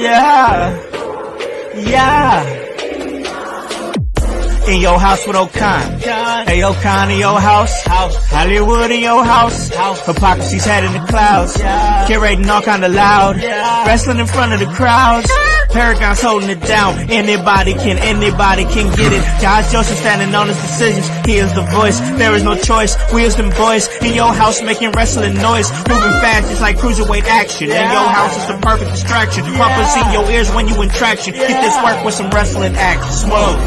Yeah. In your house with O'Con. Hey, O'Con in your house. Hollywood in your house. Hypocrisy's head in the clouds. Curating all kind of loud. Wrestling in front of the crowds. Paragon's holding it down. Anybody can get it. Josh Joseph standing on his decisions. He is the voice. There is no choice. We as them boys in your house making wrestling noise. Moving fast, it's like cruiserweight action. In your house is the perfect distraction. Pumpers in your ears when you in traction. Get this work with some wrestling action. Smoke.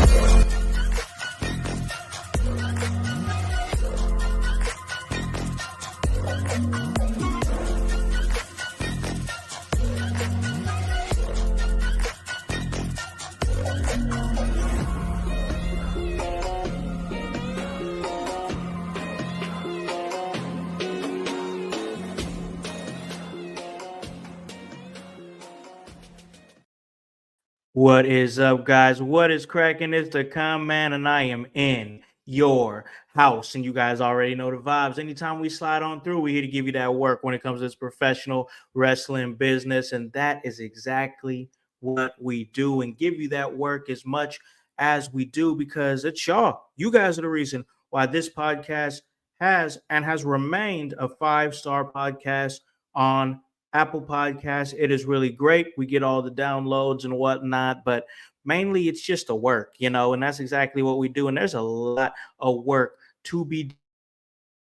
What is up, guys? What is cracking? It's the Con Man, and I am in your house. And you guys already know the vibes. Anytime we slide on through, we're here to give you that work when it comes to this professional wrestling business. And that is exactly what we do, and give you that work as much as we do, because it's y'all. You guys are the reason why this podcast has remained a 5-star podcast on Apple Podcasts. It is really great. We get all the downloads and whatnot, but mainly it's just a work, and that's exactly what we do. And there's a lot of work to be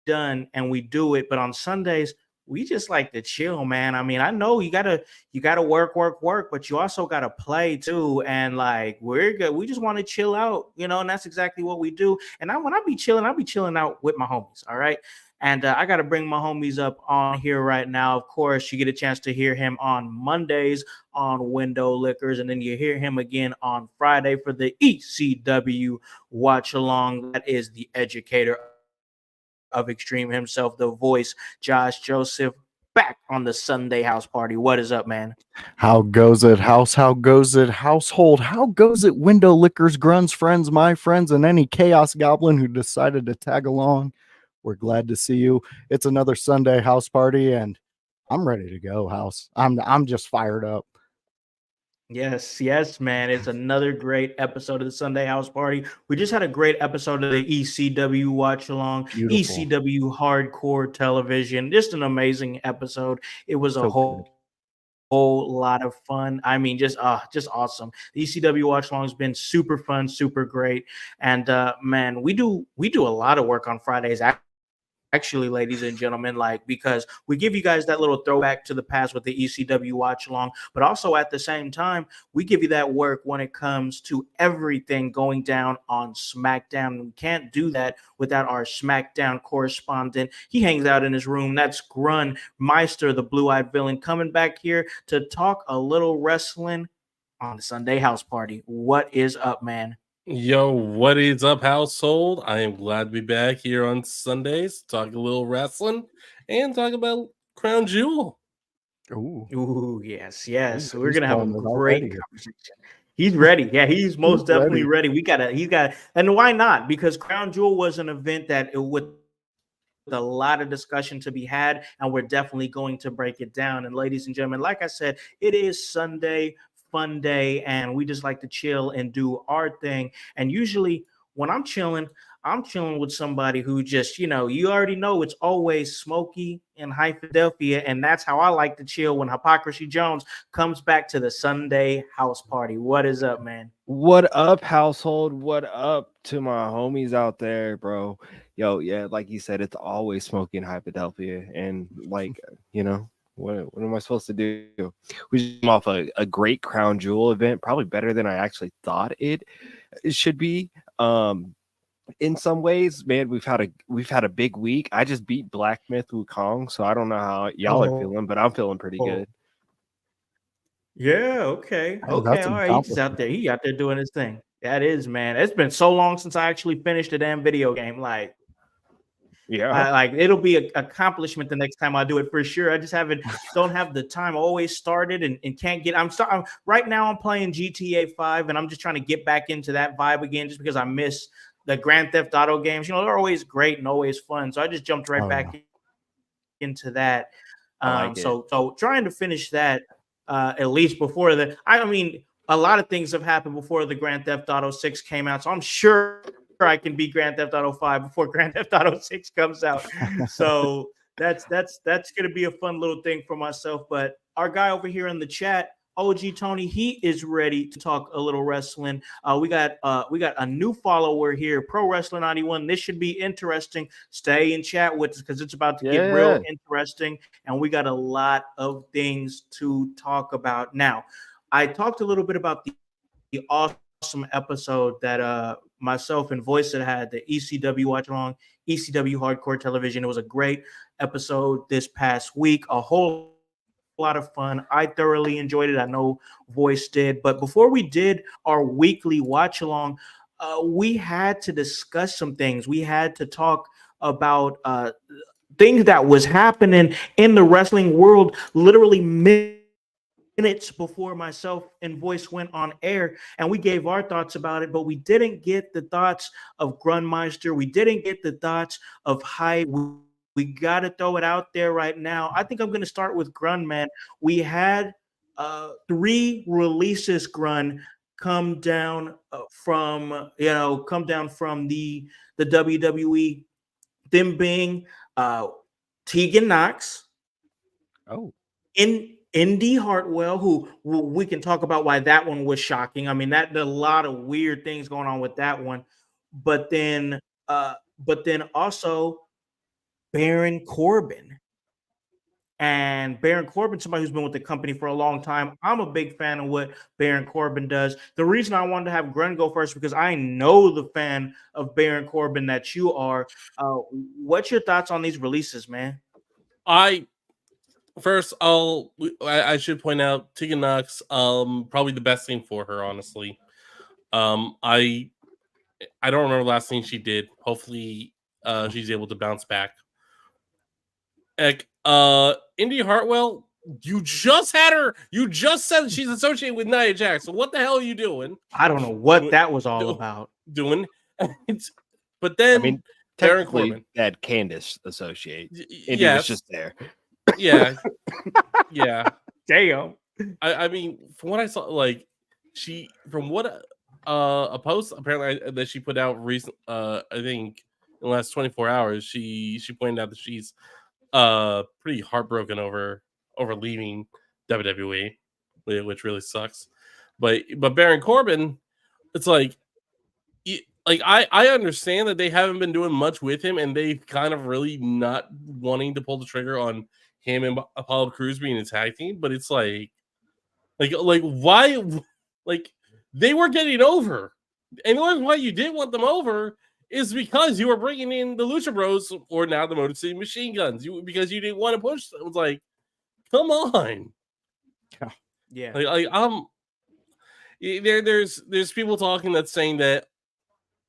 done, and we do it. But on Sundays, we just like to chill, man. I mean, I know you gotta work, but you also gotta play too. And like, we're good. We just want to chill out, and that's exactly what we do. And when I be chilling out with my homies. All right. And I got to bring my homies up on here right now. Of course, you get a chance to hear him on Mondays on Window Liquors, and then you hear him again on Friday for the ECW Watch Along. That is the educator of Extreme himself, the voice, Josh Joseph, back on the Sunday house party. What is up, man? How goes it, house? How goes it, household? How goes it, Window Liquors, Grunts, friends, my friends, and any Chaos Goblin who decided to tag along? We're glad to see you. It's another Sunday house party, and I'm ready to go, house. I'm just fired up. Yes, man. It's another great episode of the Sunday House Party. We just had a great episode of the ECW Watch Along, ECW Hardcore Television. Just an amazing episode. It was a whole lot of fun. I mean, just awesome. The ECW Watch Along has been super fun, super great. And man, we do a lot of work on Fridays. Actually, ladies and gentlemen, because we give you guys that little throwback to the past with the ECW watch along, but also at the same time, we give you that work when it comes to everything going down on SmackDown. We can't do that without our SmackDown correspondent. He hangs out in his room. That's Grun Meister, the blue-eyed villain, coming back here to talk a little wrestling on the Sunday house party. What is up, man? Yo, what is up, household? I am glad to be back here on Sundays, talk a little wrestling and talk about Crown Jewel. Ooh, yes. Ooh, we're gonna have a great conversation. He's ready. Yeah, he's most definitely ready. He's got, and why not? Because Crown Jewel was an event that with a lot of discussion to be had, and we're definitely going to break it down. And ladies and gentlemen, like I said, it is Sunday fun day, and we just like to chill and do our thing. And usually when I'm chilling with somebody who just, you already know it's always Smokey in High Philadelphia, and that's how I like to chill when Hypocrisy Jones comes back to the Sunday house party. What is up, man? What up, household? What up to my homies out there, bro? Yo, yeah, like you said, it's always Smokey in High Philadelphia, and what am I supposed to do? We just came off a great Crown Jewel event, probably better than I actually thought it should be. In some ways, man, we've had a big week. I just beat Black Myth Wukong, so I don't know how y'all are feeling, but I'm feeling pretty good. Yeah, okay. All right. He's out there. He out there doing his thing. That is, man. It's been so long since I actually finished a damn video game. It'll be an accomplishment the next time I do it for sure. I just don't have the time. I always started and can't get. Right now I'm playing GTA 5, and I'm just trying to get back into that vibe again, just because I miss the Grand Theft Auto games. They're always great and always fun. So I just jumped right back into that. So trying to finish that. at least before the. I mean, a lot of things have happened before the Grand Theft Auto 6 came out, so I'm sure I can beat Grand Theft Auto 5 before Grand Theft Auto 6 comes out. So that's gonna be a fun little thing for myself. But our guy over here in the chat, OG Tony, he is ready to talk a little wrestling. We got a new follower here, Pro Wrestler 91. This should be interesting. Stay in chat with us because it's about to get real interesting, and we got a lot of things to talk about. Now, I talked a little bit about the awesome episode that myself and Voice had, the ECW watch along, ECW Hardcore Television. It was a great episode this past week. A whole lot of fun. I thoroughly enjoyed it. I know Voice did. But before we did our weekly watch along, we had to discuss some things. We had to talk about things that was happening in the wrestling world literally minutes before myself and Voice went on air, and we gave our thoughts about it, but we didn't get the thoughts of Grunmeister. We didn't get the thoughts of Hype. We got to throw it out there right now. I think I'm going to start with Grun, man. We had 3 releases, Grun, come down from the WWE, them being Tegan Knox. Oh. Indy Hartwell, who we can talk about why that one was shocking. I mean, that a lot of weird things going on with that one. But then also Baron Corbin. And Baron Corbin, somebody who's been with the company for a long time. I'm a big fan of what Baron Corbin does. The reason I wanted to have Grun go first because I know the fan of Baron Corbin that you are. What's your thoughts on these releases, man? I should point out Tegan Knox, probably the best thing for her, honestly. I don't remember the last thing she did. Hopefully, she's able to bounce back. Indy Hartwell, you just had her. You just said she's associated with Nia Jax. So what the hell are you doing? I don't know what that was all about. But then, I mean, technically, that Candice associate. Indy was just there. Yeah. Yeah. Damn. I mean, from what I saw, like a post apparently that she put out recent, I think in the last 24 hours, she pointed out that she's pretty heartbroken over leaving WWE, which really sucks. But Baron Corbin, it's like I understand that they haven't been doing much with him, and they've kind of really not wanting to pull the trigger on him and Apollo Crews being a tag team. But it's like why? Like, they were getting over, and the reason why you didn't want them over is because you were bringing in the Lucha Bros, or now the Motor City Machine Guns, because you didn't want to push them. It was like, come on. Yeah. There's people talking that's saying that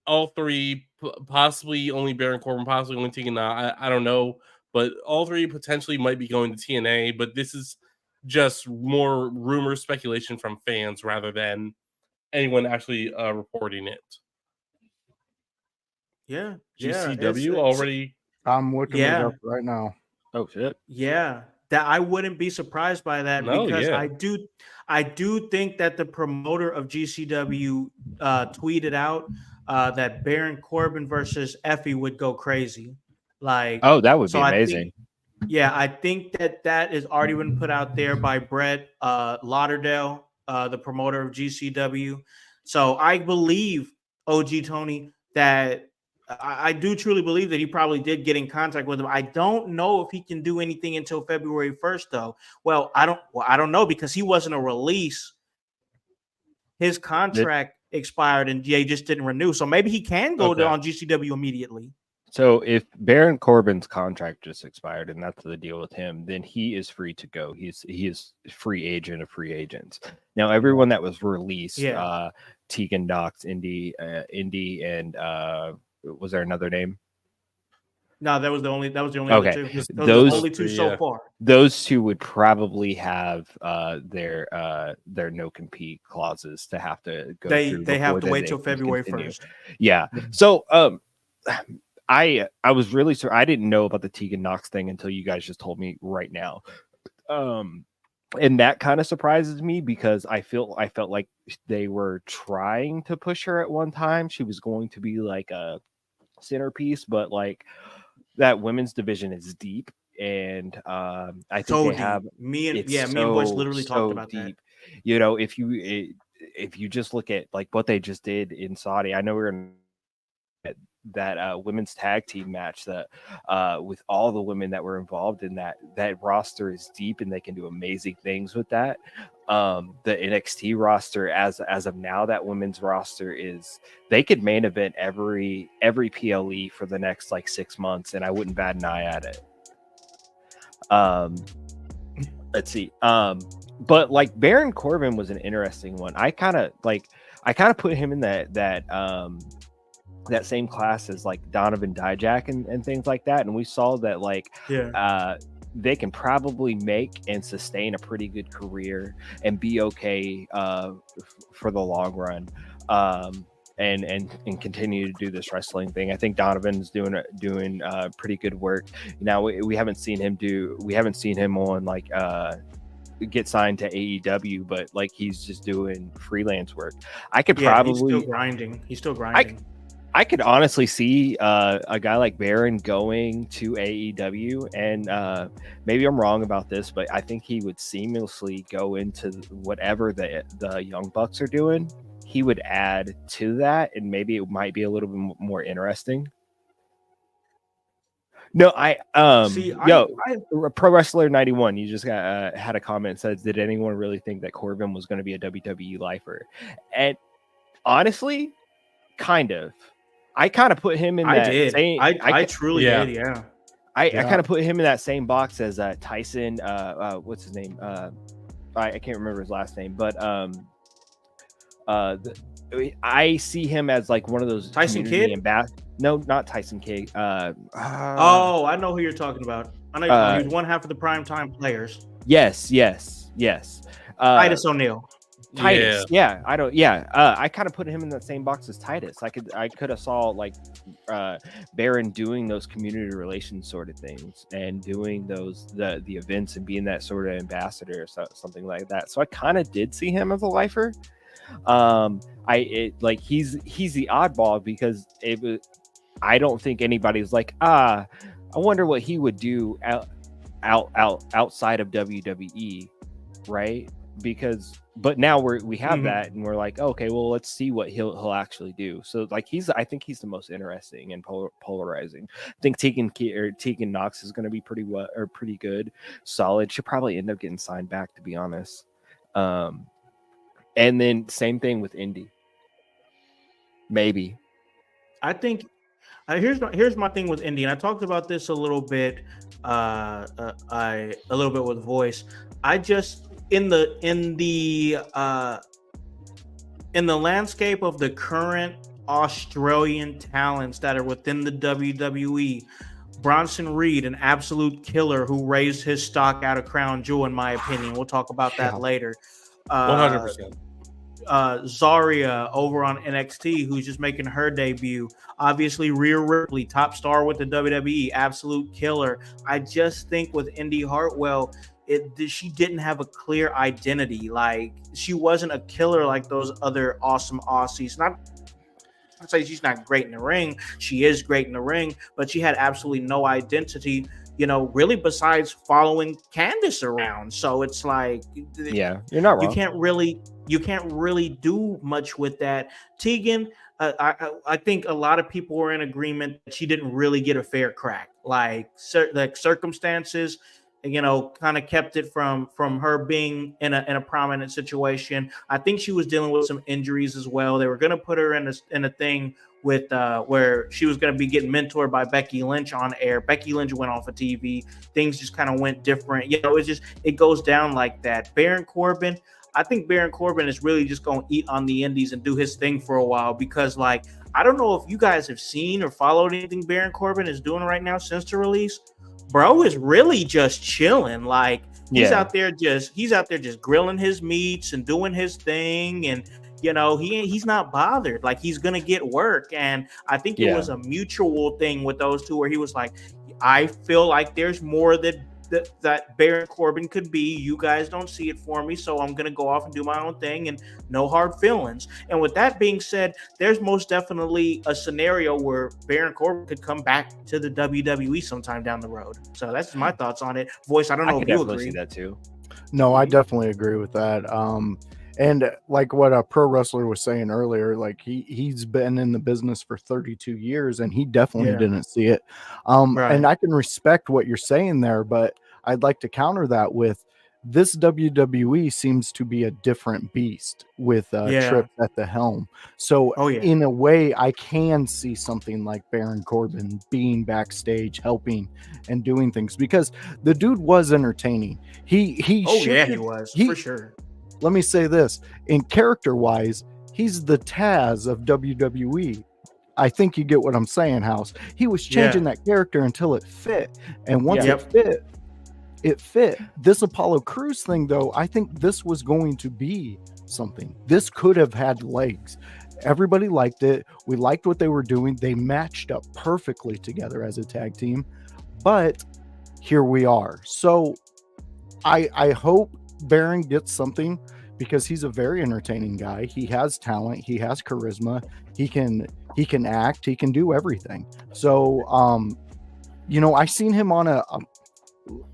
all 3, possibly only Baron Corbin, possibly only Tegan Knox, I don't know, but all 3 potentially might be going to TNA, but this is just more rumor speculation from fans rather than anyone actually reporting it. Yeah. GCW already. I'm looking it up right now. Oh shit. Yeah. That I wouldn't be surprised by that because I do think that the promoter of GCW tweeted out that Baron Corbin versus Effie would go crazy. Like, oh, that would be amazing. I think that is already been put out there by Brett Lauderdale, the promoter of GCW. So I believe, OG Tony, that I do truly believe that he probably did get in contact with him. I don't know if he can do anything until February 1st, though. I don't know because he wasn't a release. His contract expired and he just didn't renew. So maybe he can go on GCW immediately. So if Baron Corbin's contract just expired and that's the deal with him, then he is free to go. He is free agent of free agents. Now everyone that was released, Tegan Knox, Indy, and was there another name? No, that was the only two. Those only 2 so far. Those 2 would probably have their no compete clauses to have to go through. They have to wait till February 1st. Yeah. So I was really sorry. I didn't know about the Tegan Knox thing until you guys just told me right now. and that kind of surprises me because I felt like they were trying to push her at one time. She was going to be like a centerpiece, but like that women's division is deep, and I think So they deep. have Me and Bush literally talked about that. deep. You know, if you just look at like what they just did in Saudi, I know we're in that women's tag team match that with all the women that were involved in that roster is deep and they can do amazing things with that. The NXT roster as of now, that women's roster is, they could main event every PLE for the next like 6 months and I wouldn't bat an eye at it. Let's see. But like Baron Corbin was an interesting one. I kind of put him in that same class as like Donovan Dijak and things like that. And we saw that like they can probably make and sustain a pretty good career and be okay for the long run. And continue to do this wrestling thing. I think Donovan's doing pretty good work. Now we haven't seen him on like get signed to AEW, but like he's just doing freelance work. I could probably he's still grinding. I could honestly see a guy like Baron going to AEW, and maybe I'm wrong about this, but I think he would seamlessly go into whatever the Young Bucks are doing. He would add to that, and maybe it might be a little bit more interesting. No, Pro Wrestler 91, you just got had a comment says, did anyone really think that Corbin was going to be a WWE lifer? And honestly, kind of. I kind of put him in that same. I truly did. Yeah. I kind of put him in that same box as Tyson. What's his name? I can't remember his last name, but I see him as like one of those Tyson Kidd. No, not Tyson Kidd. I know who you're talking about. I know he was one half of the primetime players. Yes. Titus O'Neil. Titus, I kind of put him in that same box as Titus. I could have saw like Baron doing those community relations sort of things and doing the events and being that sort of ambassador or something like that. So I kind of did see him as a lifer. He's the oddball because I don't think anybody's like, I wonder what he would do outside of WWE, right? But now we have that and we're like, okay, well, let's see what he'll actually do. So like I think he's the most interesting and polarizing. I think Tegan Knox is going to be pretty good, solid. She'll probably end up getting signed back, to be honest. And then same thing with Indy. Maybe. I think here's my thing with Indy, and I talked about this a little bit with Voice. I just in the landscape of the current Australian talents that are within the WWE, Bronson Reed, an absolute killer who raised his stock out of Crown Jewel, in my opinion. We'll talk about that later. 100%. Zarya over on NXT, who's just making her debut. Obviously, Rhea Ripley, top star with the WWE, absolute killer. I just think with Indy Hartwell, she didn't have a clear identity. Like, she wasn't a killer like those other awesome Aussies. Not to say she's not great in the ring. She is great in the ring, but she had absolutely no identity, really besides following Candice around. So it's like, yeah, you're not wrong. You can't really do much with that. Tegan, I think a lot of people were in agreement that she didn't really get a fair crack. Like circumstances, kind of kept it from her being in a prominent situation. I think she was dealing with some injuries as well. They were going to put her in a thing with where she was going to be getting mentored by Becky Lynch on air. Becky Lynch went off of TV. Things just kind of went different. It goes down like that. Baron Corbin, I think Baron Corbin is really just going to eat on the indies and do his thing for a while, because like, I don't know if you guys have seen or followed anything Baron Corbin is doing right now since the release. Bro is really just chilling. Like, he's out there just grilling his meats and doing his thing, and he's not bothered. Like, he's gonna get work. And I think it was a mutual thing with those two, where he was like, I feel like there's more that that Baron Corbin could be. You guys don't see it for me, so I'm gonna go off and do my own thing, and no hard feelings. And with that being said, there's most definitely a scenario where Baron Corbin could come back to the WWE sometime down the road. So that's my thoughts on it. Voice, I don't know I if could you definitely agree. see that too. No, I definitely agree with that. And like what a pro wrestler was saying earlier, like he's been in the business for 32 years and he definitely Yeah. didn't see it. Right. And I can respect what you're saying there, but I'd like to counter that with this WWE seems to be a different beast with Yeah. Tripp at the helm. So Oh, yeah. in a way, I can see something like Baron Corbin being backstage, helping and doing things because the dude was entertaining. He Oh, yeah, he shifted- was, he- for sure. Let me say this, in character wise, he's the Taz of WWE. I think you get what I'm saying, Howse. He was changing that character until it fit. And once Yep. it fit. This Apollo Crews thing, though, I think this was going to be something. This could have had legs. Everybody liked it. We liked what they were doing. They matched up perfectly together as a tag team. But here we are. So I hope Baron gets something because he's a very entertaining guy. He has talent. He has charisma. He can act. He can do everything. So, I seen him on a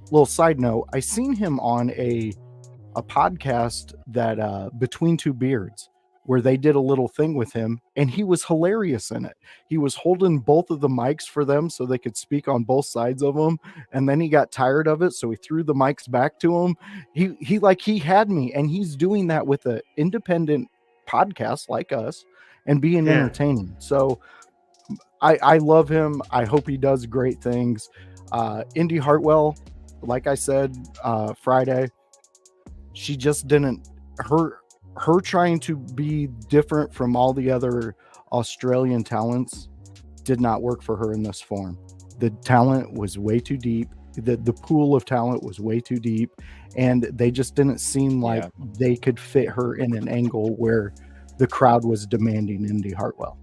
little side note. I seen him on a podcast that Between Two Beards, where they did a little thing with him, and he was hilarious in it. He was holding both of the mics for them so they could speak on both sides of them, and then he got tired of it, so he threw the mics back to him. He had me, and he's doing that with an independent podcast like us and being entertaining. So I love him. I hope he does great things. Indy Hartwell, like I said Friday, she just didn't her trying to be different from all the other Australian talents did not work for her in this form. The talent was way too deep. The pool of talent was way too deep, and they just didn't seem like they could fit her in an angle where the crowd was demanding Indy Hartwell.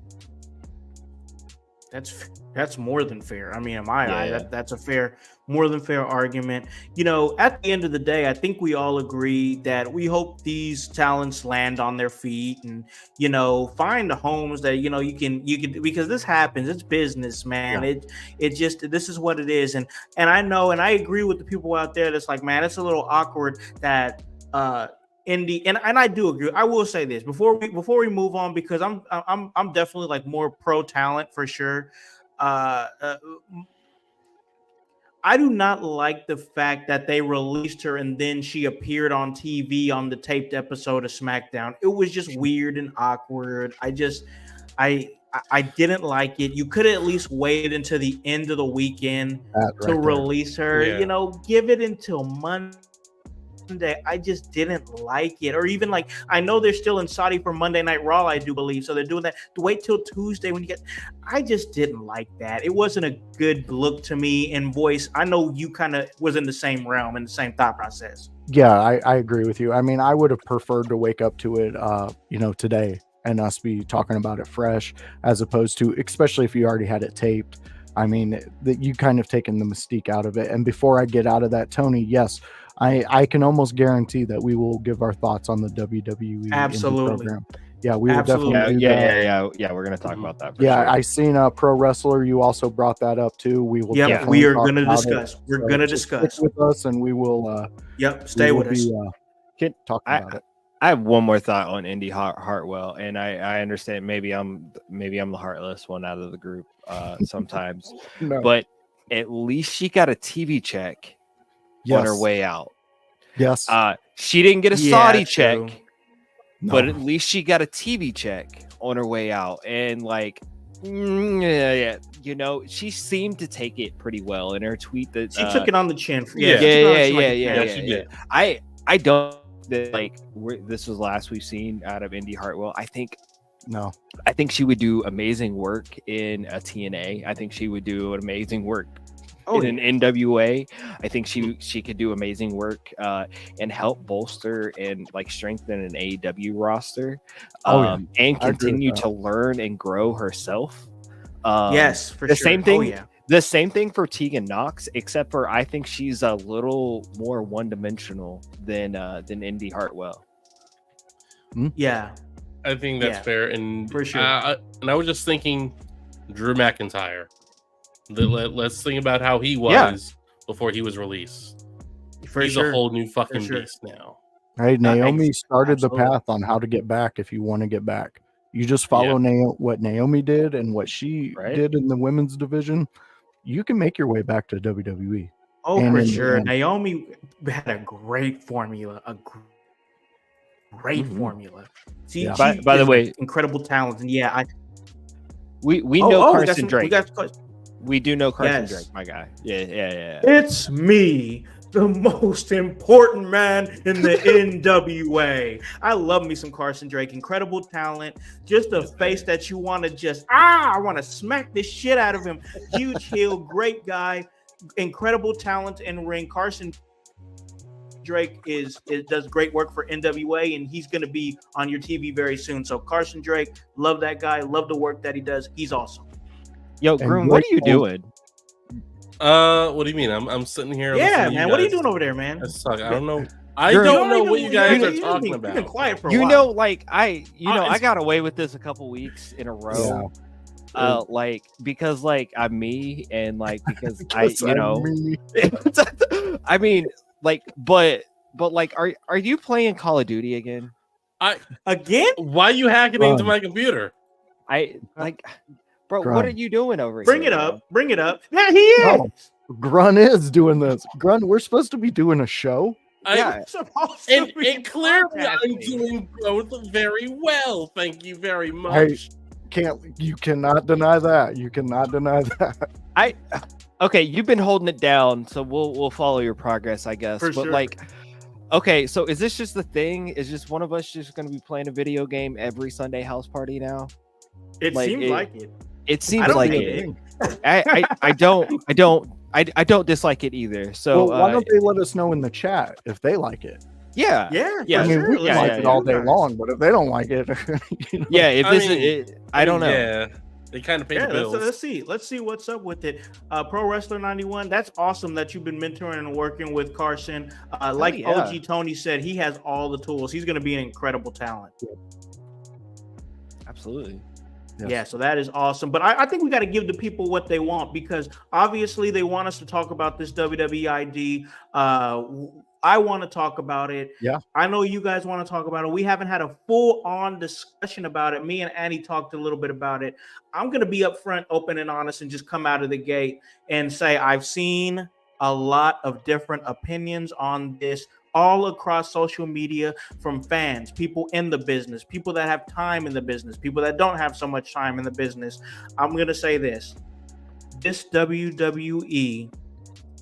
That's more than fair. I mean, in my eye, that's a more than fair argument. At the end of the day, I think we all agree that we hope these talents land on their feet and, find homes that, you can, because this happens. It's business, man. This is what it is. And I know, and I agree with the people out there that's like, man, it's a little awkward that, Indy, and I do agree. I will say this before we move on, because I'm definitely like more pro talent for sure. I do not like the fact that they released her and then she appeared on TV on the taped episode of SmackDown. It was just weird and awkward. I didn't like it. You could have at least waited until the end of the weekend to release her. Yeah. Give it until Monday. I just didn't like it. Or even like, I know they're still in Saudi for Monday Night Raw, I do believe. So they're doing that. To wait till Tuesday when you get. I just didn't like that. It wasn't a good look to me. And Voice, I know you kind of was in the same realm and the same thought process. Yeah, I agree with you. I mean, I would have preferred to wake up to it, today and us be talking about it fresh, as opposed to, especially if you already had it taped. I mean, that you kind of taken the mystique out of it. And before I get out of that, Tony, yes, I can almost guarantee that we will give our thoughts on the WWE Absolutely program. Yeah, we will definitely do that. Yeah, we're gonna talk about that. I seen a pro wrestler. You also brought that up too. We will. Yep, we are going to discuss. We're going to discuss with us, and we will. Stay with us. Talk about it. I have one more thought on Indy Hartwell, and I understand maybe I'm the heartless one out of the group sometimes, No. but at least she got a TV check on her way out. Yes. She didn't get a Saudi check, No. but at least she got a TV check on her way out, and she seemed to take it pretty well in her tweet. That she took it on the chin. Yeah. She did. I don't this was last we've seen out of Indy Hartwell. I think she would do amazing work in a TNA. I think she would do amazing work in an NWA. I think she could do amazing work and help bolster and strengthen an AEW roster and continue to learn and grow herself. Yes, for the sure. same thing. The same thing for Tegan Knox, except for I think she's a little more one-dimensional than Indy Hartwell. Yeah, I think that's Yeah, fair, and for sure. and I was just thinking, Drew McIntyre. Let's think about how he was Yeah. before he was released. for He's sure. a whole new fucking sure. beast now. Hey, Naomi started absolutely. the path on how to get back if you want to get back. You just follow what Naomi did and what she Right. did in the women's division. You can make your way back to WWE. Oh, And for in- sure. and- Naomi had a great formula. Mhm. Formula. She, Yeah. she By the is way, incredible talent, and yeah, we oh, know we got Carson some- Drake. We got We do know Carson Yes. Drake, my guy. Yeah. It's me, the most important man in the NWA. I love me some Carson Drake. Incredible talent. Just a face that you want to I want to smack the shit out of him. Huge heel, great guy, incredible talent in ring. Carson Drake does great work for NWA, and he's going to be on your TV very soon. So Carson Drake, love that guy. Love the work that he does. He's awesome. Yo, And Groom, what are you Drake owns- doing? What do you mean? I'm sitting here. Yeah, listening to man. What are you guys. doing over there, man? That suck. I don't know. I You're- don't know what you guys are talking You've been about. quiet for a You while. know, like I it's- got away with this a couple weeks in a row. Like because like I'm me and like because Guess I'm me. I mean like but like are you playing Call of Duty again? Again? Why you hacking into my computer? I like bro, what Grunt. are you doing over Bring here? it bro? up. Bring it up. Yeah, he is. Oh. Grun is doing this. Grun, we're supposed to be doing a show. Yeah. We're supposed to And be clearly I'm podcasting. doing both very well. Thank you very much. You cannot deny that. You cannot deny that. Okay, you've been holding it down, so we'll follow your progress, I guess. For but sure. like okay, so is this just the thing? Is just one of us just gonna be playing a video game every Sunday house party now? It like, seems it- like it. It seems don't like think it. it I don't dislike it either. So Well, why don't they let us know in the chat if they like it? yeah. Yeah, Yeah, for I mean, sure. we Let's can like see it all you day guys. long, but if they don't like it, you know, Yeah, if I this mean- is I don't know. Yeah, they kind of pay Yeah, the bills. let's see. Let's see what's up with it. Pro Wrestler 91. That's awesome that you've been mentoring and working with Carson. Like yeah. OG Tony said, he has all the tools. He's going to be an incredible talent. Absolutely. Yes. Yeah, so that is awesome. But I think we got to give the people what they want, because obviously they want us to talk about this WWE ID. I want to talk about it. Yeah. I know you guys want to talk about it. We haven't had a full-on discussion about it. Me and Annie talked a little bit about it. I'm going to be upfront, open, and honest, and just come out of the gate and say I've seen a lot of different opinions on this all across social media, from fans, people in the business, people that have time in the business, people that don't have so much time in the business. I'm going to say this WWE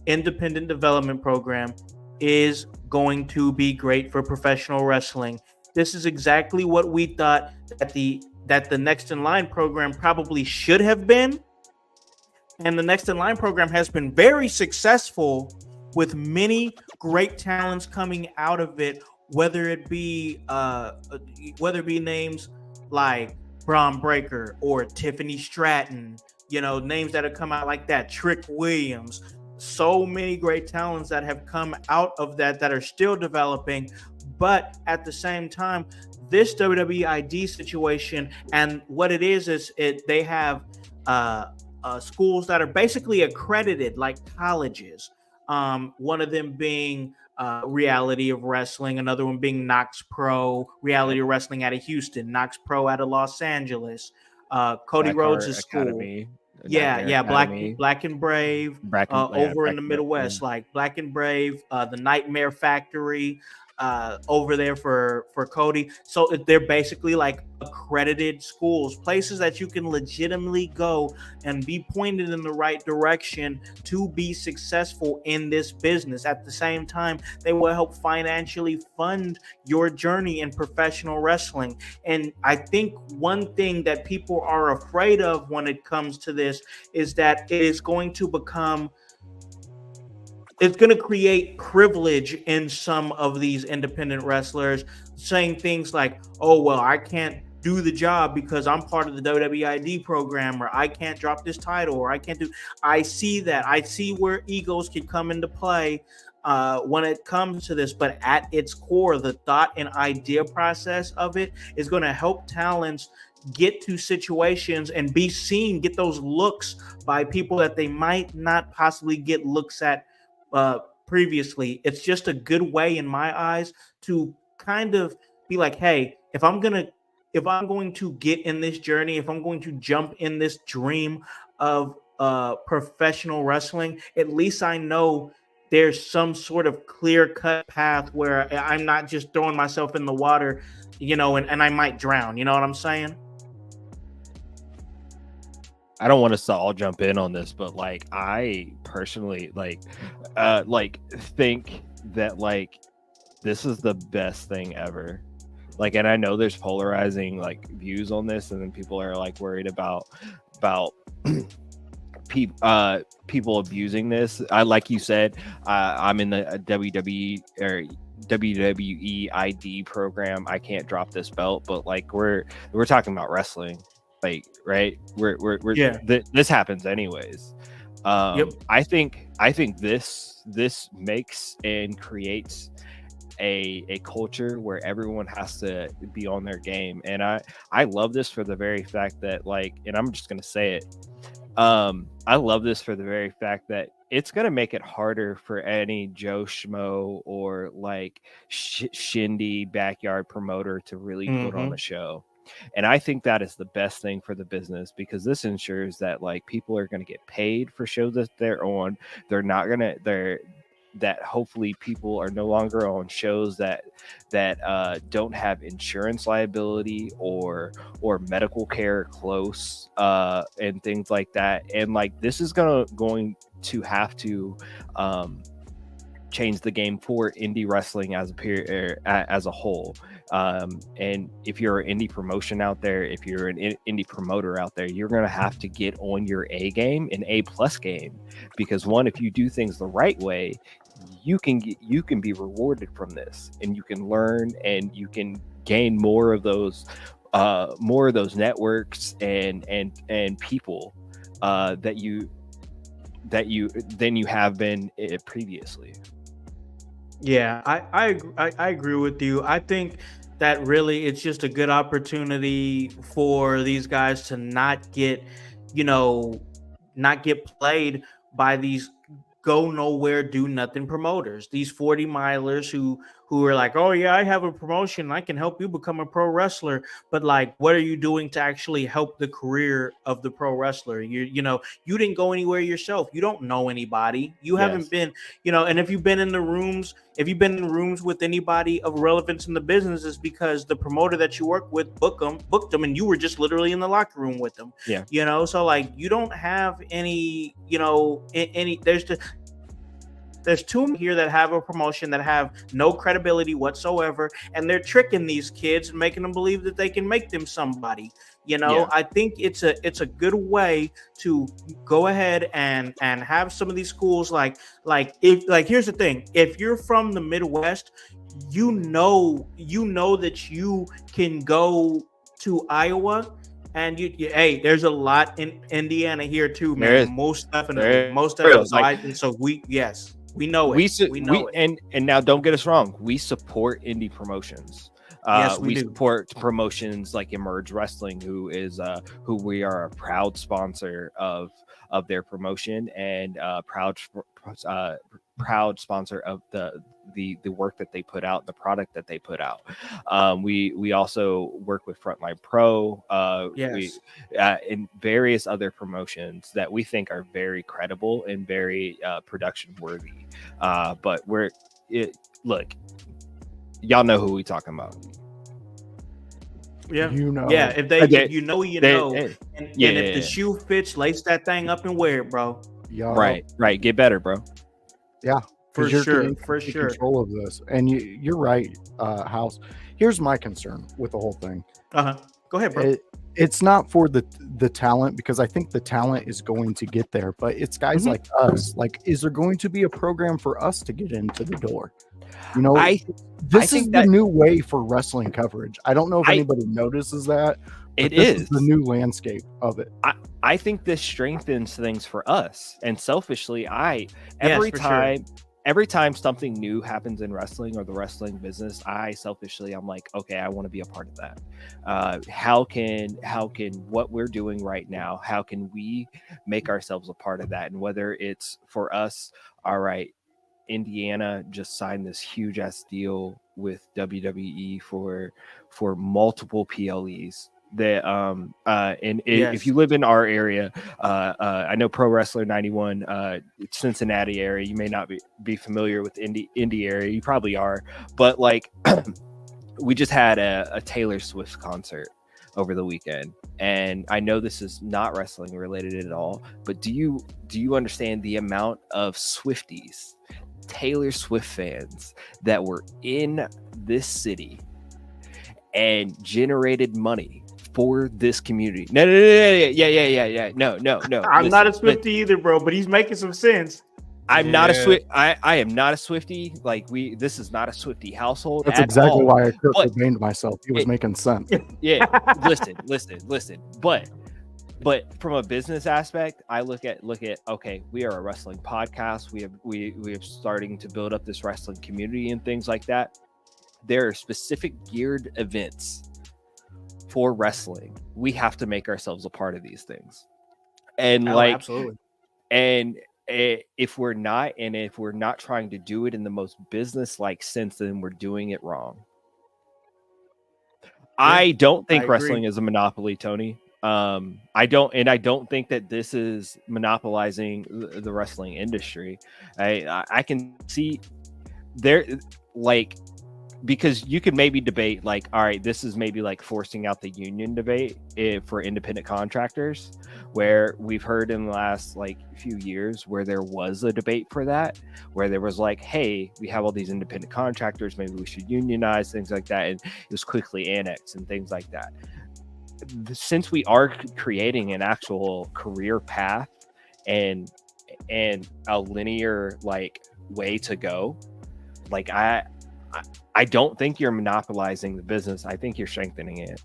Independent Development Program is going to be great for professional wrestling. This is exactly what we thought that the Next in Line program probably should have been. And the Next in Line program has been very successful, with many great talents coming out of it, whether it be names like Braun Breaker or Tiffany Stratton, names that have come out like that, Trick Williams. So many great talents that have come out of that are still developing. But at the same time, this WWE ID situation, and what it is they have schools that are basically accredited like colleges. One of them being Reality of Wrestling, another one being Knox Pro, Reality of Wrestling out of Houston, Knox Pro out of Los Angeles, Cody Rhodes' school. Academy, Yeah, Academy, Black and Brave over in the Midwest, like Black and Brave, the Nightmare Factory over there for Cody. So they're basically like accredited schools, places that you can legitimately go and be pointed in the right direction to be successful in this business. At the same time, they will help financially fund your journey in professional wrestling. And I think one thing that people are afraid of when it comes to this is that it is going to create privilege in some of these independent wrestlers, saying things like, oh, well, I can't do the job because I'm part of the WWID program, or I can't drop this title, or I can't do. I see that. I see where egos can come into play when it comes to this, but at its core, the thought and idea process of it is going to help talents get to situations and be seen, get those looks by people that they might not possibly get looks at previously. It's just a good way, in my eyes, to kind of be like, hey, if I'm going to get in this journey, if I'm going to jump in this dream of professional wrestling, at least I know there's some sort of clear cut path where I'm not just throwing myself in the water, and I might drown. You know what I'm saying? I don't want us to all jump in on this, but like I personally think that like this is the best thing ever. Like, and I know there's polarizing like views on this, and then people are like worried about people abusing this. Like you said, I'm in the WWE or WWE ID program. I can't drop this belt, but like we're talking about wrestling. Like, right, we're this happens anyways. I think this makes and creates a culture where everyone has to be on their game, and I love this for the very fact that like, and I'm just gonna say it, I love this for the very fact that it's going to make it harder for any Joe Schmo or like shindy backyard promoter to really put on a show. And I think that is the best thing for the business, because this ensures that like people are going to get paid for shows that they're on. They're not going to, that hopefully people are no longer on shows that don't have insurance liability or medical care close and things like that. And like this is going to have to change the game for indie wrestling as a whole. And if you're an indie promotion out there, if you're an indie promoter out there, you're going to have to get on your A game, an A+ game, because one, if you do things the right way, you can be rewarded from this, and you can learn and you can gain more of those networks and people that you than you have been previously. Yeah, I agree with you. I think that really it's just a good opportunity for these guys to not get played by these go nowhere, do nothing promoters, these 40 milers who are like, oh yeah, I have a promotion, I can help you become a pro wrestler. But like, what are you doing to actually help the career of the pro wrestler? You didn't go anywhere yourself. You don't know anybody. You haven't been, and if you've been in rooms with anybody of relevance in the business, is because the promoter that you work with booked them, and you were just literally in the locker room with them. Yeah. So like, you don't have any, there's two here that have a promotion that have no credibility whatsoever, and they're tricking these kids and making them believe that they can make them somebody. I think it's a good way to go ahead and have some of these schools like here's the thing: if you're from the Midwest, you know that you can go to Iowa. And hey, there's a lot in Indiana here too, man. Most definitely. We know it. And now don't get us wrong. We support indie promotions. Yes, we support promotions like Emerge Wrestling, who we are a proud sponsor of their promotion, and proud sponsor of the work that they put out, the product that they put out. We also work with Frontline Pro, and various other promotions that we think are very credible and very production worthy. But look, y'all know who we talking about. Yeah, if and if the shoe fits, lace that thing up and wear it, bro. Right, get better, bro. Yeah, for sure. Control of this, and you're right, Howse. Here's my concern with the whole thing. Go ahead, bro. it's not for the talent, because I think the talent is going to get there, but it's guys Mhm. like us. Like, is there going to be a program for us to get into the door? You know, I this think is the that- new way for wrestling coverage. I don't know if I- anybody notices that. But It this is. the new landscape of it. I think this strengthens things for us. And selfishly, Yes, every for sure. time every time something new happens in wrestling or the wrestling business, I'm like, okay, I want to be a part of that. How can what we're doing right now, how can we make ourselves a part of that? And whether it's for us, all right, Indiana just signed this huge ass deal with WWE for multiple PLEs. That if Yes. you live in our area, I know Pro Wrestler 91, Cincinnati area, you may not be familiar with Indy area. You probably are, but like we just had a Taylor Swift concert over the weekend, and I know this is not wrestling related at all, but do you understand the amount of Swifties, Taylor Swift fans that were in this city and generated money for this community? No. I'm not a Swiftie either, bro, but he's making some sense. I'm not a Yeah. Swift. I am not a Swiftie. Like this is not a Swiftie household. That's at exactly all. why I Kurt But- Cobained myself. He was making sense. Yeah, listen. But from a business aspect, I look at okay, we are a wrestling podcast. We are starting to build up this wrestling community and things like that. There are specific geared events for wrestling. We have to make ourselves a part of these things. And Absolutely. and if we're not trying to do it in the most business-like sense, then we're doing it wrong. I don't think wrestling is a monopoly, Tony. I don't think that this is monopolizing the wrestling industry. I can see there, like, because you could maybe debate like, all right, this is maybe like forcing out the union debate for independent contractors, where we've heard in the last like few years where there was a debate for that, where there was like, hey, we have all these independent contractors, maybe we should unionize, things like that, and it was quickly annexed and things like that. Since we are creating an actual career path and a linear like way to go, like I don't think you're monopolizing the business. I think you're strengthening it.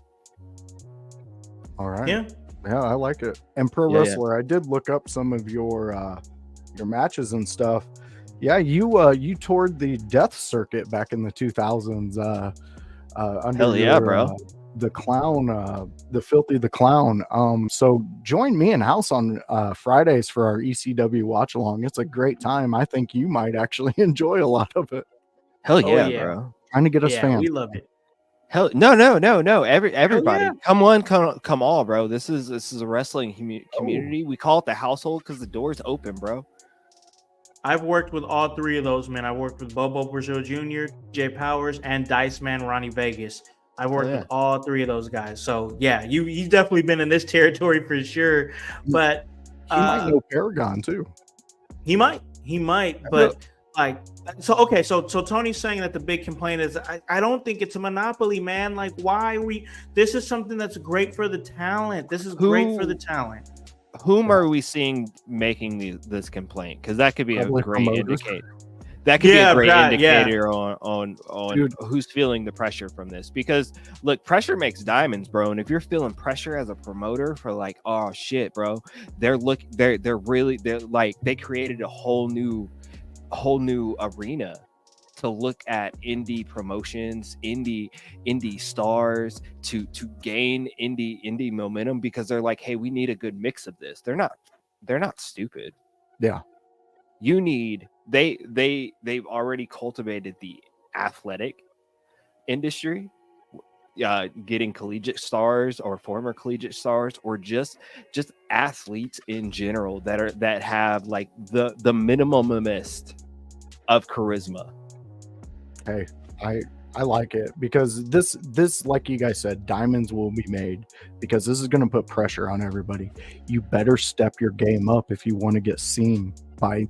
All right. Yeah. Yeah, I like it. And Pro Wrestler, I did look up some of your matches and stuff. Yeah, you toured the Death Circuit back in the 2000s. Under Hell yeah, bro. The Clown, the Filthy the Clown. So join me and Howse on Fridays for our ECW watch along. It's a great time. I think you might actually enjoy a lot of it. Hell Oh, yeah, yeah. bro. Trying to get us fans. We love it. Hell no. Everybody, yeah. come all, bro. This is a wrestling community. We call it the household because the door's open, bro. I've worked with all three of those, man. I worked with Bobo Brazil Jr., Jay Powers, and Dice Man Ronnie Vegas. I worked with all three of those guys. So yeah, you've definitely been in this territory for sure. But He might know Paragon too. he might, but like, so okay, so Tony's saying that the big complaint is I don't think it's a monopoly, man. Like, why this is something that's great for the talent. This is great for the talent. Whom are we seeing making this complaint? Because that could be Probably a great promoters. indicator. That could be a great indicator yeah. on Dude. who's feeling the pressure from this. Because look, pressure makes diamonds, bro. And if you're feeling pressure as a promoter for like, oh shit, bro, they created a whole new arena to look at indie promotions, indie stars to gain indie momentum, because they're like, hey, we need a good mix of this. They're not stupid. Yeah. You need they've already cultivated the athletic industry, getting collegiate stars or former collegiate stars, or just athletes in general that have like the minimumist of charisma. Hey, I like it, because this like you guys said, diamonds will be made, because this is going to put pressure on everybody. You better step your game up if you want to get seen by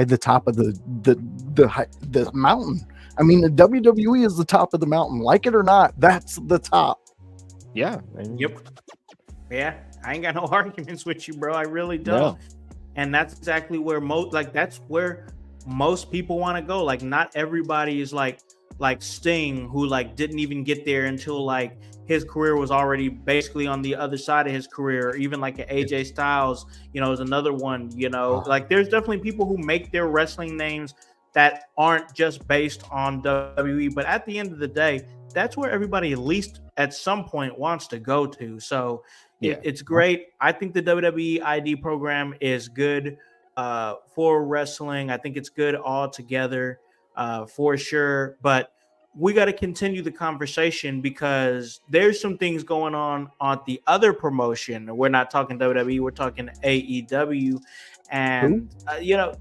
the top of the mountain. I mean, the WWE is the top of the mountain, like it or not. That's the top. Yeah. Yep. Yeah, I ain't got no arguments with you, bro. I really don't. No. And that's exactly where that's where most people want to go. Like, not everybody is like Sting, who like didn't even get there until like his career was already basically on the other side of his career. Or even like an AJ Styles, is another one. Like there's definitely people who make their wrestling names that aren't just based on WWE. But at the end of the day, that's where everybody at least at some point wants to go to. So it's great. I think the WWE ID program is good for wrestling. I think it's good altogether for sure. But we got to continue the conversation because there's some things going on the other promotion. We're not talking WWE, we're talking AEW. And, yeah,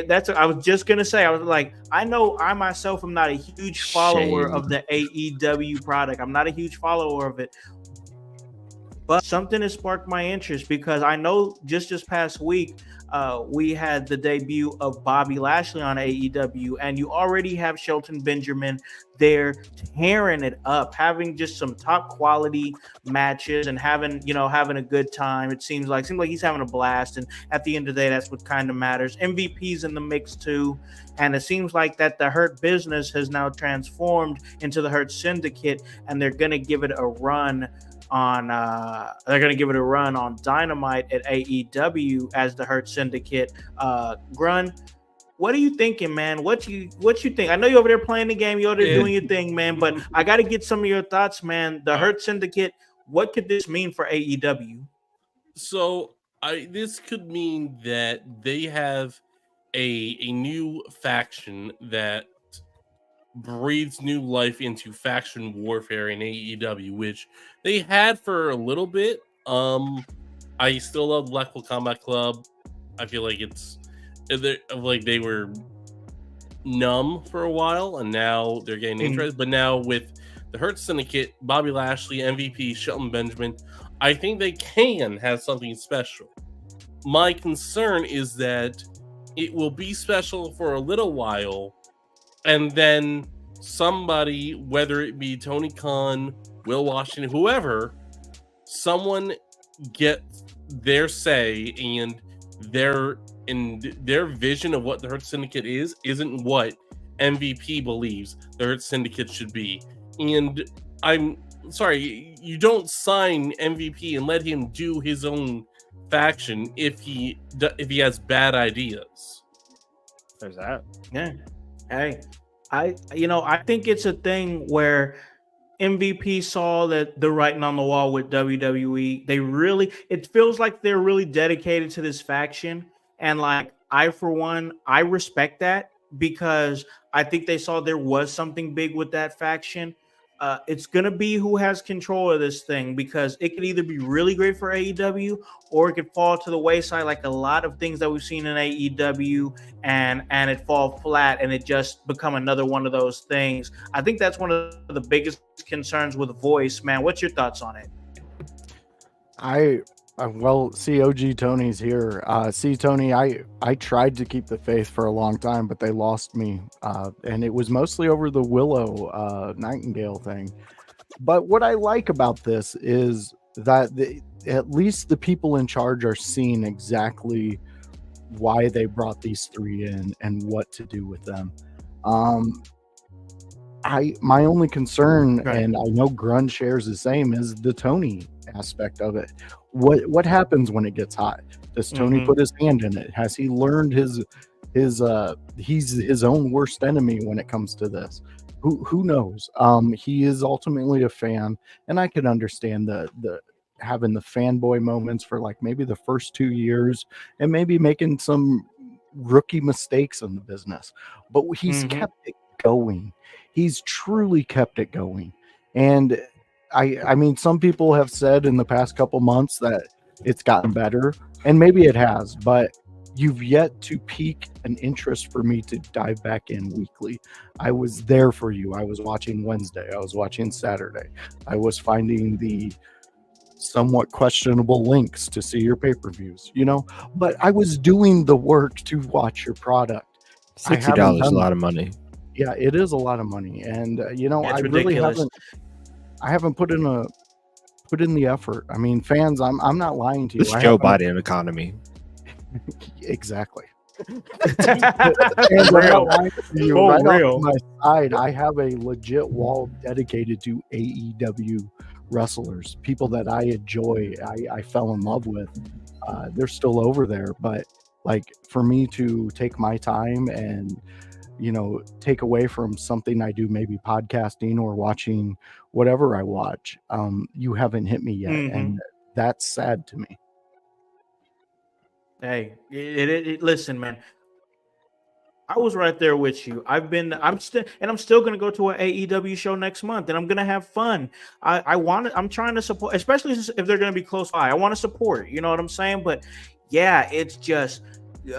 that's what I was just gonna say. I was like, I know I myself am not a huge follower of the AEW product. I'm not a huge follower of it, but something has sparked my interest because I know just this past week we had the debut of Bobby Lashley on AEW, and you already have Shelton Benjamin there tearing it up, having just some top quality matches and having a good time. It seems like he's having a blast, and at the end of the day, that's what kind of matters. MVP's in the mix too, and it seems like that the Hurt Business has now transformed into the Hurt Syndicate, and they're gonna give it a run on Dynamite at AEW as the Hurt Syndicate. Grun, what are you thinking, man? What you think? I know you're over there playing the game, you're over there doing your thing, man, but I got to get some of your thoughts, man. The Hurt Syndicate, what could this mean for AEW? So this could mean that they have a new faction that breathes new life into faction warfare in AEW, which they had for a little bit. I still love Blackpool Combat Club. I feel like they were numb for a while, and now they're getting interest. But now with the Hurt Syndicate, Bobby Lashley, MVP, Shelton Benjamin, I think they can have something special. My concern is that it will be special for a little while, and then somebody, whether it be Tony Khan, Will Washington, whoever, someone gets their say, and their vision of what the Hurt Syndicate isn't what MVP believes the Hurt Syndicate should be. And I'm sorry, you don't sign MVP and let him do his own faction if he has bad ideas. There's that. Yeah. Hey, I think it's a thing where MVP saw that the writing on the wall with WWE. It feels like they're really dedicated to this faction. And like, for one, I respect that because I think they saw there was something big with that faction. It's going to be who has control of this thing, because it could either be really great for AEW or it could fall to the wayside, like a lot of things that we've seen in AEW, and it fall flat and it just become another one of those things. I think that's one of the biggest concerns with Voice, man. What's your thoughts on it? Well, see, OG Tony's here. See, Tony, I tried to keep the faith for a long time, but they lost me. And it was mostly over the Willow Nightingale thing. But what I like about this is that at least the people in charge are seeing exactly why they brought these three in and what to do with them. My only concern, right, and I know Grun shares the same, is the Tony aspect of it. What happens when it gets hot? Does Tony put his hand in it? Has he learned he's his own worst enemy when it comes to this? Who knows? He is ultimately a fan, and I can understand the having the fanboy moments for like maybe the first 2 years and maybe making some rookie mistakes in the business, but he's kept it going. He's truly kept it going. And I mean, some people have said in the past couple months that it's gotten better, and maybe it has, but you've yet to pique an interest for me to dive back in weekly. I was there for you. I was watching Wednesday. I was watching Saturday. I was finding the somewhat questionable links to see your pay-per-views, but I was doing the work to watch your product. $60 is a lot of money. Yeah, it is a lot of money. And, That's I ridiculous. really haven't put put in the effort. I mean, fans, I'm not lying to you. This I Joe haven't- Biden economy. Exactly. For And I'm not real. lying to you. For Right real. off my side, I have a legit wall dedicated to AEW wrestlers, people that I enjoy, I fell in love with. They're still over there, but like for me to take my time and take away from something I do, maybe podcasting or watching whatever I watch, you haven't hit me yet, Mhm. and that's sad to me. Hey, listen, man. I was right there with you. I'm still going to go to an AEW show next month, and I'm going to have fun. I'm trying to support, especially if they're going to be close by. I want to support. You know what I'm saying? But yeah, it's just, it's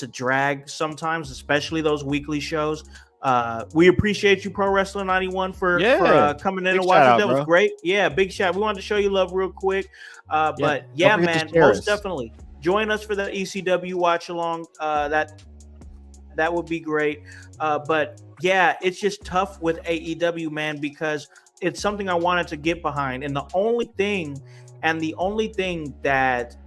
a drag sometimes, especially those weekly shows. We appreciate you, Pro Wrestler 91, for coming in Big and shout watching. out, That was bro. great. Yeah, big shout. We wanted to show you love real quick. But Don't yeah, forget to man, share most us. definitely join us for the ECW watch along. That would be great. But yeah, it's just tough with AEW, man, because it's something I wanted to get behind, and the only thing that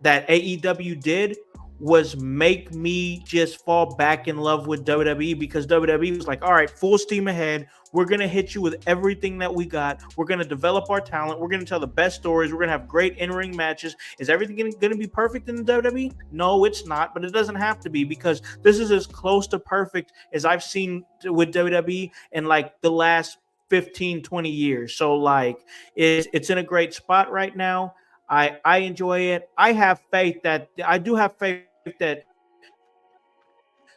AEW did was make me just fall back in love with WWE, because WWE was like, all right, full steam ahead. We're going to hit you with everything that we got. We're going to develop our talent. We're going to tell the best stories. We're going to have great in-ring matches. Is everything going to be perfect in the WWE? No, it's not, but it doesn't have to be, because this is as close to perfect as I've seen with WWE in like the last 15, 20 years. So like it's in a great spot right now. I enjoy it. I do have faith that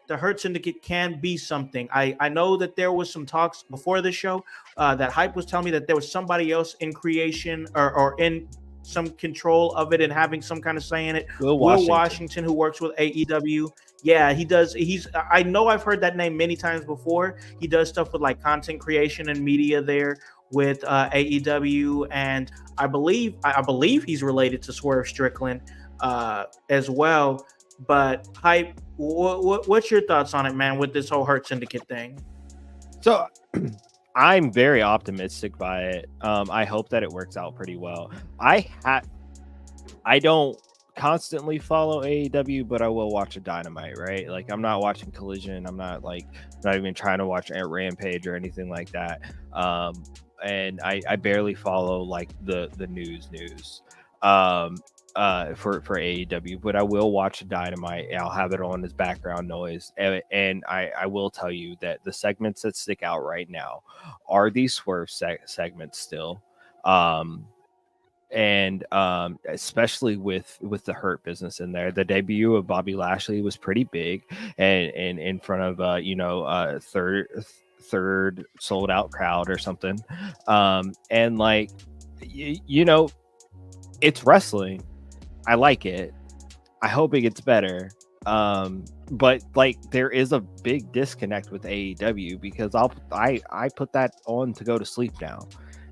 the Hurt Syndicate can be something. I know that there was some talks before the show that Hype was telling me that there was somebody else in creation or in some control of it and having some kind of say in it. Will Washington, who works with AEW. Yeah, he does. I know I've heard that name many times before. He does stuff with like content creation and media there with AEW, and I believe he's related to Swerve Strickland as well. But Hype, what's your thoughts on it, man, with this whole Hurt Syndicate thing? So I'm very optimistic by it. I hope that it works out pretty well. I don't constantly follow AEW, but I will watch a Dynamite, right? Like I'm not watching Collision. I'm not even trying to watch Rampage or anything like that. And I barely follow like the news. For AEW, but I will watch Dynamite. I'll have it on as background noise, and I will tell you that the segments that stick out right now are these Swerve segments still, and especially with the Hurt business in there. The debut of Bobby Lashley was pretty big, and in front of third sold out crowd or something, and like it's wrestling. I like it. I hope it gets better. But like there is a big disconnect with AEW, because I put that on to go to sleep now.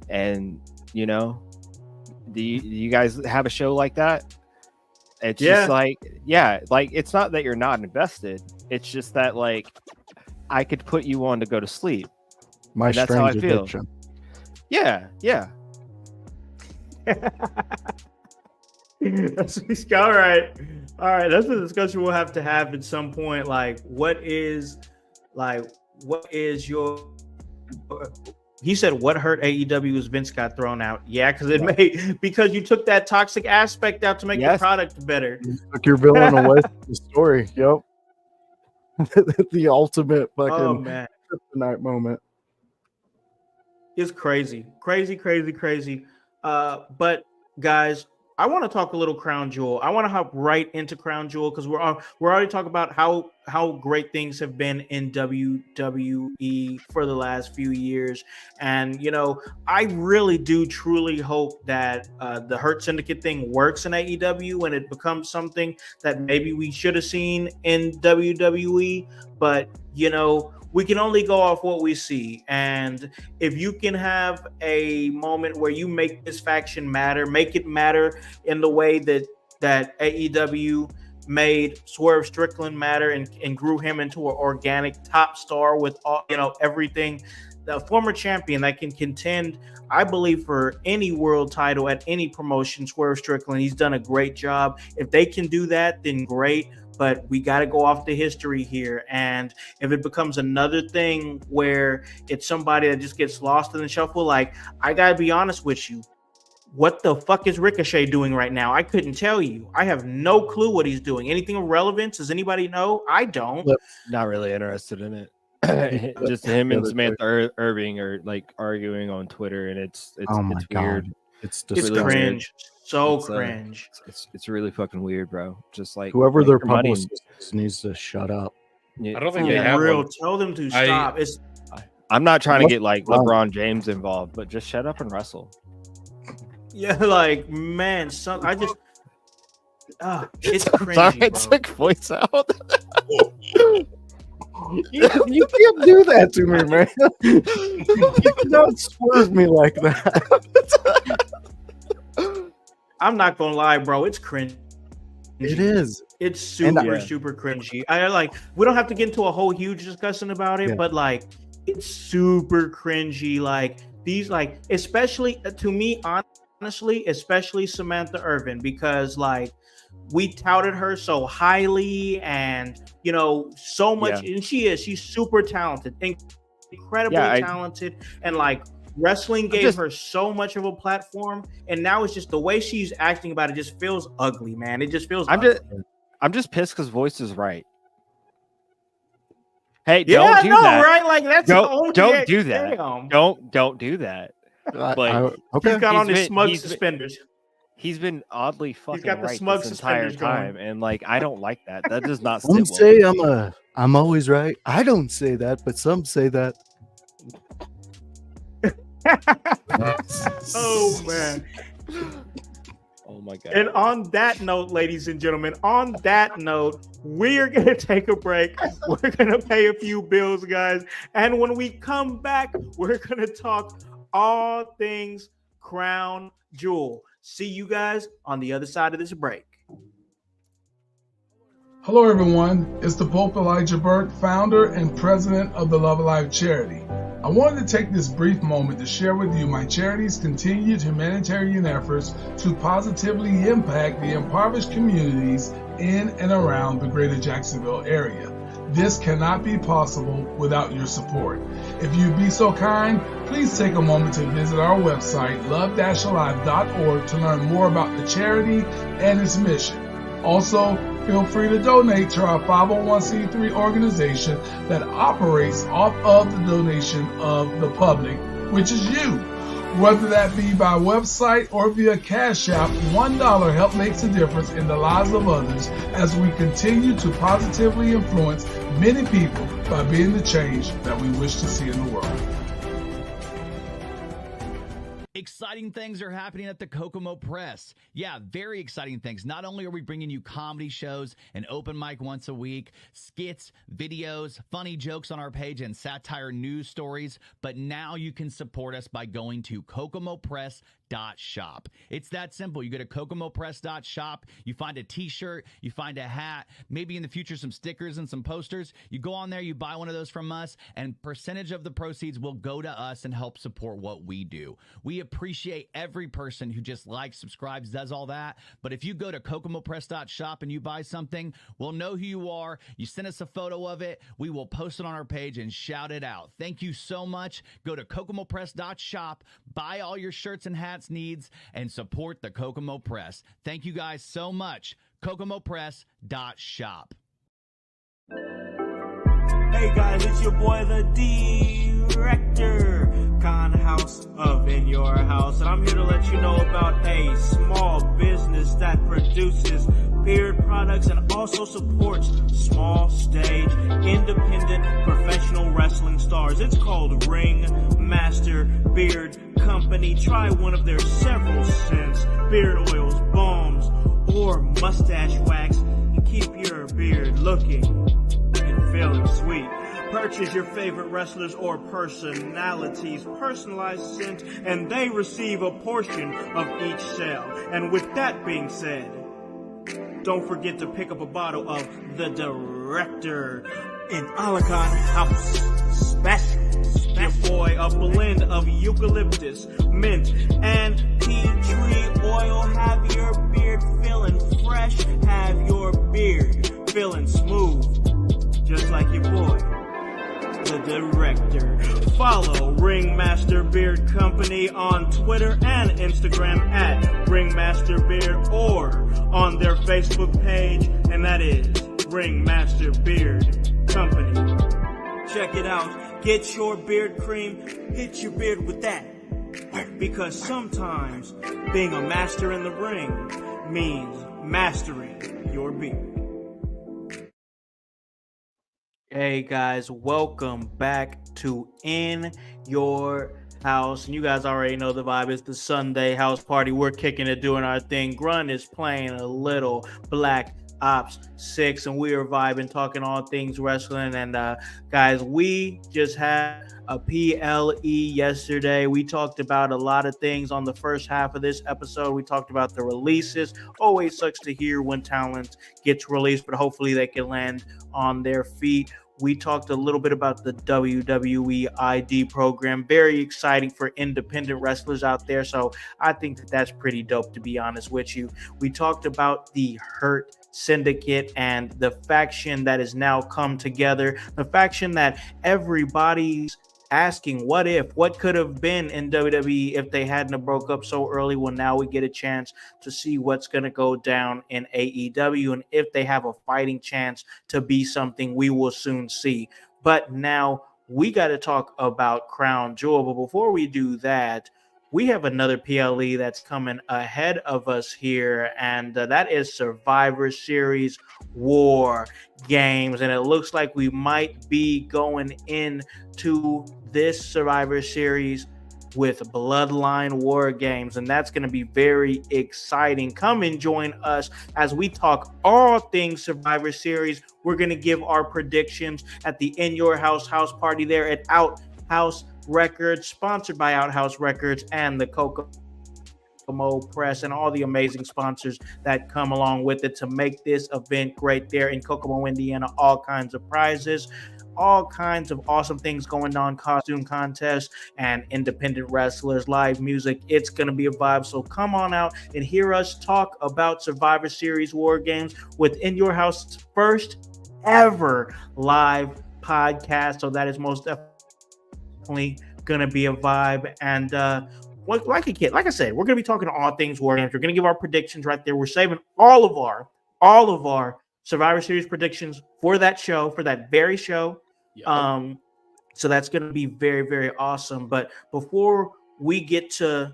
And do you guys have a show like that? It's just like, like it's not that you're not invested. It's just that like I could put you on to go to sleep. My that's how I strange feel. addiction. Yeah. All right. That's a discussion we'll have to have at some point. Like, what is your? He said, "What hurt AEW is Vince got thrown out." Yeah, because you took that toxic aspect out to make the product better. You took your villain away from the story. Yep. The ultimate fucking kryptonite moment. It's crazy. But guys, I want to talk a little Crown Jewel. I want to hop right into Crown Jewel, because we're already talking about how great things have been in WWE for the last few years. And I really do truly hope that the Hurt Syndicate thing works in AEW and it becomes something that maybe we should have seen in WWE. But we can only go off what we see. And if you can have a moment where you make this faction matter, make it matter in the way that AEW made Swerve Strickland matter and grew him into an organic top star with all, everything a former champion that can contend, I believe, for any world title at any promotion. Swerve Strickland, he's done a great job. If they can do that, then great. But we got to go off the history here. And if it becomes another thing where it's somebody that just gets lost in the shuffle, like, I got to be honest with you. What the fuck is Ricochet doing right now? I couldn't tell you. I have no clue what he's doing. Anything of relevance? Does anybody know? I don't. Not really interested in it. Just him and Samantha Irving are like arguing on Twitter, and it's weird. It's really cringe. So cringe. It's really fucking weird, bro. Just like whoever their publicist needs to shut up. I don't think they have real. one. Tell them to stop. I'm not trying to get like LeBron James involved, but just shut up and wrestle. Yeah, like, man, it's cringy, Sorry, I bro. took voice out. You can't do that to me, man. You cannot swerve me like that. I'm not gonna lie, bro. It's cringy. It is. It's super cringy. We don't have to get into a whole huge discussion about it, but like, it's super cringy. Like these, like, especially to me, honestly, especially Samantha Irvin, because like we touted her so highly and so much, and she's super talented, incredibly talented, and like wrestling gave her so much of a platform, and now it's just the way she's acting about it just feels ugly, man. It just feels I'm just pissed because Voice is right. Hey, don't do that. Right? Like that's don't do that. Damn. Don't do that. But he's got on his smug suspenders. He's been oddly fucking got the right smug this entire time, going. and like I don't like that. That does not. Some say I'm always right. I don't say that, but some say that. Oh man. Oh my god. And on that note, ladies and gentlemen, we're gonna take a break. We're gonna pay a few bills, guys, and when we come back, we're gonna talk all things Crown Jewel. See you guys on the other side of this break. Hello, everyone. It's the Pope Elijah Burke, founder and president of the Love Alive charity. I wanted to take this brief moment to share with you my charity's continued humanitarian efforts to positively impact the impoverished communities in and around the greater Jacksonville area. This cannot be possible without your support. If you'd be so kind, please take a moment to visit our website, love-alive.org, to learn more about the charity and its mission. Also, feel free to donate to our 501c3 organization that operates off of the donation of the public, which is you. Whether that be by website or via Cash App, $1 help makes a difference in the lives of others as we continue to positively influence many people by being the change that we wish to see in the world. Exciting things are happening at the Kokomo Press. Yeah, very exciting things. Not only are we bringing you comedy shows, an open mic once a week, skits, videos, funny jokes on our page, and satire news stories, but now you can support us by going to kokomopress.shop. It's that simple. You go to kokomopress.shop, you find a t-shirt, you find a hat, maybe in the future some stickers and some posters. You go on there, you buy one of those from us, and percentage of the proceeds will go to us and help support what we do. We appreciate every person who just likes, subscribes, does all that. But if you go to kokomopress.shop and you buy something, we'll know who you are. You send us a photo of it. We will post it on our page and shout it out. Thank you so much. Go to kokomopress.shop, buy all your shirts and hats needs, and support the Kokomo Press. Thank you guys so much. kokomopress.shop. Hey guys, it's your boy the Director, Con House of In Your House, and I'm here to let you know about a small business that produces beard products and also supports small stage, independent, professional wrestling stars. It's called Ring Master Beard Company. Try one of their several scents, beard oils, balms, or mustache wax, and keep your beard looking and feeling sweet. Purchase your favorite wrestlers or personalities' personalized scent, and they receive a portion of each sale. And with that being said, don't forget to pick up a bottle of the Director in Alakan House Special. your boy, a blend of eucalyptus, mint, and tea tree oil. Have your beard feeling fresh, have your beard feeling smooth, just like your boy, the director. Follow Ringmaster Beard Company on Twitter and Instagram at Ringmaster Beard, or on their Facebook page, and that is Ringmaster Beard Company. Check it out. Get your beard cream. Hit your beard with that. Because sometimes being a master in the ring means mastering your beard. Hey guys, welcome back to In Your House. And you guys already know the vibe. It's the Sunday house party. We're kicking it, doing our thing. Grunt is playing a little Black Ops 6, and we are vibing, talking all things wrestling. And guys, we just had a PLE yesterday. We talked about a lot of things on the first half of this episode. We talked about the releases. Always sucks to hear when talent gets released, but hopefully they can land on their feet. We talked a little bit about the WWE ID program. Very exciting for independent wrestlers out there. So I think that that's pretty dope, to be honest with you. We talked about the Hurt Syndicate and the faction that has now come together. The faction that everybody's asking, what could have been in WWE if they hadn't have broke up so early? Well, now we get a chance to see what's going to go down in AEW, and if they have a fighting chance to be something, we will soon see. But now we got to talk about Crown Jewel. But before we do that, we have another PLE that's coming ahead of us here, and that is Survivor Series War Games. And it looks like we might be going into this Survivor Series with Bloodline War Games, and that's going to be very exciting. Come and join us as we talk all things Survivor Series. We're going to give our predictions at the In Your House house party there at Outhouse Records, sponsored by Outhouse Records and the Kokomo Press and all the amazing sponsors that come along with it to make this event great there in Kokomo, Indiana. All kinds of prizes, all kinds of awesome things going on, costume contests and independent wrestlers, live music. It's going to be a vibe. So come on out and hear us talk about Survivor Series War Games within your house first ever live podcast. So that is most definitely gonna be a vibe. And like I said, we're gonna be talking all things War Games. We're gonna give our predictions right there. We're saving all of our Survivor Series predictions for that show, for that very show. Yep. So that's gonna be very, very awesome. But before we get to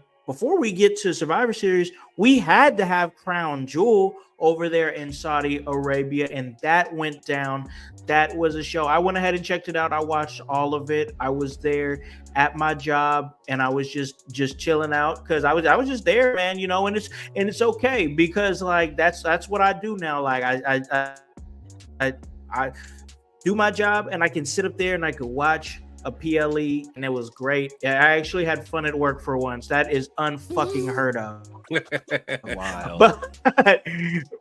Survivor Series, we had to have Crown Jewel over there in Saudi Arabia, and that went down. That was a show. I went ahead and checked it out. I watched all of it. I was there at my job, and I was just chilling out because I was just there, man. You know, and it's okay because like that's what I do now. Like I do my job, and I can sit up there and I could watch a PLE, and it was great. I actually had fun at work for once. That is unfucking heard of. Wow.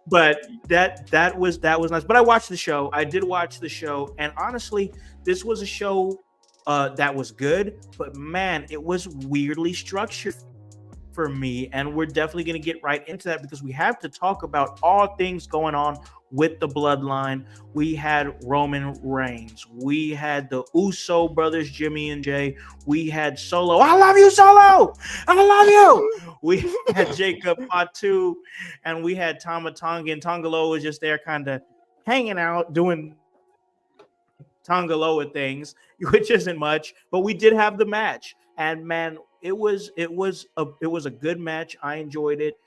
But that was nice. But I watched the show. I did watch the show, and honestly, this was a show that was good. But man, it was weirdly structured for me, and we're definitely going to get right into that because we have to talk about all things going on with the bloodline. We had Roman Reigns. We had the Uso brothers, Jimmy and Jay. We had Solo. I love you, Solo. I love you. We had Jacob Fatu, and we had Tama Tonga. And Tongalo was just there kind of hanging out, doing Tongaloa things, which isn't much, but we did have the match. And man, it was a good match. I enjoyed it.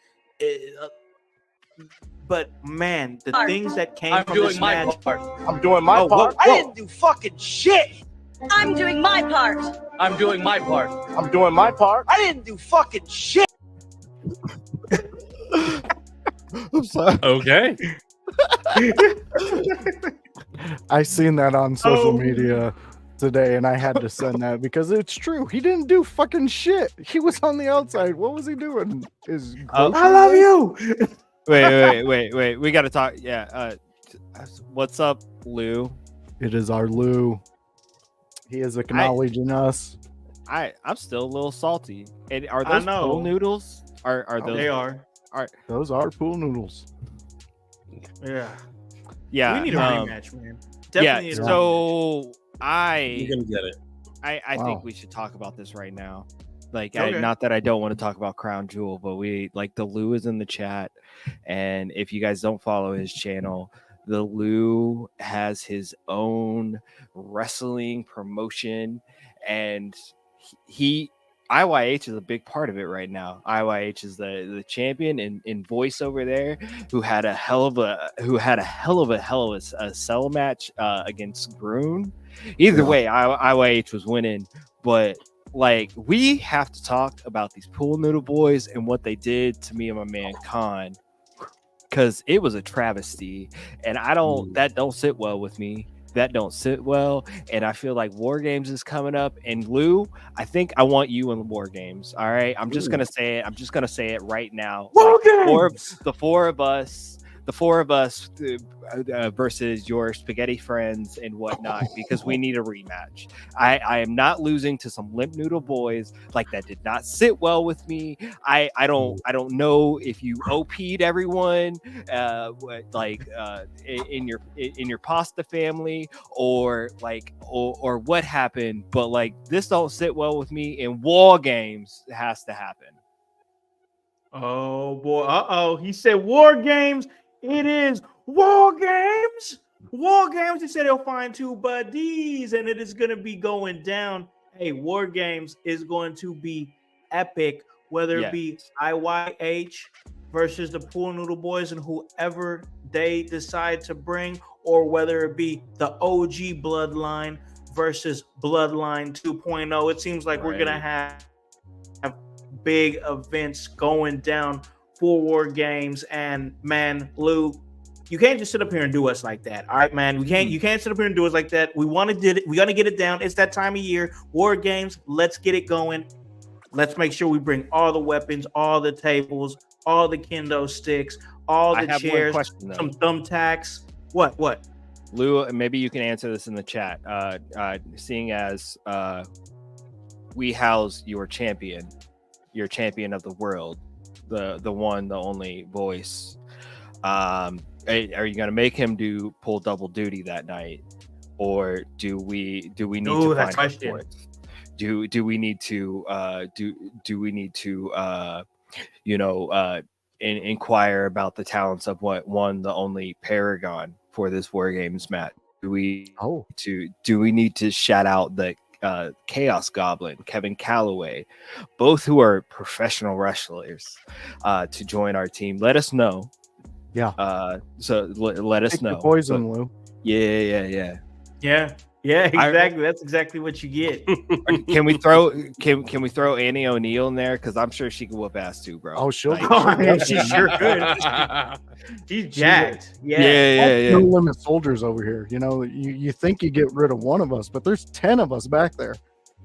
But man, the things that came from this match. I'm doing my part. I didn't do fucking shit. I'm doing my part. I'm doing my part. I'm doing my part. I didn't do fucking shit. I'm sorry. Okay. I seen that on social media today, and I had to send that because it's true. He didn't do fucking shit. He was on the outside. What was he doing? I love you. Wait. We got to talk. Yeah. What's up, Lou? It is our Lou. He is acknowledging us. I'm still a little salty. And are I those know. pool noodles? Are those? They are. Those are pool noodles. Yeah. Yeah. We need a rematch, man. Definitely need a rematch. So You're gonna get it. I Wow. think we should talk about this right now. Like, Okay. not that I don't want to talk about Crown Jewel, but the Lou is in the chat, and if you guys don't follow his channel, the Lou has his own wrestling promotion, and he IYH is a big part of it right now. IYH is the champion in voice over there, who had a hell of a cell match against Groon. Either way, IYH was winning, but like, we have to talk about these pool noodle boys and what they did to me and my man Khan, because it was a travesty, and that don't sit well with me. That don't sit well, and I feel like War Games is coming up. And Lou, I think I want you in War Games. All right, I'm just gonna say it. I'm just gonna say it right now. War Games. The four of us versus your spaghetti friends and whatnot, because we need a rematch. I am not losing to some limp noodle boys. Like, that did not sit well with me. I don't know if you OP'd everyone in your pasta family, or what happened, but like, this don't sit well with me, and War Games has to happen. Oh boy. He said War Games. It is War Games. War Games. He said he'll find two buddies, and it is going to be going down. Hey, War Games is going to be epic, whether it be IYH versus the Pool Noodle Boys and whoever they decide to bring, or whether it be the OG Bloodline versus Bloodline 2.0. It seems like we're going to have big events going down for War Games. And man, Lou, you can't just sit up here and do us like that. All right, man. You can't sit up here and do us like that. We want to do it. We got to get it down. It's that time of year. War Games. Let's get it going. Let's make sure we bring all the weapons, all the tables, all the kendo sticks, all the chairs, some thumbtacks. What? Lou, maybe you can answer this in the chat. Seeing as we house your champion of the world, the one, the only voice. Are you gonna make him pull double duty that night, or do we need to find out for it? Do we need to inquire about the talents of the only Paragon for this War Games match? Do we need to shout out the Chaos Goblin, Kevin Calloway, both who are professional wrestlers, to join our team? Let us know. Yeah. So let us know. Poison, Lou. Yeah. Yeah, exactly. That's exactly what you get. Can we throw Annie O'Neill in there? Because I'm sure she can whoop ass too, bro. Oh, she'll. She sure could. She's jacked. Yeah. No limit soldiers over here. You know, you think you get rid of one of us, but there's 10 of us back there.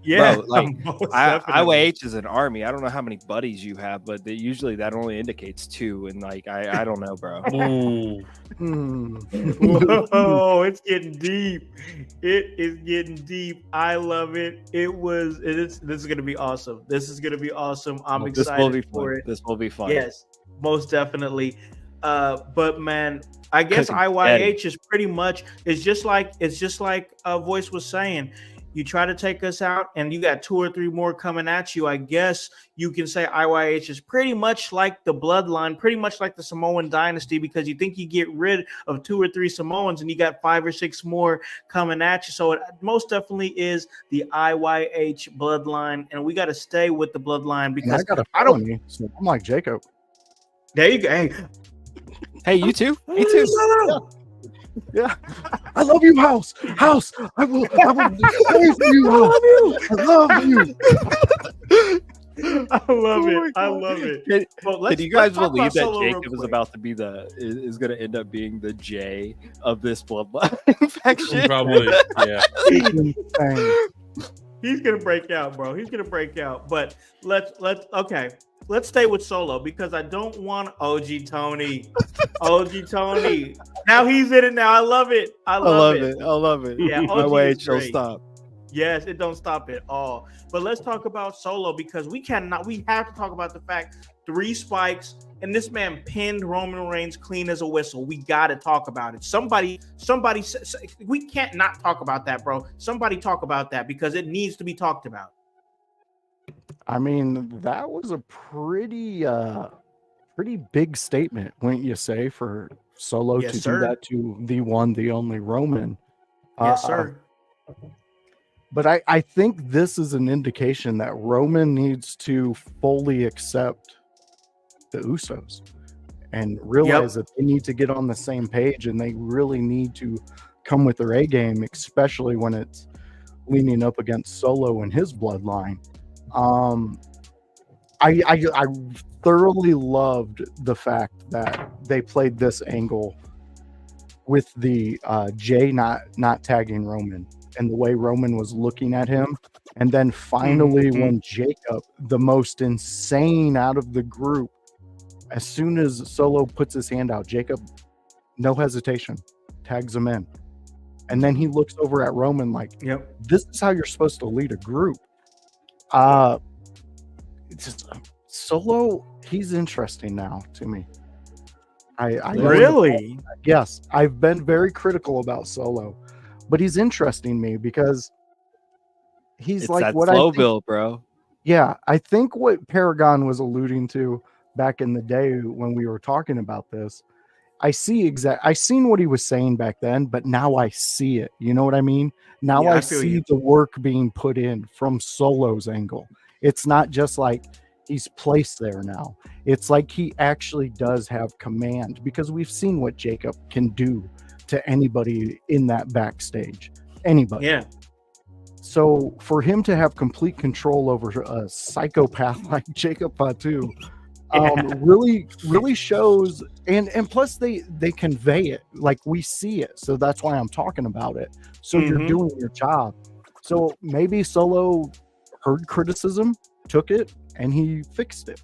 Yeah, bro, like IYH is an army. I don't know how many buddies you have, but usually that only indicates 2. And like, I don't know, bro. Whoa, it's getting deep. It is getting deep. I love it. This is gonna be awesome. I'm excited for it. This will be fun. Yes, most definitely. But man, I guess IYH is pretty much it's just like Voice was saying. You try to take us out, and you got 2 or 3 more coming at you. I guess you can say IYH is pretty much like the Bloodline, pretty much like the Samoan Dynasty, because you think you get rid of 2 or 3 Samoans, and you got 5 or 6 more coming at you. So it most definitely is the IYH Bloodline, and we got to stay with the Bloodline because I'm like Jacob. There you go. Hey, you too. Me too. Yeah, I love you, Howse. Howse, I will pray for you, Howse. I love you. I love it. Can you guys believe that Jacob is about to be is going to end up being the J of this bloodline infection? Probably, yeah. He's gonna break out, bro. He's gonna break out. But let's stay with Solo because I don't want OG Tony. Now he's in it. Now I love it. I love it. I love it. Yeah, my way, she'll stop. Yes, it don't stop at all. But let's talk about Solo because we have to talk about the fact 3 spikes and this man pinned Roman Reigns clean as a whistle. We got to talk about it. Somebody, we can't not talk about that, bro. Somebody talk about that because it needs to be talked about. I mean, that was a pretty big statement, wouldn't you say, for Solo Yes, to sir. do that to the one, the only Roman. Yes, sir. But I think this is an indication that Roman needs to fully accept the Usos and realize that they need to get on the same page and they really need to come with their A game, especially when it's leaning up against Solo and his bloodline. I thoroughly loved the fact that they played this angle with the Jay not tagging Roman and the way Roman was looking at him. And then finally, when Jacob, the most insane out of the group, as soon as Solo puts his hand out, Jacob, no hesitation, tags him in. And then he looks over at Roman like, this is how you're supposed to lead a group. It's just Solo, he's interesting now to me. I really? Yes, I've been very critical about Solo, but he's interesting me because he's It's like that what slow I think, build, bro. Yeah, I think what Paragon was alluding to back in the day when we were talking about this, I seen what he was saying back then, but now I see it. You know what I mean? Now Yeah, I I feel see you. the work being put in from Solo's angle. It's not just like he's placed there now. It's like he actually does have command because we've seen what Jacob can do to anybody in that backstage. Anybody. Yeah. So for him to have complete control over a psychopath like Jacob Fatu, really shows, and plus they convey it like we see it. So that's why I'm talking about it. So you're doing your job. So maybe Solo heard criticism, took it, and he fixed it.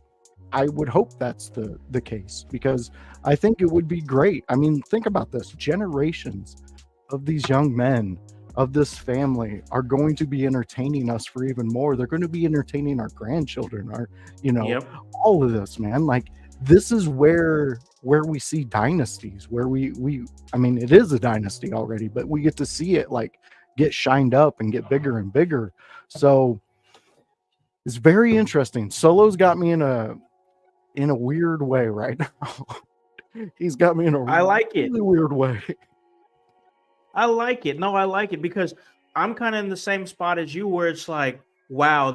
I would hope that's the case because I think it would be great. I mean, think about this. Generations of these young men of this family are going to be entertaining us for even more. They're going to be entertaining our grandchildren, our, all of this, man. Like this is where we see dynasties, where I mean, it is a dynasty already, but we get to see it like get shined up and get bigger and bigger. So it's very interesting. Solo's got me in a weird way right now. He's got me in a really weird way. I like it. No, I like it because I'm kind of in the same spot as you where it's like, wow,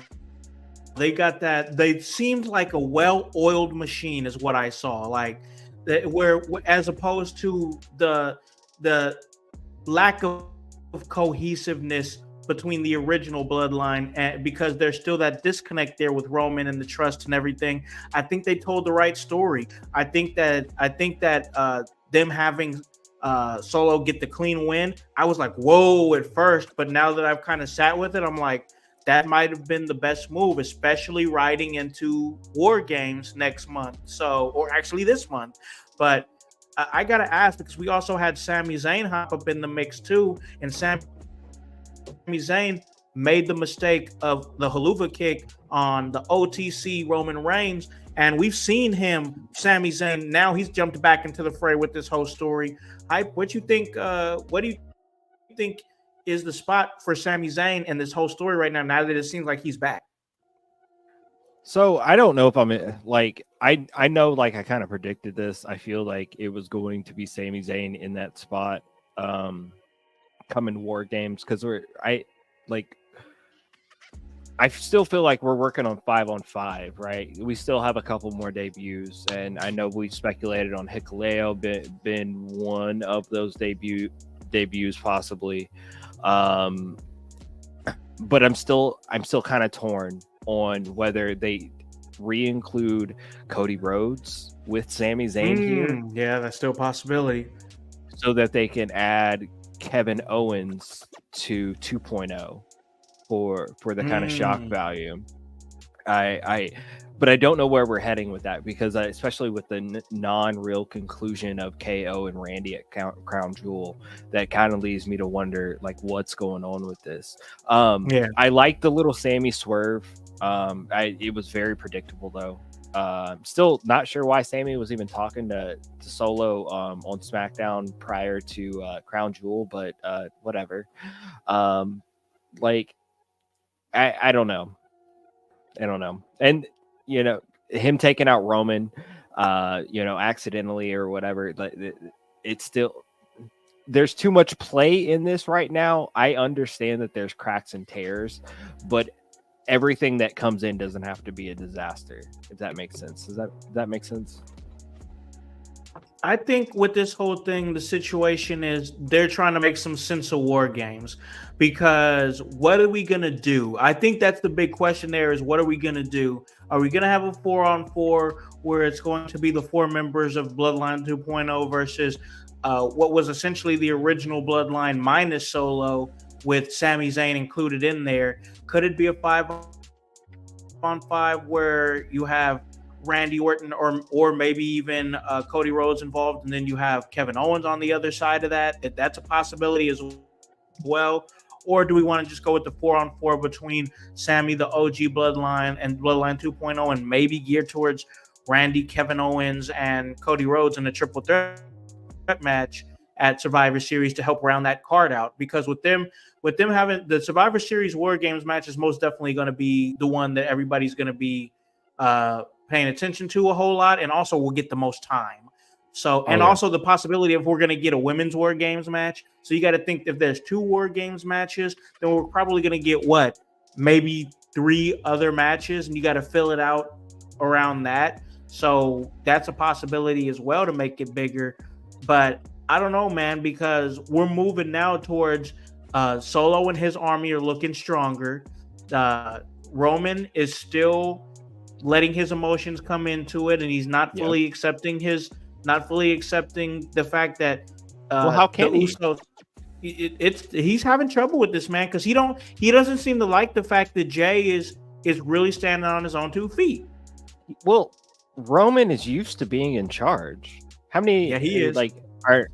they got that. They seemed like a well-oiled machine is what I saw. Like where as opposed to the lack of cohesiveness between the original bloodline and because there's still that disconnect there with Roman and the trust and everything. I think they told the right story. I think that them having Solo get the clean win, I was like, whoa at first, but now that I've kind of sat with it, I'm like, that might have been the best move, especially riding into War Games next month. So, or actually this month. But I got to ask because we also had Sami Zayn hop up in the mix too. And Sami Zayn made the mistake of the haluva kick on the OTC Roman Reigns. And we've seen him, Sami Zayn, now he's jumped back into the fray with this whole story. Hype, what do you think is the spot for Sami Zayn and this whole story right now that it seems like he's back? So I don't know if I'm like I know like I kind of predicted this. I feel like it was going to be Sami Zayn in that spot coming War Games because I still feel like we're working on 5-on-5, right? We still have a couple more debuts, and I know we speculated on Hikuleo been one of those debuts possibly. But I'm still kind of torn on whether they re-include Cody Rhodes with Sami Zayn here. Yeah, that's still a possibility. So that they can add Kevin Owens to 2.0 for the kind of shock value. but I don't know where we're heading with that because especially with the non-real conclusion of KO and Randy at Crown Jewel, that kind of leaves me to wonder like what's going on with this. Yeah. I like the little Sammy swerve. It was very predictable though. Still not sure why Sammy was even talking to Solo on SmackDown prior to Crown Jewel, but whatever. Like I don't know. And you know, him taking out Roman, accidentally or whatever, like it's still there's too much play in this right now. I understand that there's cracks and tears, but everything that comes in doesn't have to be a disaster, if that makes sense. Does that make sense? I think with this whole thing, the situation is they're trying to make some sense of war games, because what are we going to do? I think that's the big question there is what are we going to do? Are we going to have a 4-on-4 where it's going to be the 4 members of Bloodline 2.0 versus what was essentially the original Bloodline minus Solo with Sami Zayn included in there? Could it be a 5-on-5 where you have Randy Orton or maybe even Cody Rhodes involved, and then you have Kevin Owens on the other side of that? That's a possibility as well. Or do we want to just go with the 4-on-4 between Sammy, the OG Bloodline, and Bloodline 2.0, and maybe geared towards Randy, Kevin Owens, and Cody Rhodes in a triple threat match at Survivor Series to help round that card out? Because with them having the Survivor Series War Games match is most definitely going to be the one that everybody's going to be paying attention to a whole lot, and also will get the most time. So, and also the possibility of we're going to get a women's War Games match. So you got to think if there's 2 War Games matches, then we're probably going to get maybe 3 other matches, and you got to fill it out around that. So that's a possibility as well to make it bigger. But I don't know, man, because we're moving now towards Solo and his army are looking stronger. Roman is still letting his emotions come into it, and he's not fully accepting the fact that how can he? Usos, he's having trouble with this, man, because he doesn't seem to like the fact that Jay is really standing on his own 2 feet. Well, Roman is used to being in charge. How many? Yeah, he is. Like,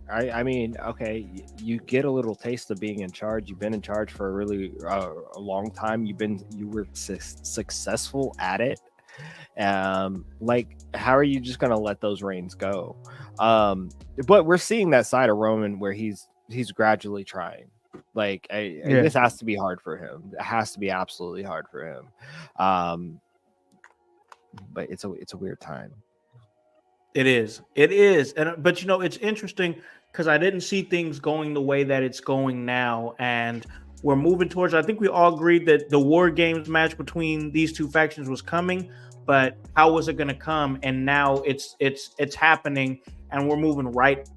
I mean, okay, you get a little taste of being in charge. You've been in charge for a really a long time. You were successful at it. Like, how are you just gonna let those reins go? But we're seeing that side of Roman where he's gradually trying. Like, this has to be hard for him. It has to be absolutely hard for him. But it's a weird time. It is, but it's interesting because I didn't see things going the way that it's going now, and we're moving towards. I think we all agreed that the War Games match between these 2 factions was coming, but how was it going to come? And now it's happening, and we're moving right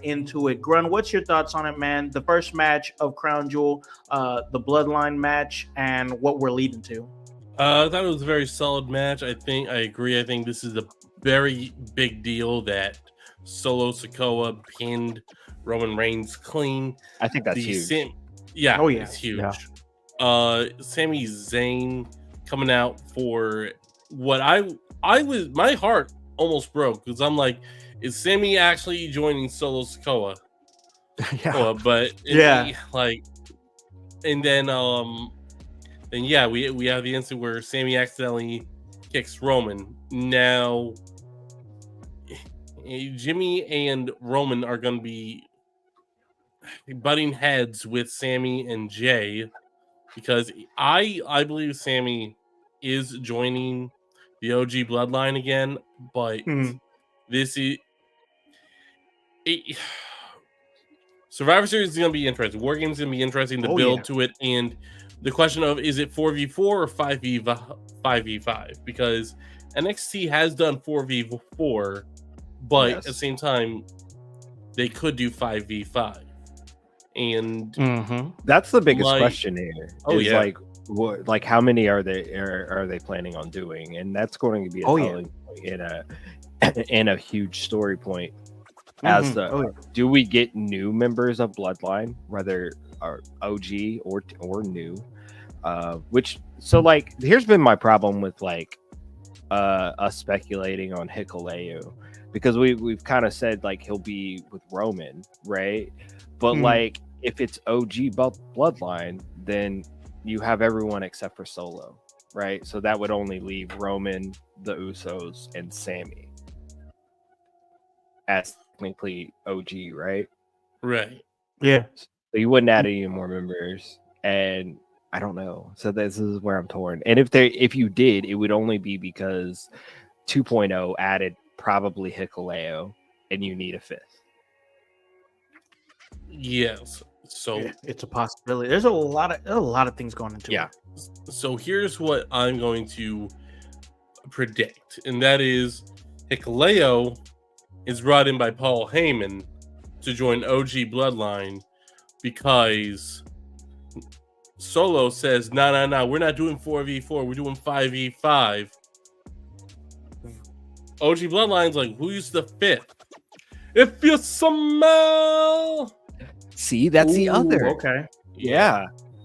into it. Grun, what's your thoughts on it, man? The first match of Crown Jewel, the Bloodline match, and what we're leading to. I thought it was a very solid match. I agree. I think this is a very big deal that Solo Sikoa pinned Roman Reigns clean. I think that's huge. It's huge. Yeah. Sami Zayn coming out for what I was, my heart almost broke because I'm like, is Sammy actually joining Solo Sikoa? And then we have the incident where Sammy accidentally kicks Roman. Now Jimmy and Roman are going to be butting heads with Sammy and Jay because I believe Sammy is joining the OG Bloodline again, but this is Survivor Series is going to be interesting. War Games is going to be interesting to build to it, and the question of is it 4v4 or 5v5 because NXT has done 4v4, but at the same time they could do 5v5, and that's the biggest question here. Like how many are they planning on doing? And that's going to be a telling point in a huge story point. Do we get new members of Bloodline, whether are OG or new? Here's been my problem with like us speculating on Hikuleo, because we've kind of said like he'll be with Roman, right? But like if it's OG bloodline, then you have everyone except for Solo, right? So that would only leave Roman, the Usos, and Sammy as technically OG, right? Right. Yeah. So you wouldn't add any more members, and I don't know. So this is where I'm torn. And if you did, it would only be because 2.0 added probably Hikuleo, and you need a fifth. Yes. So Yeah, it's a possibility. There's a lot of things going into it. So here's what I'm going to predict, and that is Hikuleo is brought in by Paul Heyman to join OG Bloodline because Solo says, no, we're not doing 4v4, we're doing 5v5. OG Bloodline's like, who's the fifth? If you smell. See, that's the other. Okay. Yeah.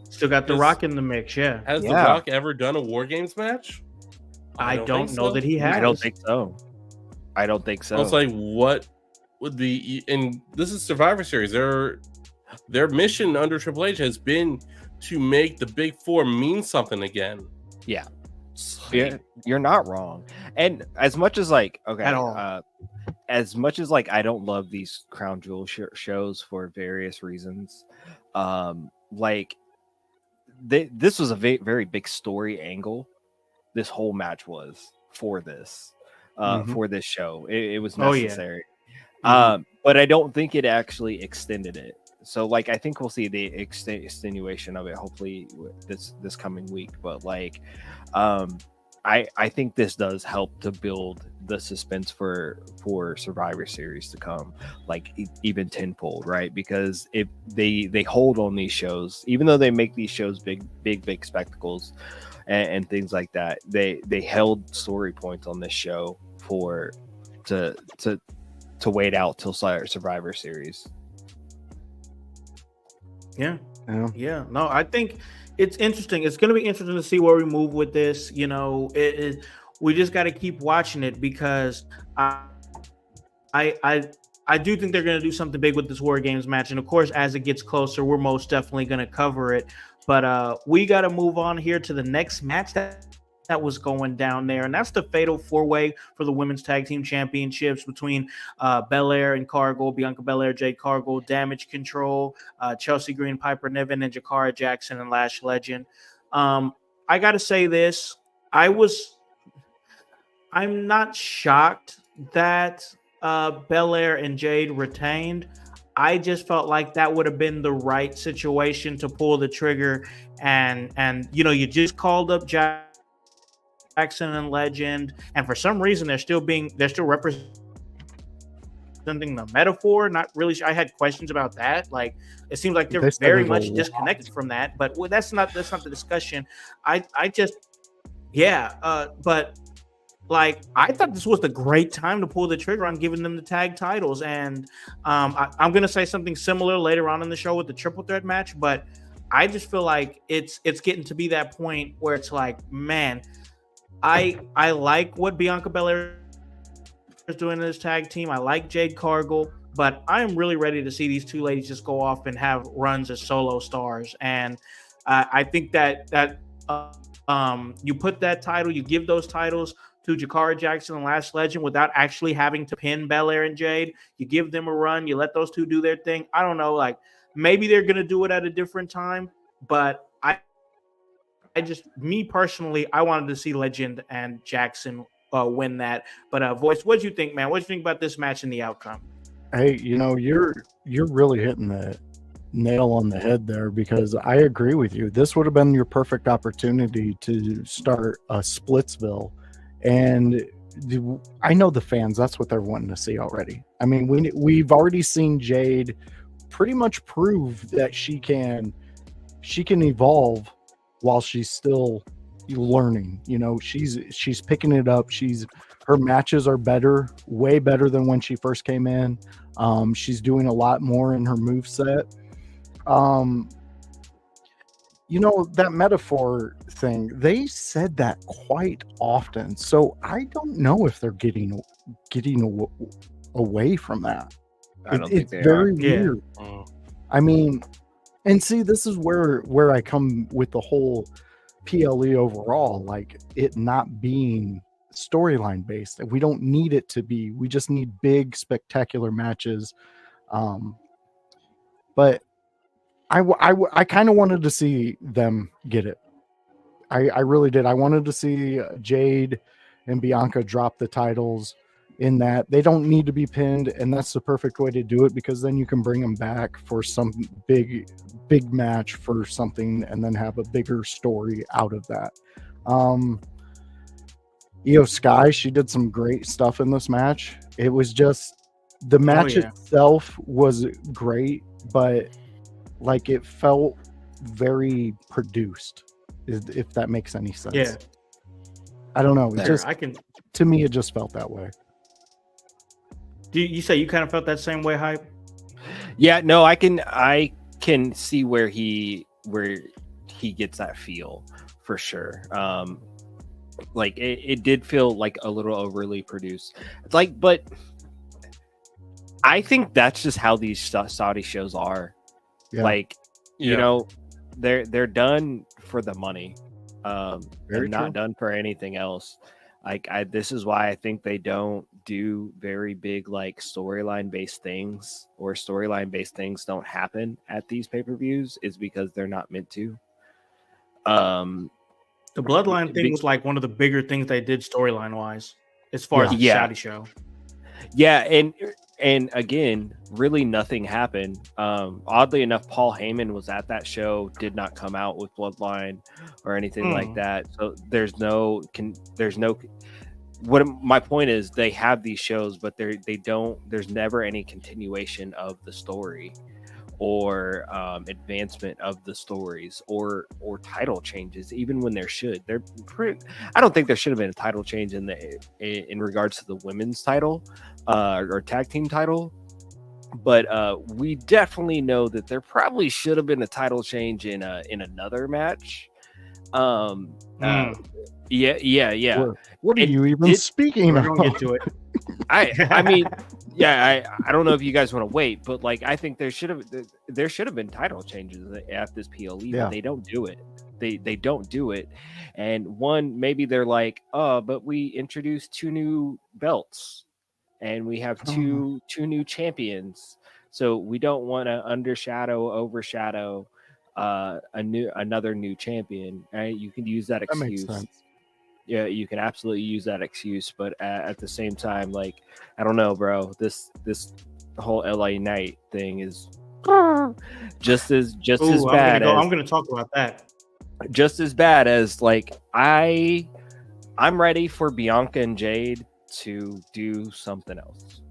Still got The Rock in the mix. Yeah. Has The Rock ever done a War Games match? I don't know that he has. I don't think so. I don't think so. It's like, what would be, and this is Survivor Series. Their mission under Triple H has been to make the Big Four mean something again. Yeah. Yeah, you're not wrong. And as much as like, okay, At all. As much as like I don't love these crown jewel shows for various reasons, like this was a very big story angle. This whole match was for this show. It was necessary. But I don't think it actually extended it. So like I think we'll see the extenuation of it hopefully this coming week. But like I think this does help to build the suspense for Survivor Series to come, like even tenfold, right? Because if they hold on these shows, even though they make these shows big spectacles and things like that, they held story points on this show to wait out till Survivor Series. Yeah. No, I think it's interesting. It's going to be interesting to see where we move with this. You know, we just got to keep watching it because I do think they're going to do something big with this War Games match. And of course, as it gets closer, we're most definitely going to cover it. But we got to move on here to the next match that was going down there, and that's the fatal four-way for the women's tag team championships between Belair and Cargill, Bianca Belair, Jade Cargill, Damage Control, Chelsea Green, Piper Niven, and Jakara Jackson and Lash Legend. I gotta say this, I'm not shocked that Belair and Jade retained. I just felt like that would have been the right situation to pull the trigger, and you know, you just called up Jackson and Legend, and for some reason they're still representing the metaphor. Not really sure. I had questions about that. Like, it seems like they're very much disconnected from that, but that's not the discussion. But like, I thought this was the great time to pull the trigger on giving them the tag titles, and I'm gonna say something similar later on in the show with the triple threat match, but I just feel like it's getting to be that point where it's like, man, I like what Bianca Belair is doing in this tag team. I like Jade Cargill, but I am really ready to see these two ladies just go off and have runs as solo stars. And I think that you put that title, you give those titles to Jakara Jackson and Lash Legend without actually having to pin Belair and Jade. You give them a run, you let those two do their thing. I don't know, like, maybe they're gonna do it at a different time, but me personally, I wanted to see Legend and Jackson win that. But Voice, what do you think, man? What do you think about this match and the outcome? Hey, you know, you're really hitting the nail on the head there, because I agree with you. This would have been your perfect opportunity to start a Splitsville, and I know the fans, that's what they're wanting to see already. I mean, we've already seen Jade pretty much prove that she can evolve while she's still learning. You know, she's picking it up. Her matches are better, way better than when she first came in. She's doing a lot more in her moveset. you know, that metaphor thing, they said that quite often. So I don't know if they're getting away from that. I don't think It's they very are. Yeah. weird. I mean, and see, this is where I come with the whole PLE overall, like it not being storyline based. We don't need it to be. We just need big, spectacular matches. But I kind of wanted to see them get it. I really did. I wanted to see Jade and Bianca drop the titles in that. They don't need to be pinned, and that's the perfect way to do it, because then you can bring them back for some big match for something and then have a bigger story out of that. Io Sky, she did some great stuff in this match. It was just the match itself was great, but like it felt very produced, if that makes any sense. Yeah. I don't know. It just, I can. to me, it just felt that way. Do you say you kind of felt that same way, Hype? Yeah, no, I can see where he gets that feel for sure. Like it did feel like a little overly produced. Like, but I think that's just how these Saudi shows are. Yeah. Like, you know, they're done for the money. They're not done for anything else. Like, this is why I think they don't do very big like storyline based things, or storyline based things don't happen at these pay-per-views, is because they're not meant to. The Bloodline thing was like one of the bigger things they did storyline wise, as far as the Saudi show. Yeah, and again, really nothing happened. Oddly enough, Paul Heyman was at that show, did not come out with Bloodline or anything like that. So there's no. What my point is, they have these shows, but they don't. There's never any continuation of the story, or advancement of the stories, or title changes, even when there should. I don't think there should have been a title change in regards to the women's title or tag team title, but we definitely know that there probably should have been a title change in another match. Yeah. What are you even speaking of? We're gonna get to it. I mean, yeah, I don't know if you guys want to wait, but like I think there should have been title changes at this PLE, but they don't do it. They don't do it. And one, maybe they're like, oh, but we introduced 2 new belts and we have two new champions, so we don't want to overshadow another new champion. Right? You can use that excuse. That makes sense. Yeah, you can absolutely use that excuse, but at the same time, like, I don't know, bro. This whole LA Knight thing is just as bad. I'm gonna talk about that. Just as bad as like I'm ready for Bianca and Jade to do something else.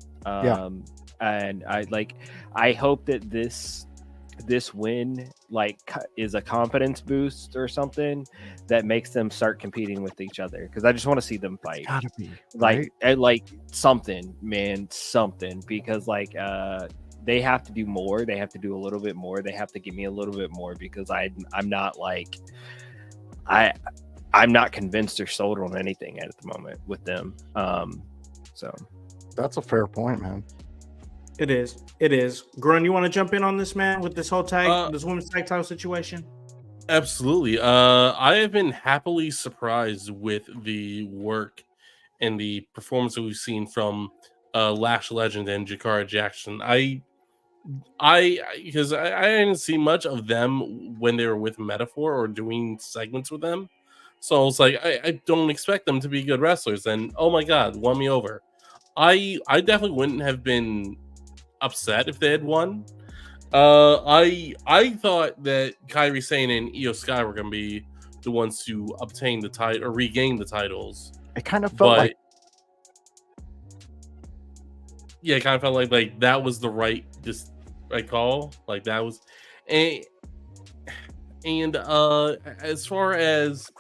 And I hope that this win like is a confidence boost or something that makes them start competing with each other, because I just want to see them fight. Gotta be like something, man, something, because like they have to do more. They have to do a little bit more. They have to give me a little bit more, because I'm not like I'm not convinced or sold on anything at the moment with them. So that's a fair point, man. It is. Grun, you want to jump in on this, man, with this whole this women's tag title situation? Absolutely. I have been happily surprised with the work and the performance that we've seen from Lash Legend and Jakara Jackson. Because I didn't see much of them when they were with Metaphor or doing segments with them. So I was like, I don't expect them to be good wrestlers. And oh my God, won me over. I definitely wouldn't have been upset if they had won. I thought that Kairi Sane and Io Sky were going to be the ones to obtain the title or regain the titles. It kind of felt like, yeah, it kind of felt like that was the right call. Like that was, and as far as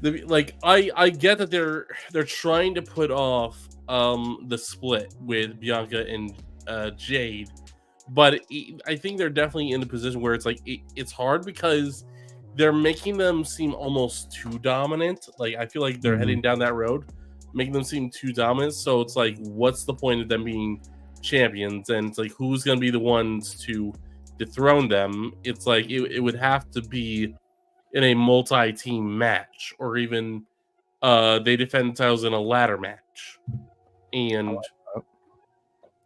I get that they're trying to put off the split with Bianca and Jade, but I think they're definitely in a position where it's like it's hard, because they're making them seem almost too dominant. Like I feel like they're heading down that road, making them seem too dominant. So it's like, what's the point of them being champions? And it's like, who's going to be the ones to dethrone them? It's like it would have to be in a multi-team match, or even they defend titles in a ladder match, and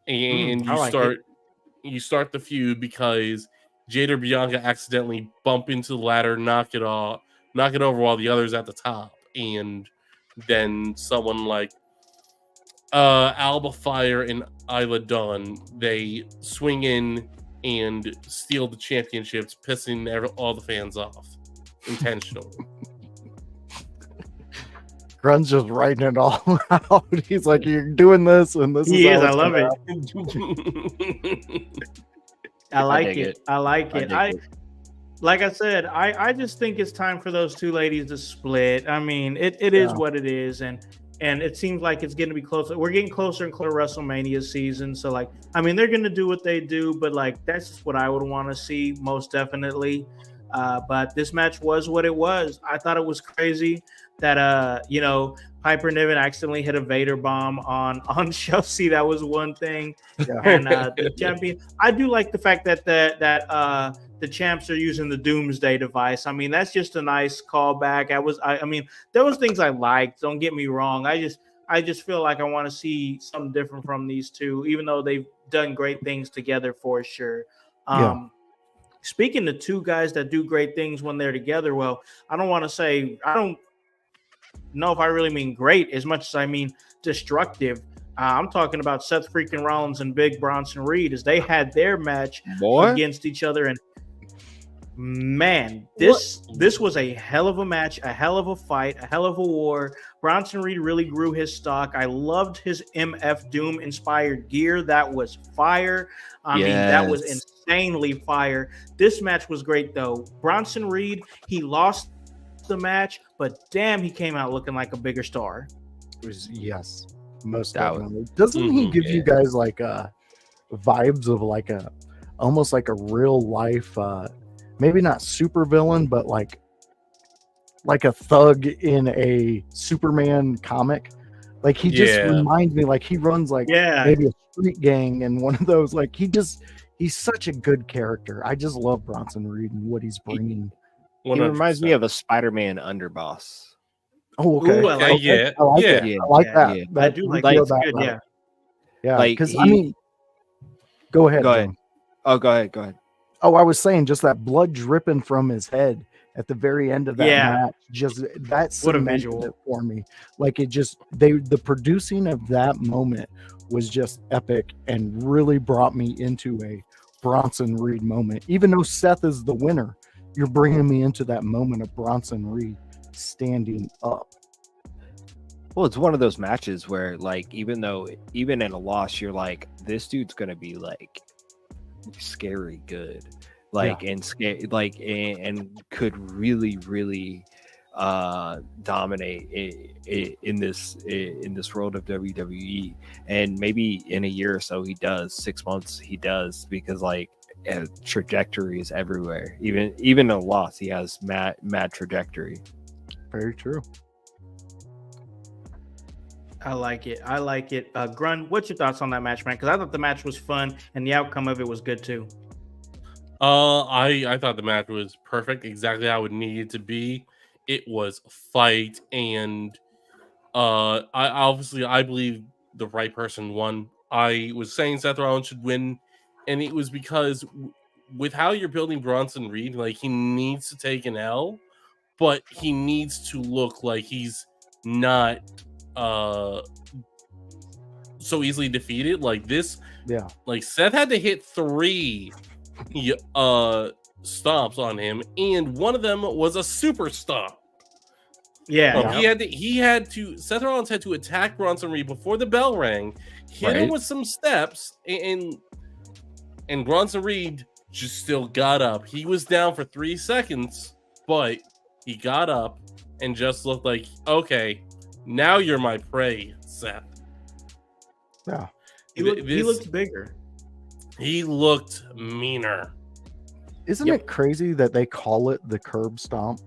you start the feud because Jade or Bianca accidentally bump into the ladder, knock it over while the other's at the top, and then someone like Alba Fire and Isla Dawn, they swing in and steal the championships, pissing all the fans off intentionally. Grun's just writing it all out. He's like, "You're doing this, and this He is." is. how I it's love gonna it. I like it. I like it. Like I said, I just think it's time for those two ladies to split. I mean, it is what it is, and it seems like it's getting to be closer. We're getting closer and closer to WrestleMania season. So, like, I mean, they're going to do what they do, but like, that's just what I would want to see most definitely. But this match was what it was. I thought it was crazy that Piper Niven accidentally hit a Vader bomb on Chelsea. That was one thing. Yeah. And the champion, I do like the fact that the champs are using the Doomsday device. I mean, that's just a nice callback. I mean, there was things I liked. Don't get me wrong. I just feel like I want to see something different from these two, even though they've done great things together for sure. Speaking to two guys that do great things when they're together, well, I don't know if I really mean great as much as I mean destructive. I'm talking about Seth freaking Rollins and Big Bronson Reed as they had their match against each other. And man, this was a hell of a match, a hell of a fight, a hell of a war. Bronson Reed really grew his stock. I loved his MF Doom inspired gear. That was fire. I mean, that was insanely fire. This match was great though. Bronson Reed, he lost the match, but damn, he came out looking like a bigger star. Yes, most definitely. Doesn't he give you guys like vibes of like almost like a real life maybe not super villain, but like a thug in a Superman comic? Like he just reminds me, like he runs like maybe a street gang and one of those, like he's such a good character. I just love Bronson Reed and what he's bringing. 100%. He reminds me of a Spider-Man underboss. Oh, okay. Ooh, I like it. I like that. I do like that. It's good, yeah. Because I mean, go ahead. Go ahead. Oh, go ahead. Oh, I was saying just that blood dripping from his head at the very end of that match. Just that's what a visual it for me. Like it just the producing of that moment was just epic and really brought me into a Bronson Reed moment. Even though Seth is the winner, you're bringing me into that moment of Bronson Reed standing up. Well, it's one of those matches where, like, even in a loss, you're like, this dude's gonna be like scary good, like, and could really dominate in this world of WWE. And maybe in a year or so he does, 6 months he does, because like trajectory is everywhere. Even a loss, he has mad trajectory. Very true. I like it. Grun, what's your thoughts on that match, man? Because I thought the match was fun and the outcome of it was good too. I thought the match was perfect, exactly how it needed to be. It was a fight, and I believe the right person won. I was saying Seth Rollins should win, and it was because with how you're building Bronson Reed, like he needs to take an L, but he needs to look like he's not so easily defeated. Like this, like Seth had to hit 3 stomps on him, and one of them was a super stomp. He had to Seth Rollins had to attack Bronson Reed before the bell rang, hit him with some steps, and Bronson Reed just still got up. He was down for 3 seconds, but he got up and just looked like, okay, now you're my prey, Seth. He looked bigger. He looked meaner. Isn't it crazy that they call it the curb stomp?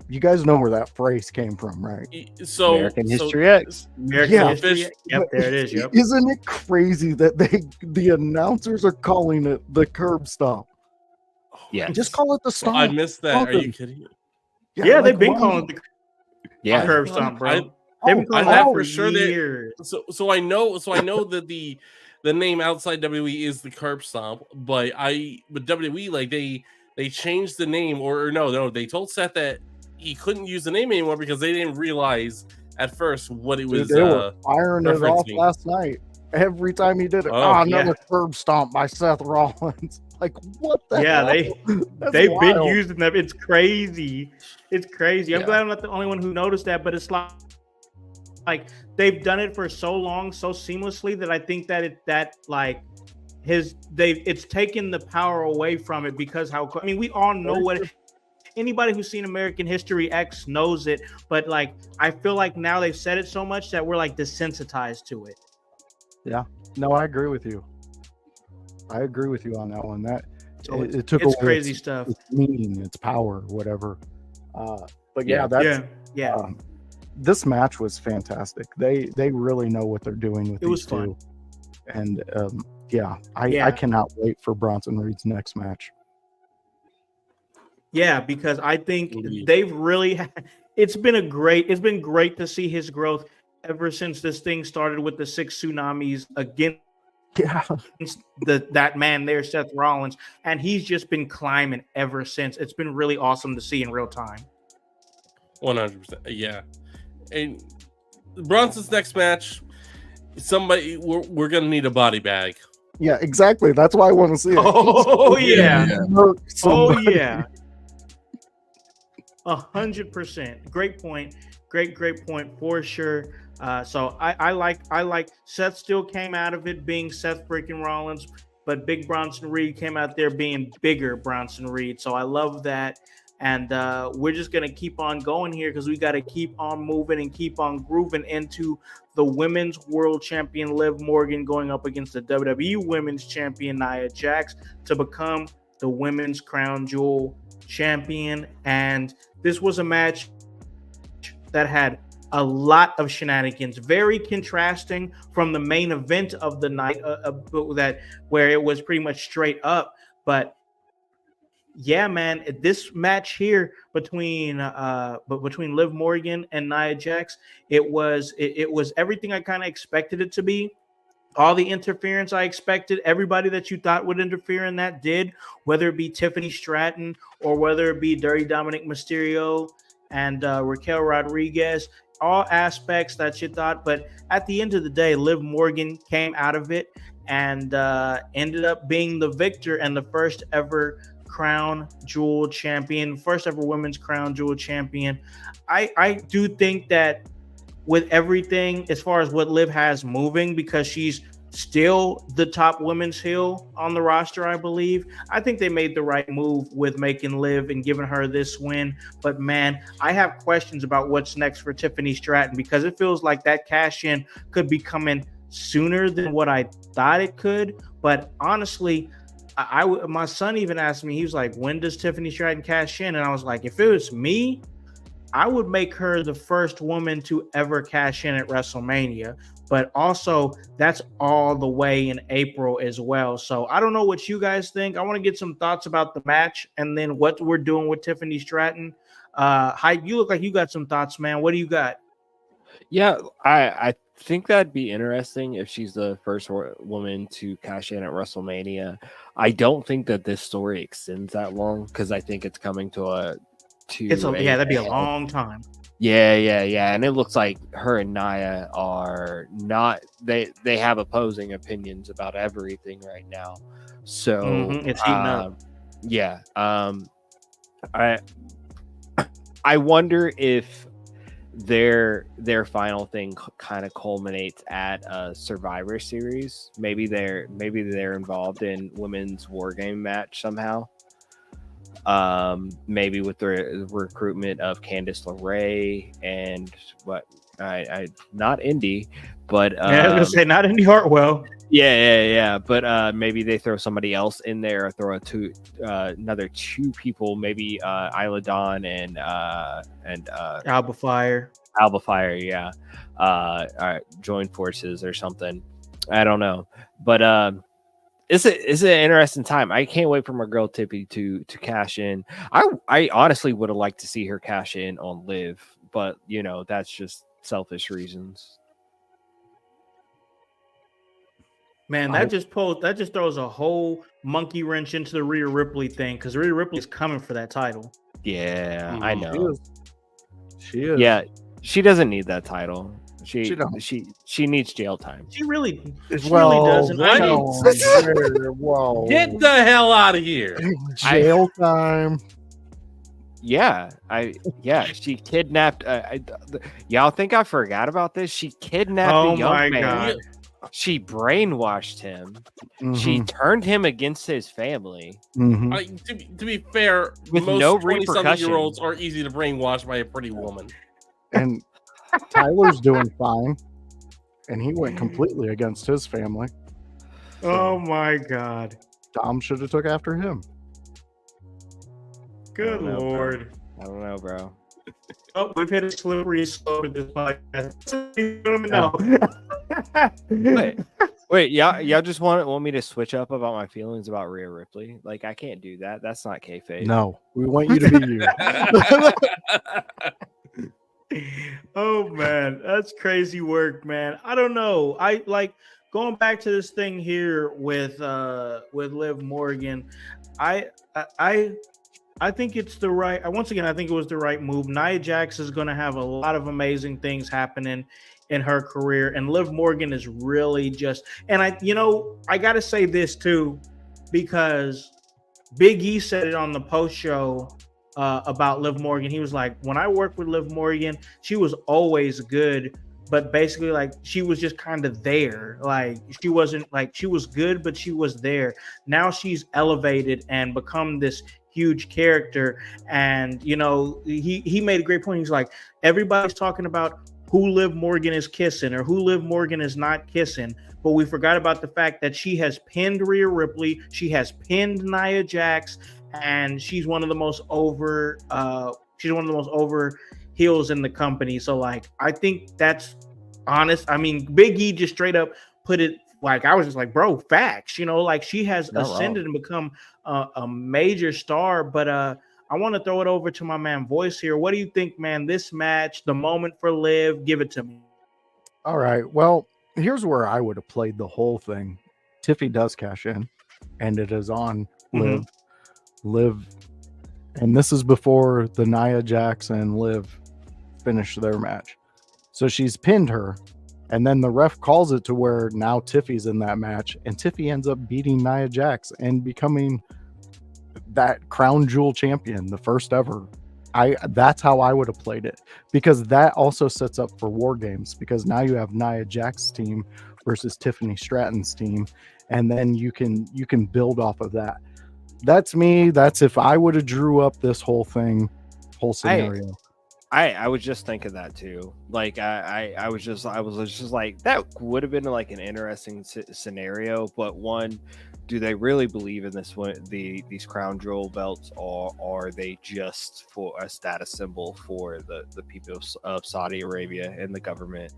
You guys know where that phrase came from, right? So American History X. American Yeah. history. Yep, there it is. Yep. Isn't it crazy that the announcers are calling it the curb stomp? Yeah. Just call it the stomp. I missed that. Are you Something. kidding? Yeah, they've been why- calling it the Yeah. curb stomp, bro. I They've been I calling thought that for for sure that years. so I know that the name outside WWE is the curb stomp, but WWE like they changed the name or no they told Seth that he couldn't use the name anymore because they didn't realize at first what it was Dude, they were firing it off referencing. last night. Every time he did it, Oh, another curb stomp by Seth Rollins. Like, what the Yeah, hell? That's they've been wild. using them. It's crazy. It's crazy. I'm Yeah. glad I'm not the only one who noticed that, but it's like they've done it for so long, so seamlessly that I think that it's taken the power away from it because we all know what anybody who's seen American History X knows it, but like I feel like now they've said it so much that we're like desensitized to it. Yeah. No, I agree with you. I agree with you on that one. That So it took it's away crazy stuff. its meaning, its power, whatever. But yeah, that's Yeah. this match was fantastic. They really know what they're doing with It was these fun. two. And I cannot wait for Bronson Reed's next match. Yeah, because I think Indeed. they've really it's been great to see his growth ever since this thing started with the 6 tsunamis against Yeah. that man there, Seth Rollins, and he's just been climbing ever since. It's been really awesome to see in real time. 100%. Yeah. And Bronson's next match, we're gonna need a body bag. Yeah, exactly. That's why I want to see it. Oh yeah. Murk Oh somebody. yeah. 100%. Great point. Great point for sure. So I like Seth still came out of it being Seth freaking Rollins, but Big Bronson Reed came out there being bigger Bronson Reed. So I love that. And we're just going to keep on going here because we got to keep on moving and keep on grooving into the women's world champion Liv Morgan going up against the WWE women's champion Nia Jax to become the women's crown jewel champion. And this was a match that had a lot of shenanigans, very contrasting from the main event of the night, where it was pretty much straight up. But yeah, man, this match here between Liv Morgan and Nia Jax, it was everything I kind of expected it to be. All the interference I expected, everybody that you thought would interfere in that did, whether it be Tiffany Stratton or whether it be Dirty Dominic Mysterio and Raquel Rodriguez, all aspects that you thought. But at the end of the day, Liv Morgan came out of it and ended up being the victor and the first ever crown jewel champion, first ever women's crown jewel champion. I do think that with everything as far as what Liv has moving, because she's still the top women's heel on the roster, I believe. I think they made the right move with making Liv and giving her this win. But man, I have questions about what's next for Tiffany Stratton because it feels like that cash in could be coming sooner than what I thought it could. But honestly, my son even asked me, he was like, when does Tiffany Stratton cash in? And I was like, if it was me, I would make her the first woman to ever cash in at WrestleMania. But also, that's all the way in April as well. So I don't know what you guys think. I want to get some thoughts about the match and then what we're doing with Tiffany Stratton. Hype, you look like you got some thoughts, man. What do you got? Yeah, I think that'd be interesting if she's the first woman to cash in at WrestleMania. I don't think that this story extends that long because I think it's coming to that'd be a long time. Yeah, and it looks like her and Nia are not. They have opposing opinions about everything right now. So it's heating up. Yeah, I wonder if their final thing kind of culminates at a Survivor Series. Maybe they're involved in women's war game match somehow. Maybe with the recruitment of Candice LeRae and what I not Indy, but Yeah, I was gonna say not Indy Hartwell. yeah. But maybe they throw somebody else in there, or throw another two people, maybe Isla Dawn and Alba Fire. Alba Fire, yeah. Join forces or something. I don't know, but it's an interesting time. I can't wait for my girl Tippy to cash in. I honestly would have liked to see her cash in on Liv, but that's just selfish reasons. Man, that just throws a whole monkey wrench into the Rhea Ripley thing, because Rhea Ripley is coming for that title. Yeah, I know. She is. Yeah, she doesn't need that title. She needs jail time. She really Well, doesn't. what? Whoa. Get the hell out of here. Jail time. Yeah, she kidnapped. Y'all think I forgot about this? She kidnapped a young man. God. She brainwashed him. Mhm. She turned him against his family. Mhm. To be fair, With most no 20-something-year-olds are easy to brainwash by a pretty woman. And Tyler's doing fine, and he went completely against his family. Oh my God. Dom should have took after him. Good I don't know, Lord. I don't know, bro. Oh, we've hit a slippery slope with this podcast. You don't even know. Wait, y'all just want me to switch up about my feelings about Rhea Ripley? Like, I can't do that. That's not kayfabe. No, we want you to be you. Oh man, that's crazy work, man. I don't know. I like going back to this thing here with Liv Morgan. I think it's the right. Once again, I think it was the right move. Nia Jax is going to have a lot of amazing things happening in her career, and Liv Morgan is really just. And I got to say this too, because Big E said it on the post show about Liv Morgan. He was like, when I worked with Liv Morgan, she was always good, but basically like she was just kind of there. Like she wasn't like she was good, but she was there. Now she's elevated and become this huge character. And he made a great point. He's like, everybody's talking about who Liv Morgan is kissing or who Liv Morgan is not kissing, but we forgot about the fact that she has pinned Rhea Ripley, she has pinned Nia Jax, and she's one of the most over heels in the company. So like I think that's honest. I mean, Big E just straight up put it like, I was just like, bro, facts. Like she has ascended and become a major star. But I want to throw it over to my man Voice here. What do you think, man? This match, the moment for Liv, give it to me. All right. Well, here's where I would have played the whole thing. Tiffy does cash in, and it is on Liv. Liv, and this is before the Nia Jax and Liv finish their match. So she's pinned her, and then the ref calls it to where now Tiffy's in that match, and Tiffy ends up beating Nia Jax and becoming that crown jewel champion, the first ever. That's how I would have played it, because that also sets up for War Games, because now you have Nia Jax's team versus Tiffany Stratton's team, and then you can build off of that. That's me. That's if I would have drew up this whole scenario. I was just thinking that too. Like I was just like, that would have been like an interesting scenario. But one, do they really believe in this one? These crown jewel belts, or are they just for a status symbol for the people of Saudi Arabia and the government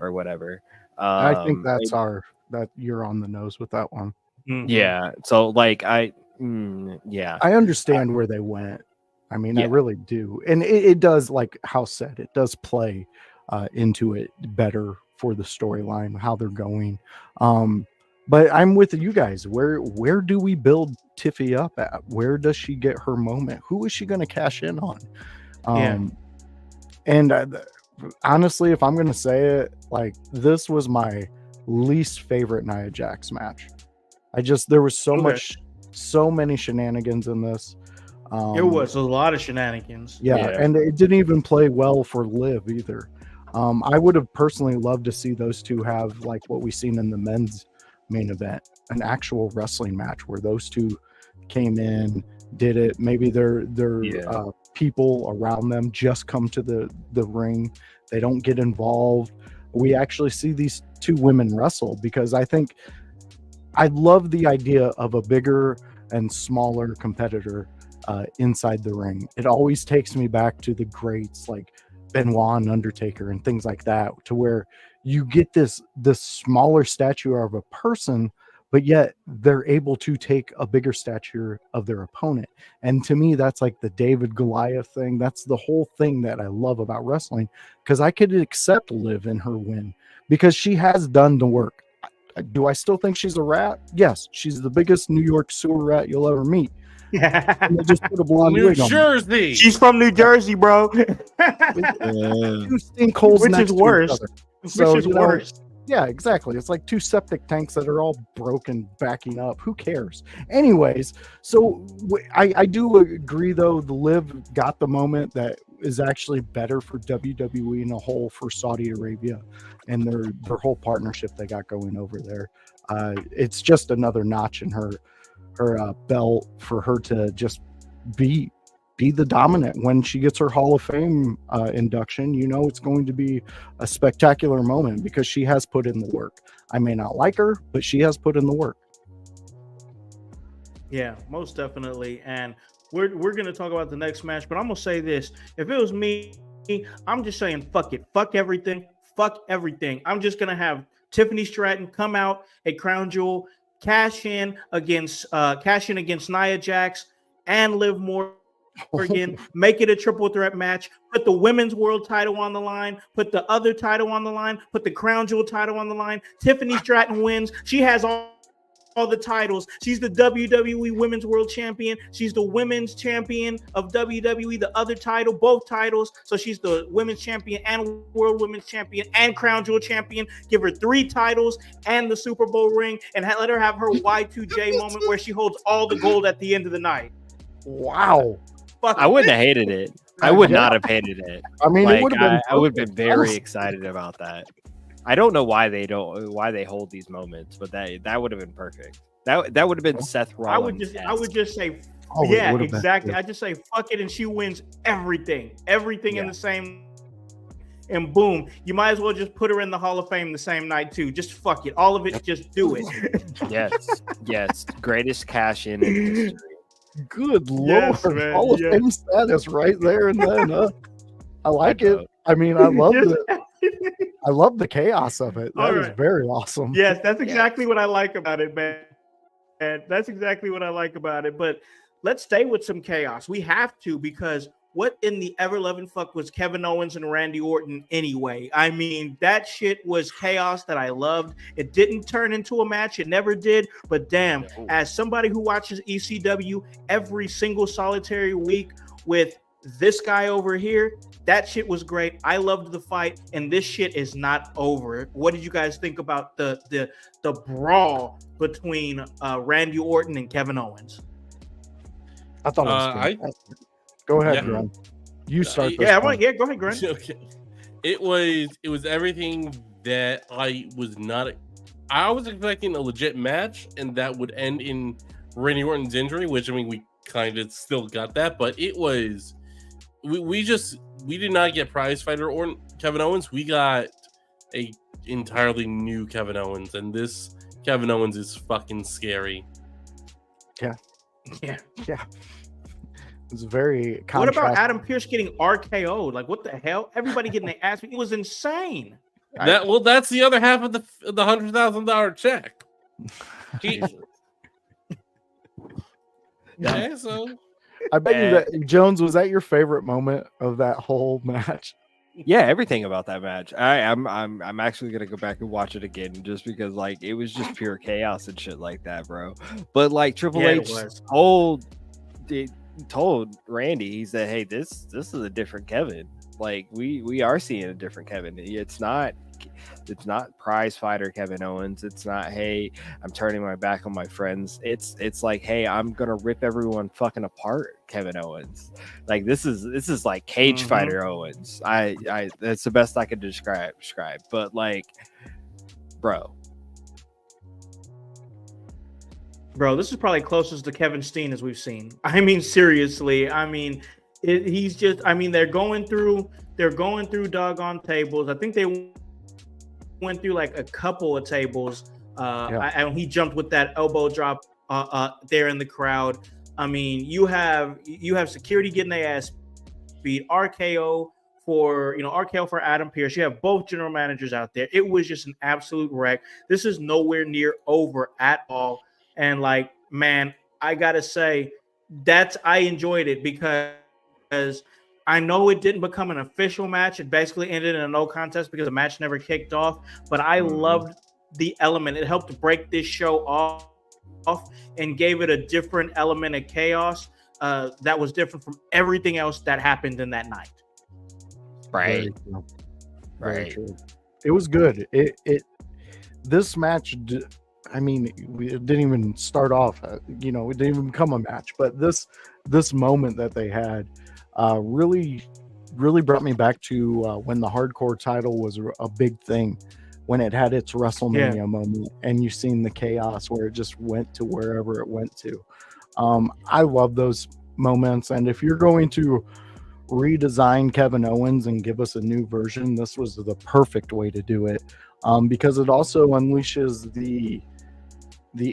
or whatever? I think that you're on the nose with that one. Yeah. So like I understand where they went. I mean, I really do. And it does, like Howse said, it does play into it better for the storyline, how they're going. But I'm with you guys. Where do we build Tiffy up at? Where does she get her moment? Who is she going to cash in on? And honestly, if I'm going to say it, like, this was my least favorite Nia Jax match. There was so many shenanigans in this. It was a lot of shenanigans. Yeah, and it didn't even play well for Liv either. I would have personally loved to see those two have like what we seen in the men's main event, an actual wrestling match where those two came in, did it. Maybe their Yeah. people around them just come to the ring. They don't get involved. We actually see these two women wrestle because I love the idea of a bigger and smaller competitor inside the ring. It always takes me back to the greats like Benoit and Undertaker and things like that, to where you get this smaller stature of a person, but yet they're able to take a bigger stature of their opponent. And to me, that's like the David Goliath thing. That's the whole thing that I love about wrestling, because I could accept Liv in her win because she has done the work. Do I still think she's a rat? Yes, she's the biggest New York sewer rat you'll ever meet. And they just put a blonde New wig on. Jersey. She's from New Jersey, bro. Two sinkholes Which next is to worse. each other. Which So, is you know, worse. yeah, exactly. It's like two septic tanks that are all broken, backing up. Who cares? Anyways, so I do agree, though, the Liv got the moment that is actually better for WWE in a whole, for Saudi Arabia and their whole partnership they got going over there. It's just another notch in her belt for her to just be the dominant. When she gets her Hall of Fame induction, you know it's going to be a spectacular moment because she has put in the work. I may not like her, but she has put in the work. Yeah, most definitely. And we're gonna talk about the next match, but I'm gonna say this: if it was me, I'm just saying fuck it, fuck everything. I'm just gonna have Tiffany Stratton come out at Crown Jewel, cash in against Nia Jax and Liv Morgan, make it a triple threat match, put the women's world title on the line, put the other title on the line, put the Crown Jewel title on the line. Tiffany Stratton wins. She has all the titles. She's the WWE Women's World Champion. She's the Women's Champion of WWE, the other title, both titles. So she's the Women's Champion and World Women's Champion and Crown Jewel Champion. Give her 3 titles and the Super Bowl ring, and let her have her Y2J moment where she holds all the gold at the end of the night. Wow. I wouldn't have hated it. I would not have hated it. I mean, it Like, would have been. I would have been very Honestly. excited about that. I don't know why they hold these moments, but that would have been perfect. That would have been Seth Rollins. I would just say, Oh, it yeah, would have been exactly. good. I just say fuck it, and she wins everything in Yeah. the same. And boom, you might as well just put her in the Hall of Fame the same night too. Just fuck it, all of it. Just do it. Yes, greatest cash in history. Good Yes, Lord. man, Hall of yes. Fame status right there and then. I like I it. know. I mean, I love Yes. it. I love the chaos of it. All That is right. very awesome. Yes, that's exactly what I like about it, man. And that's exactly what I like about it. But let's stay with some chaos. We have to, because what in the ever-loving fuck was Kevin Owens and Randy Orton anyway? I mean, that shit was chaos that I loved. It didn't turn into a match. It never did. But damn, as somebody who watches ECW every single solitary week with this guy over here, that shit was great. I loved the fight, and this shit is not over. What did you guys think about the brawl between Randy Orton and Kevin Owens? I thought it was fantastic. Go ahead, Yeah. Glenn. You start this Yeah, one. go ahead, Grant. Okay. It was everything that I was not. I was expecting a legit match, and that would end in Randy Orton's injury, which, I mean, we kind of still got that, but it was. We did not get prize fighter or Kevin Owens. We got a entirely new Kevin Owens, and this Kevin Owens is fucking scary. Yeah. It's very What about contrasting. Adam Pearce getting RKO'd? Like, what the hell? Everybody getting their ass beat. It was insane. That's the other half of the $100,000 check. Jesus. Yeah, so I bet you that, Jones, was that your favorite moment of that whole match? Yeah, everything about that match. I'm actually gonna go back and watch it again just because like it was just pure chaos and shit like that, bro. But like Triple H told Randy, he said, "Hey, this is a different Kevin. Like we are seeing a different Kevin. It's not prize fighter Kevin Owens. It's not, hey, I'm turning my back on my friends. It's like, hey, I'm gonna rip everyone fucking apart, Kevin Owens. Like this is like cage fighter Owens. I that's the best I could describe. But like, bro, Bro, this is probably closest to Kevin Steen as we've seen. I mean, seriously. I mean, he's just. I mean, they're going through doggone tables. I think they went through like a couple of tables. And he jumped with that elbow drop there in the crowd. I mean, you have security getting their ass beat. RKO for Adam Pearce. You have both general managers out there. It was just an absolute wreck. This is nowhere near over at all. And like, man, I gotta say I enjoyed it because I know it didn't become an official match. It basically ended in a no contest because the match never kicked off. But I loved the element. It helped break this show off and gave it a different element of chaos that was different from everything else that happened in that night. Right. Very true. It was good. This match, I mean, it didn't even start off. It didn't even become a match. But this moment that they had really brought me back to when the hardcore title was a big thing, when it had its WrestleMania moment, and you've seen the chaos where it just went to wherever it went to. I love those moments, and if you're going to redesign Kevin Owens and give us a new version, this was the perfect way to do it, because it also unleashes the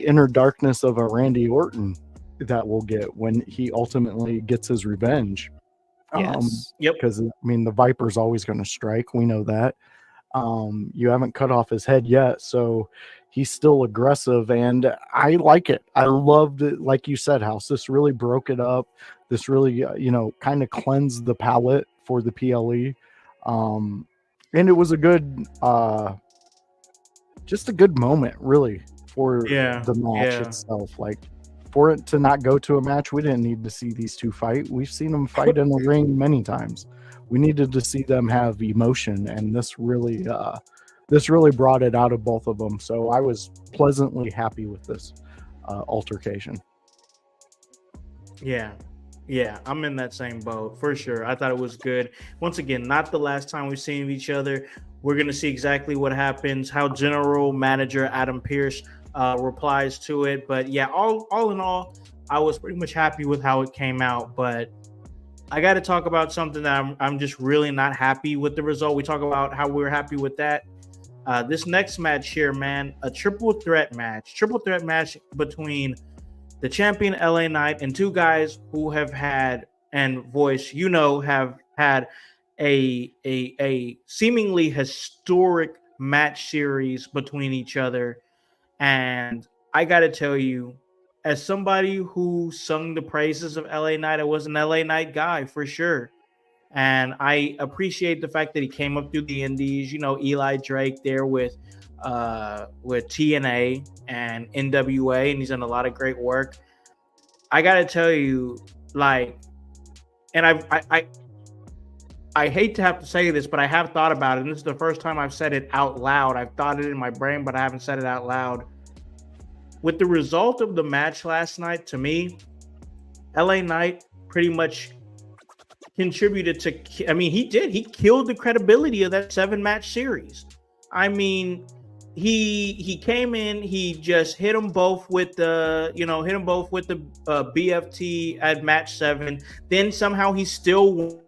inner darkness of a Randy Orton that we'll get when he ultimately gets his revenge. Yes. Because I mean, the Viper's always going to strike. We know that. You haven't cut off his head yet, so he's still aggressive, and I like it. I loved it, like you said, Howse. This really broke it up. This really, kind of cleansed the palate for the PLE, and it was a good, just a good moment, really, for the match itself. Like, for it to not go to a match, we didn't need to see these two fight. We've seen them fight in the ring many times. We needed to see them have emotion, and this really brought it out of both of them. So I was pleasantly happy with this altercation. Yeah, I'm in that same boat for sure. I thought it was good. Once again, not the last time we've seen each other. We're gonna see exactly what happens, how General Manager Adam Pearce replies to it. But yeah, all in all, I was pretty much happy with how it came out. But I got to talk about something that I'm just really not happy with the result. We talk about how we're happy with that. This next match here, man, a triple threat match between the champion LA Knight and two guys who have had and voice, have had a seemingly historic match series between each other. And I got to tell you, as somebody who sung the praises of LA Knight, I was an LA Knight guy for sure. And I appreciate the fact that he came up through the indies, Eli Drake there with TNA and NWA, and he's done a lot of great work. I got to tell you, like, and I hate to have to say this, but I have thought about it. And this is the first time I've said it out loud. I've thought it in my brain, but I haven't said it out loud. With the result of the match last night, to me, LA Knight pretty much contributed to, he killed the credibility of that 7-match series. I mean, he came in, he just hit them both with the BFT at match 7. Then somehow he still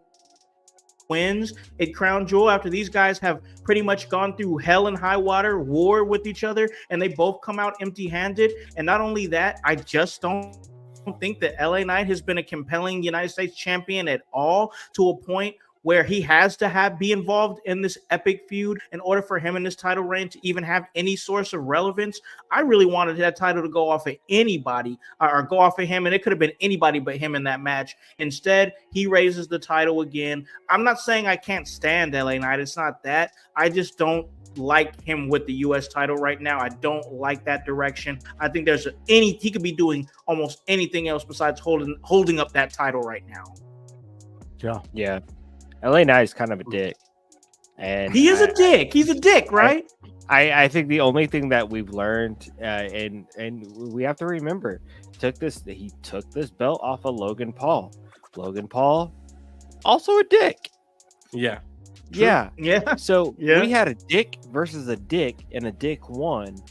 wins at Crown Jewel after these guys have pretty much gone through hell and high water war with each other, and they both come out empty-handed. And not only that, I just don't think that LA Knight has been a compelling United States champion at all, to a point where he has to be involved in this epic feud in order for him in this title reign to even have any source of relevance. I really wanted that title to go off of anybody or go off of him, and it could have been anybody but him in that match. Instead, he raises the title again. I'm not saying I can't stand LA Knight. It's not that. I just don't like him with the U.S. title right now. I don't like that direction. I think he could be doing almost anything else besides holding up that title right now. Yeah. LA Knight is kind of a dick. And he is a dick. He's a dick, right? I think the only thing that we've learned, and we have to remember, he took this belt off of Logan Paul. Logan Paul, also a dick. Yeah. True. Yeah. Yeah. So we had a dick versus a dick, and a dick won.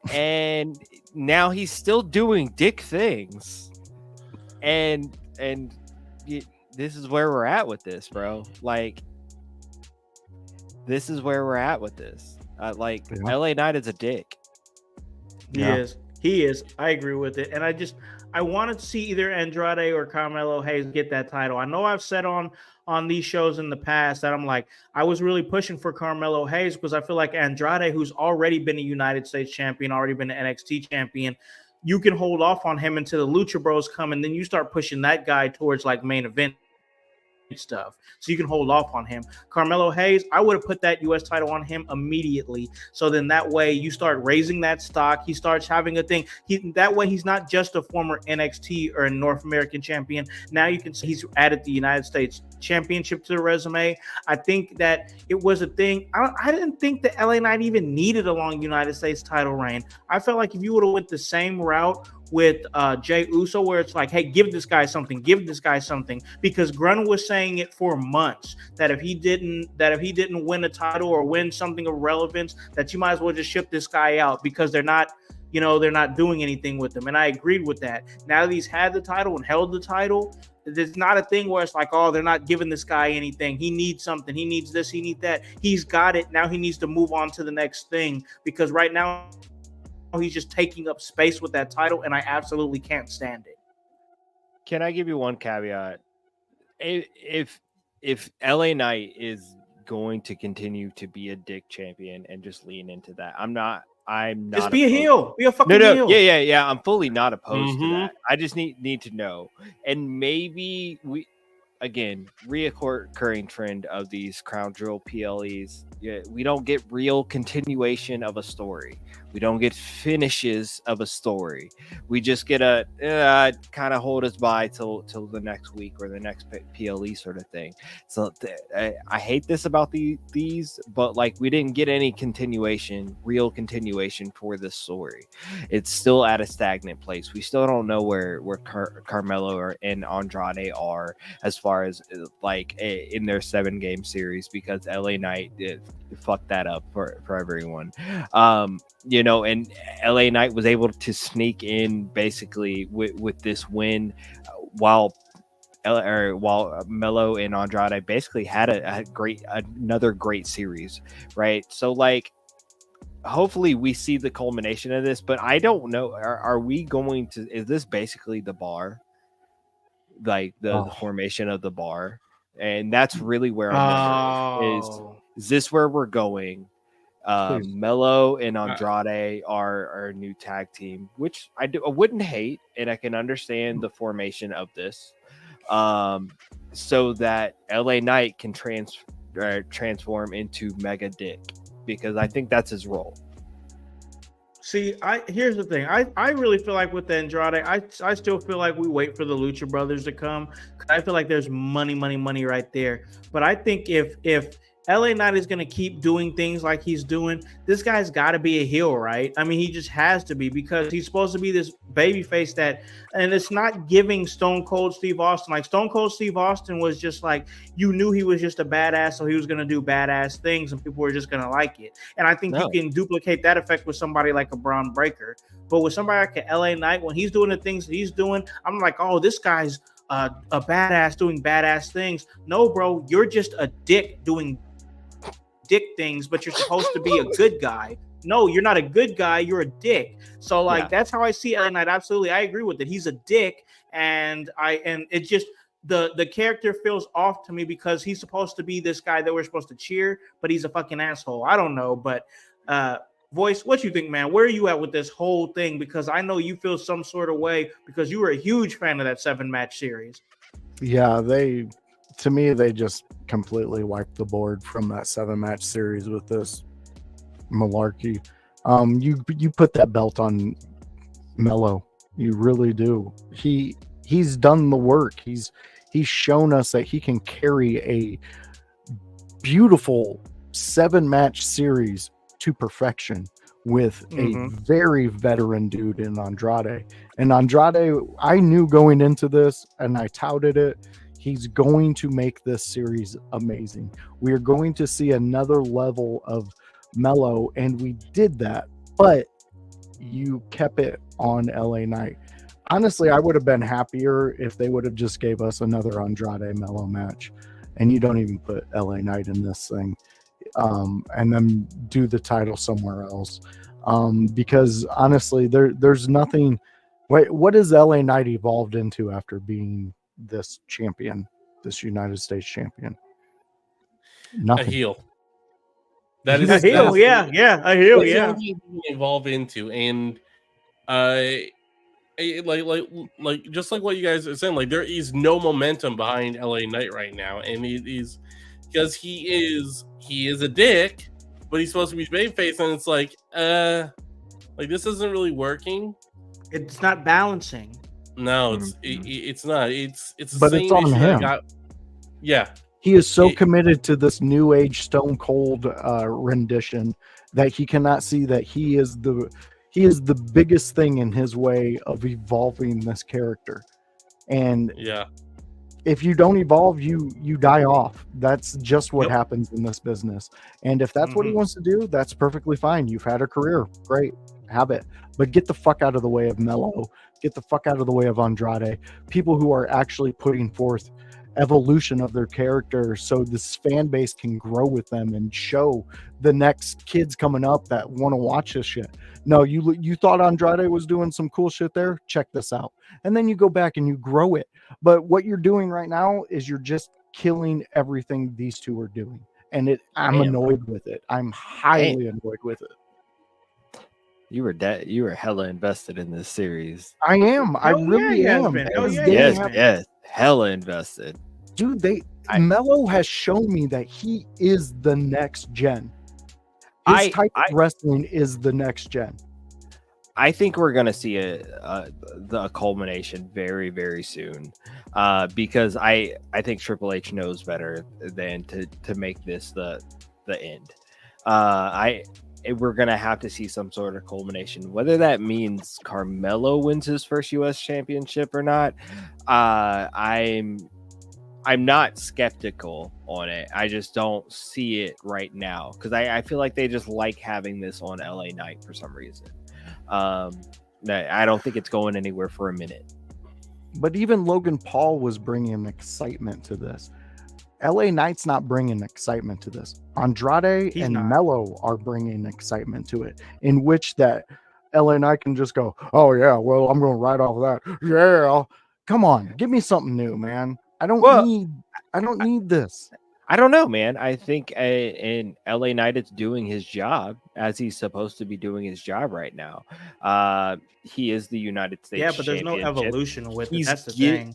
and now he's still doing dick things, and this is where we're at with this, bro. Like, this is where we're at with this. LA Knight is a dick. He is. I agree with it. And I wanted to see either Andrade or Carmelo Hayes get that title. I know I've said on these shows in the past that I'm like, I was really pushing for Carmelo Hayes because I feel like Andrade, who's already been a United States champion, already been an NXT champion, you can hold off on him until the Lucha Bros come, and then you start pushing that guy towards like main event stuff, so you can hold off on him. Carmelo Hayes, I would have put that US title on him immediately, so then that way you start raising that stock. He starts having a thing. That way he's not just a former NXT or a North American champion. Now you can see he's added the United States Championship to the resume. I think that it was a thing. I didn't think that LA Knight even needed a long United States title reign. I felt like if you would have went the same route with Jey Uso, where it's like, hey, give this guy something, because Grun was saying it for months that if he didn't win a title or win something of relevance, that you might as well just ship this guy out because they're not doing anything with him. And I agreed with that. Now that he's had the title and held the title, there's not a thing where it's like, oh, they're not giving this guy anything. He needs something. He needs this. He needs that. He's got it. Now he needs to move on to the next thing, because right now he's just taking up space with that title, and I absolutely can't stand it. Can I give you one caveat? If LA Knight is going to continue to be a dick champion and just lean into that, I'm not just be a heel. Be a fucking heel. Yeah. I'm fully not opposed to that. I just need to know. And maybe again, reoccurring trend of these Crown Jewel PLEs. Yeah, we don't get real continuation of a story. We don't get finishes of a story. We just get a kind of hold us by till the next week or the next PLE sort of thing. So I hate this about these, but like, we didn't get any real continuation for this story. It's still at a stagnant place. We still don't know where Carmelo and Andrade are as far as like in their 7-game series, because LA Knight fucked that up for everyone. And LA Knight was able to sneak in basically with this win, while Melo and Andrade basically had another great series, right? So like, hopefully we see the culmination of this, but I don't know. Are we going to? Is this basically the bar, like the formation of the bar? And that's really where I'm wondering is this where we're going? Melo and Andrade are our new tag team, which I wouldn't hate, and I can understand the formation of this, so that LA Knight can transform into Mega Dick, because I think that's his role. See, here's the thing. I really feel like with the Andrade, I still feel like we wait for the Lucha Brothers to come, because I feel like there's money right there. But I think if LA Knight is going to keep doing things like he's doing, this guy's got to be a heel, right? I mean, he just has to be, because he's supposed to be this babyface and it's not giving Stone Cold Steve Austin. Like, Stone Cold Steve Austin was just like, you knew he was just a badass, so he was going to do badass things and people were just going to like it. And I think you can duplicate that effect with somebody like a Braun Breaker. But with somebody like a LA Knight, when he's doing the things that he's doing, I'm like, oh, this guy's a badass doing badass things. No, bro, you're just a dick doing dick things, but you're supposed to be a good guy. No, you're not a good guy. You're a dick. So like, that's how I see LA Knight. Absolutely, I agree with it. He's a dick, and it just the character feels off to me, because he's supposed to be this guy that we're supposed to cheer, but he's a fucking asshole. I don't know, but Voice, what you think, man? Where are you at with this whole thing? Because I know you feel some sort of way, because you were a huge fan of that 7-match series. Yeah, they just completely wiped the board from that 7-match series with this malarkey. You put that belt on Melo. You really do. He's done the work. He's shown us that he can carry a beautiful 7-match series to perfection with a very veteran dude in Andrade. And Andrade, I knew going into this, and I touted it, he's going to make this series amazing. We are going to see another level of Melo, and we did that. But you kept it on LA Knight. Honestly, I would have been happier if they would have just gave us another Andrade Mello match, and you don't even put LA Knight in this thing, and then do the title somewhere else. Because honestly, there's nothing. Wait, what has LA Knight evolved into after being this champion, this United States champion? A Nothing. heel. That is A heel, yeah, a heel, that's the yeah. only thing he can evolve into, and like just like what you guys are saying, like there is no momentum behind LA Knight right now, and he's because he is a dick, but he's supposed to be babyface, and it's like this isn't really working. It's not balancing. No, it's not. It's the But same it's on issue that I him. got. Yeah, He is so committed to this new age Stone Cold rendition that he cannot see that he is the biggest thing in his way of evolving this character. And yeah. if you don't evolve, you die off. That's just what Yep. happens in this business. And if that's what he wants to do, that's perfectly fine. You've had a career. Great. Have it. But get the fuck out of the way of Mello. Get the fuck out of the way of Andrade. People who are actually putting forth evolution of their character so this fan base can grow with them and show the next kids coming up that want to watch this shit. No, you thought Andrade was doing some cool shit there? Check this out. And then you go back and you grow it. But what you're doing right now is you're just killing everything these two are doing. And I'm annoyed with it. I'm highly annoyed with it. You were hella invested in this series. I am. I really am. Yes, hella invested. Dude, Mello has shown me that he is the next gen. His type of wrestling is the next gen. I think we're gonna see the culmination very, very soon, because I think Triple H knows better than to make this the end. We're gonna have to see some sort of culmination, whether that means Carmelo wins his first U.S. championship or not. I'm not skeptical on it. I just don't see it right now because I feel like they just like having this on LA Knight for some reason. I don't think it's going anywhere for a minute. But even Logan Paul was bringing excitement to this. LA Knight's not bringing excitement to this. Andrade and Mello are bringing excitement to it, in which that LA Knight can just go, oh yeah, well, I'm going to ride off that. Yeah. Come on, give me something new, man. I don't need this. I don't know, man. I think in LA Knight, it's doing his job as he's supposed to be doing his job right now. He is the United States. Yeah, but there's no evolution with it. That's the thing.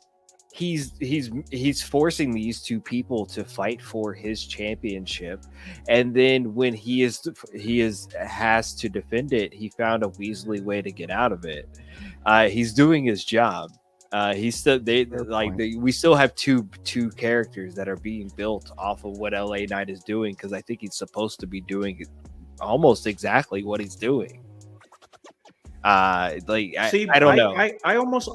He's forcing these two people to fight for his championship, and then when he has to defend it, he found a Weasley way to get out of it. He's doing his job. We still have two characters that are being built off of what LA Knight is doing, because I think he's supposed to be doing almost exactly what he's doing. I don't know. I almost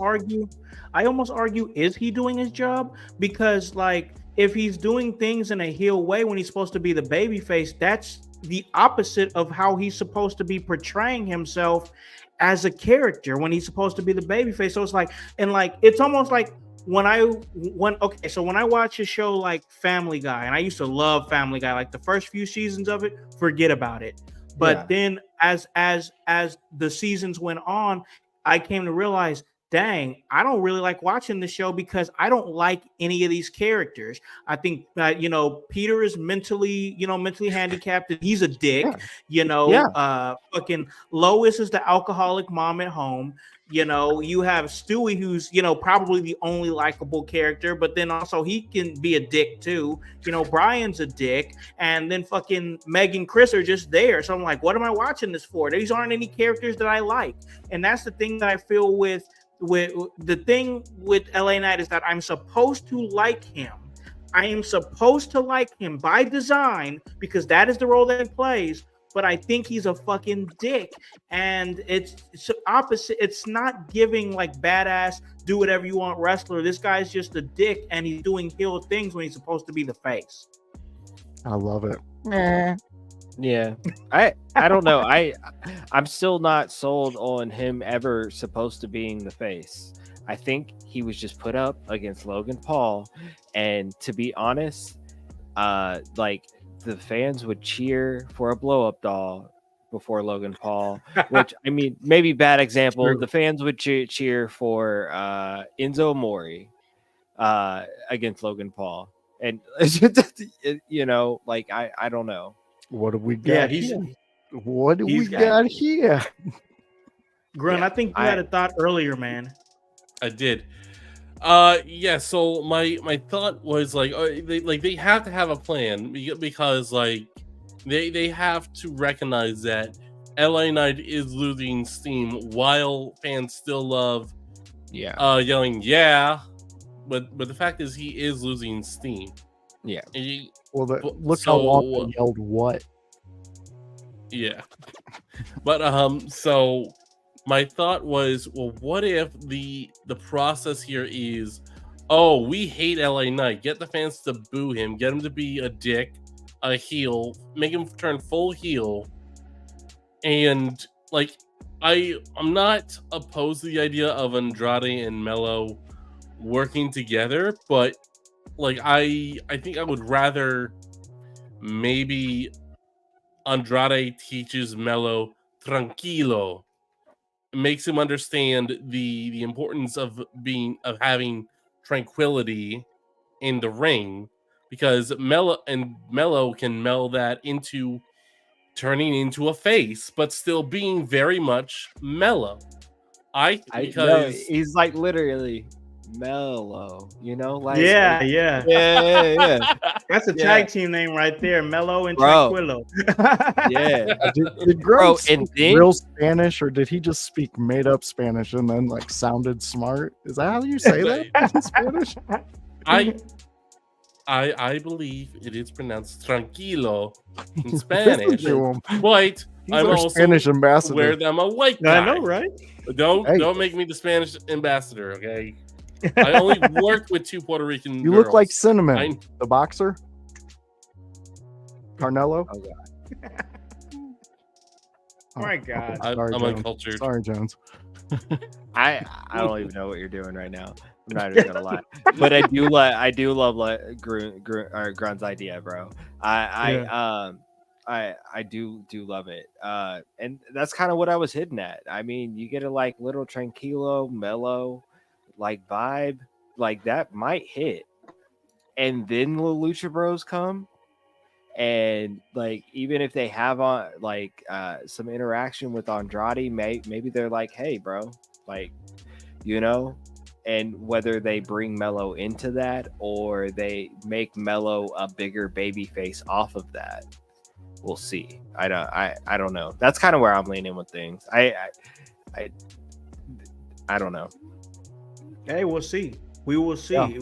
argue, is he doing his job? Because like if he's doing things in a heel way when he's supposed to be the babyface, that's the opposite of how he's supposed to be portraying himself as a character when he's supposed to be the babyface. So it's like, and like it's almost like when I watch a show like Family Guy, and I used to love Family Guy, like the first few seasons of it, forget about it. But then as the seasons went on, I came to realize, dang, I don't really like watching the show because I don't like any of these characters. I think that, Peter is mentally handicapped and he's a dick. Fucking Lois is the alcoholic mom at home. You have Stewie, who's, probably the only likable character, but then also he can be a dick too. Brian's a dick, and then fucking Meg and Chris are just there. So I'm like, what am I watching this for? These aren't any characters that I like. And that's the thing that I feel with the thing with LA Knight is that I'm supposed to like him. I am supposed to like him by design because that is the role that he plays. But I think he's a fucking dick, and it's opposite. It's not giving like badass, do whatever you want wrestler. This guy's just a dick, and he's doing heel things when he's supposed to be the face. I love it. Yeah, I don't know. I'm still not sold on him ever supposed to being the face. I think he was just put up against Logan Paul, and to be honest, like the fans would cheer for a blow up doll before Logan Paul, which I mean, maybe bad example. True. The fans would cheer for Enzo Amore against Logan Paul, and you know, like I don't know. What do we Yeah, got here? What do we he's got got here? Grun. Yeah, I think you had a thought earlier, man. I did. Yeah. So my thought was like, they have to have a plan because like they have to recognize that LA Knight is losing steam while fans still love yelling yeah, but the fact is he is losing steam. Yeah. Well, look so, how long they yelled what. Yeah. But so my thought was, well, what if the process here is, oh, we hate LA Knight, get the fans to boo him, get him to be a dick, a heel, make him turn full heel, and like I'm not opposed to the idea of Andrade and Mello working together, but like I think I would rather maybe Andrade teaches Mello tranquilo, makes him understand the importance of having tranquility in the ring, because Mello can meld that into turning into a face, but still being very much mellow. I know Because he's like literally mellow, you know, like Yeah. yeah. That's a tag team name right there, Mello and Bro. Tranquilo. Yeah. Did Bro, Grun and speak then real Spanish, or did he just speak made up Spanish and then like sounded smart? Is that how you say that in Spanish? I believe it is pronounced tranquilo in Listen Spanish, to him. but He's I'm our also Spanish ambassador. aware that I'm a white guy. I know, right? Don't make me the Spanish ambassador, okay? I only worked with 2 Puerto Rican You girls. look like Cinnamon, the boxer. Carnello. Oh, God. My God. I'm Jones. uncultured. Sorry, Jones. I don't even know what you're doing right now. I'm not even gonna lie, but I do love Grun's idea, bro. I do love it, and that's kind of what I was hitting at. I mean, you get a like little tranquilo, mellow, like vibe, like that might hit, and then the Lucha Bros come, and like even if they have on like some interaction with Andrade, maybe they're like, hey, bro, like, you know. And whether they bring Mello into that or they make Mello a bigger baby face off of that, we'll see. I don't know. That's kind of where I'm leaning with things. I don't know. Hey, we'll see. We will see. Yeah.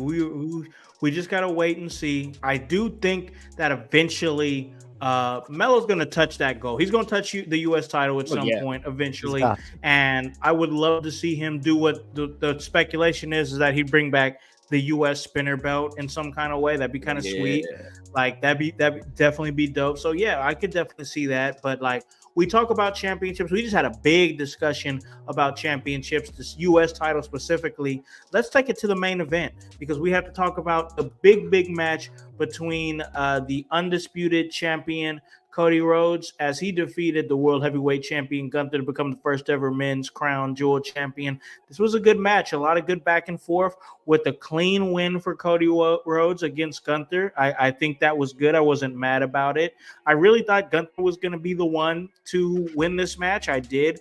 We just gotta wait and see. I do think that eventually Melo's gonna touch that goal. He's gonna touch the U.S. title at some point eventually, and I would love to see him do what the speculation is that he'd bring back the U.S. spinner belt in some kind of way. That'd be kind of sweet. Like that'd definitely be dope. So yeah, I could definitely see that. But like we talk about championships, we just had a big discussion about championships, this U.S. title specifically. Let's take it to the main event because we have to talk about the big match between the undisputed champion Cody Rhodes as he defeated the world heavyweight champion Gunther to become the first ever men's crown jewel champion. This was a good match, a lot of good back and forth with a clean win for Cody Rhodes against Gunther. I think that was good. I wasn't mad about it. I really thought Gunther was going to be the one to win this match. I did.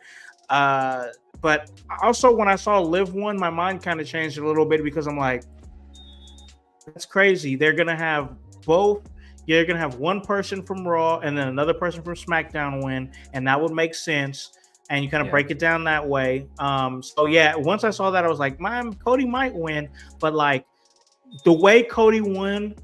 But also when I saw Liv won, my mind kind of changed a little bit because I'm like, that's crazy. They're going to have both. You're going to have one person from Raw and then another person from SmackDown win, and that would make sense. And you kind of break it down that way. So yeah, once I saw that, I was like, Cody might win, but like the way Cody won,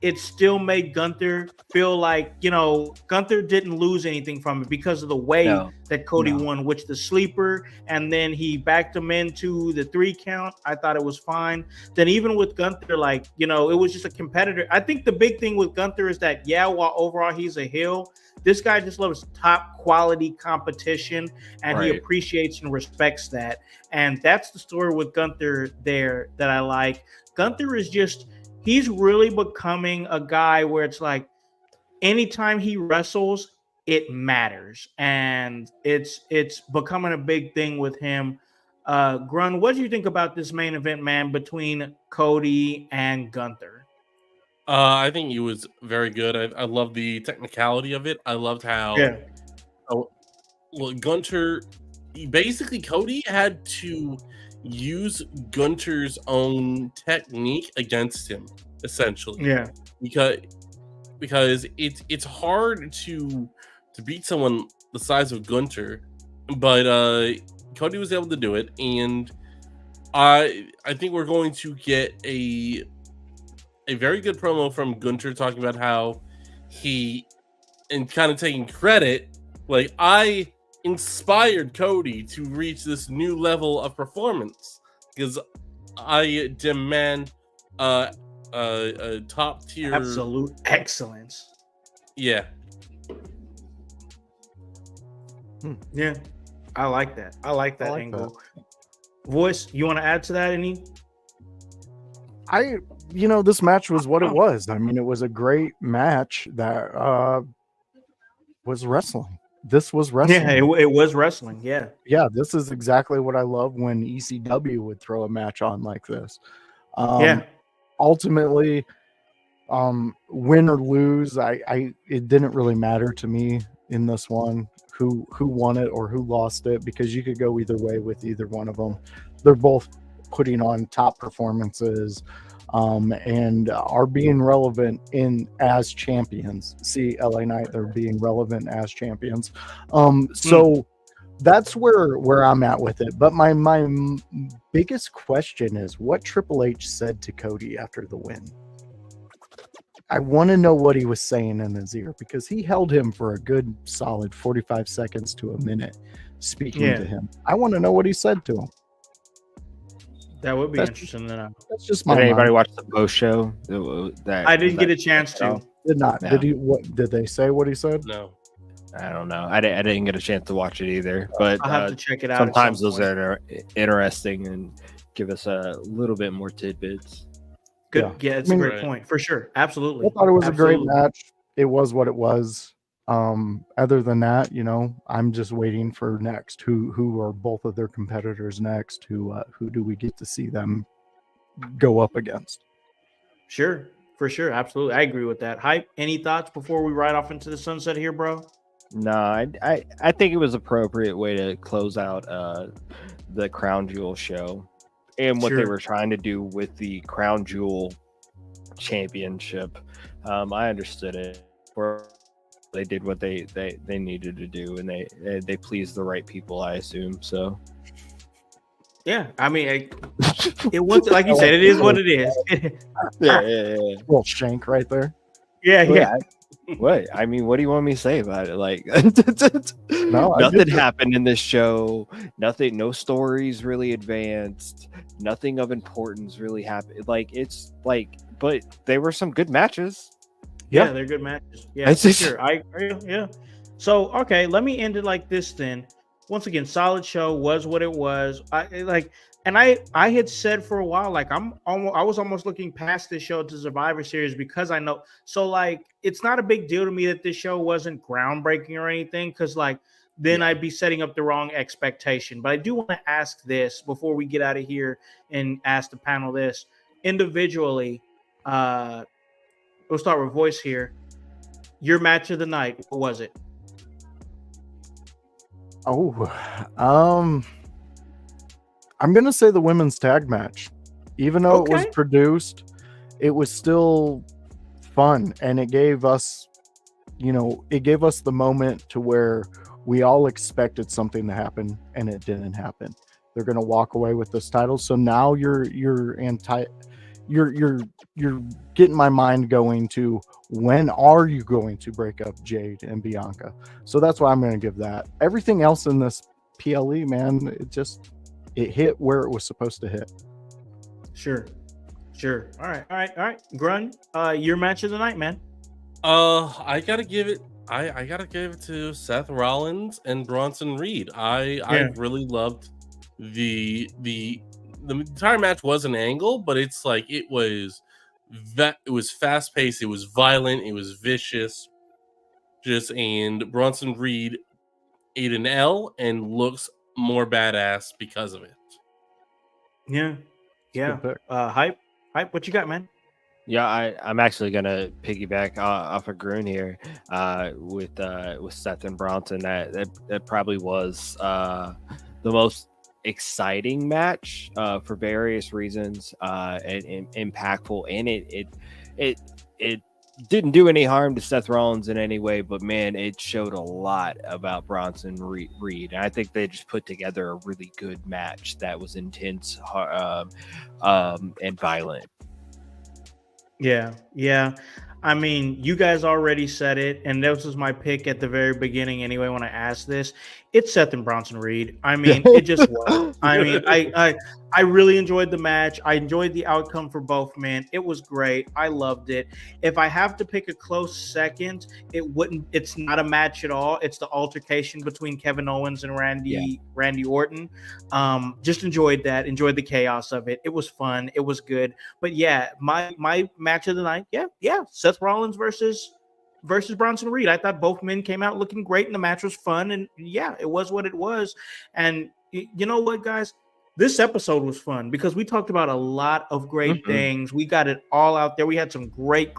it still made Gunther feel like, Gunther didn't lose anything from it because of the way No. that Cody No. won, which the sleeper, and then he backed him into the 3 count. I thought it was fine. Then even with Gunther, like, it was just a competitor. I think the big thing with Gunther is that, while overall he's a heel, this guy just loves top quality competition, and he Right. appreciates and respects that. And that's the story with Gunther there that I like. Gunther is just, he's really becoming a guy where it's like anytime he wrestles, it matters. And it's becoming a big thing with him. Grun, what do you think about this main event, man, between Cody and Gunther? I think it was very good. I love the technicality of it. I loved how Gunter, basically Cody had to use Gunter's own technique against him, essentially. Yeah. Because it's hard to beat someone the size of Gunter, but Cody was able to do it, and I think we're going to get a very good promo from Gunter talking about how he, and kind of taking credit, like, I inspired Cody to reach this new level of performance because I demand a top tier, absolute excellence. Yeah. Yeah, I like that. I like that angle. Voice, you want to add to that any? This match was what it was. I mean, it was a great match that was wrestling. This was wrestling. Yeah, it was wrestling. Yeah. Yeah, this is exactly what I love when ECW would throw a match on like this. Ultimately, win or lose, it didn't really matter to me in this one who won it or who lost it, because you could go either way with either one of them. They're both putting on top performances and are being relevant as champions. See, LA Knight, they're being relevant as champions. So that's where I'm at with it. But my biggest question is what Triple H said to Cody after the win. I want to know what he was saying in his ear, because he held him for a good solid 45 seconds to a minute speaking to him. I want to know what he said to him. That would be interesting to know. That's just my Did anybody mind. watch the post show? I didn't get a chance to. Did not. No. Did they say what he said? No. I don't know. I didn't get a chance to watch it either. But I'll have to check it out. sometimes those are interesting and give us a little bit more tidbits. Good. Yeah, it's a great point for sure. Absolutely. I thought it was a great match. It was what it was. Other than that, I'm just waiting for next. Who are both of their competitors next? Who do we get to see them go up against? Sure, for sure, absolutely. I agree with that. Hype. Any thoughts before we ride off into the sunset here, bro? No, I think it was appropriate way to close out the Crown Jewel show and what they were trying to do with the Crown Jewel Championship. I understood it. They did what they needed to do, and they pleased the right people, I assume. So, yeah, I mean, it was like you said, it is what it is. yeah. Little shank right there. Yeah. What? I mean, what do you want me to say about it? Like, no, nothing happened in this show. Nothing, no stories really advanced. Nothing of importance really happened. Like, it's like, but they were some good matches. Yeah, they're good matches. Yeah, for sure. I agree. Yeah. So, okay, let me end it like this then. Once again, solid show, was what it was. I had said for a while, like I was almost looking past this show to Survivor Series because I know. So like, it's not a big deal to me that this show wasn't groundbreaking or anything, because like then I'd be setting up the wrong expectation. But I do want to ask this before we get out of here and ask the panel this individually. We'll start with Voice here. Your match of the night, what was it? I'm gonna say the women's tag match. Even though it was produced, it was still fun, and it gave us, the moment to where we all expected something to happen, and it didn't happen. They're gonna walk away with this title, so now you're you're getting my mind going to when are you going to break up Jade and Bianca? So that's why I'm going to give that. Everything else in this PLE, man, it hit where it was supposed to hit. Sure. All right. Grun, your match of the night, man. I gotta give it. I gotta give it to Seth Rollins and Bronson Reed. I really loved the entire match was an angle, but it's like it was fast paced, it was violent, it was vicious. And Bronson Reed ate an L and looks more badass because of it. Yeah. Hype, what you got, man? Yeah, I'm actually gonna piggyback off of Grun here with Seth and Bronson. That probably was the most exciting match for various reasons and impactful, and it didn't do any harm to Seth Rollins in any way, but man, it showed a lot about Bronson Reed. And I think they just put together a really good match that was intense and violent. Yeah. I mean, you guys already said it, and this was my pick at the very beginning anyway when I asked this. It's Seth and Bronson Reed. I mean, it just was. I mean, I really enjoyed the match. I enjoyed the outcome for both men. It was great. I loved it. If I have to pick a close second, it's not a match at all. It's the altercation between Kevin Owens and Randy Orton. Just enjoyed that. Enjoyed the chaos of it. It was fun. It was good. But yeah, my match of the night, Seth Rollins versus Bronson Reed. I thought both men came out looking great, and the match was fun. And yeah, it was what it was. And you know what, guys? This episode was fun because we talked about a lot of great things. We got it all out there. We had some great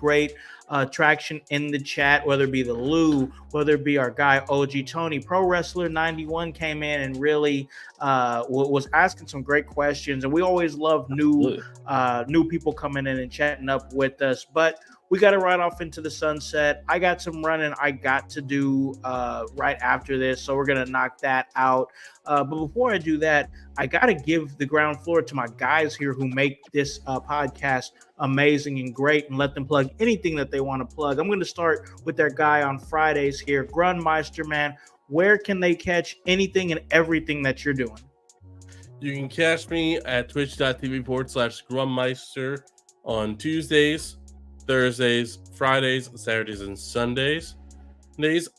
traction in the chat, whether it be the Lou, whether it be our guy OG Tony. Pro Wrestler 91 came in and really was asking some great questions. And we always love new people coming in and chatting up with us. But we got to ride off into the sunset. I got some running I got to do right after this, so we're going to knock that out. But before I do that, I got to give the ground floor to my guys here who make this podcast amazing and great, and let them plug anything that they want to plug. I'm going to start with their guy on Fridays here, Grunmeister, man. Where can they catch anything and everything that you're doing? You can catch me at twitch.tv/Grunmeister on Tuesdays, Thursdays, Fridays, Saturdays, and Sundays.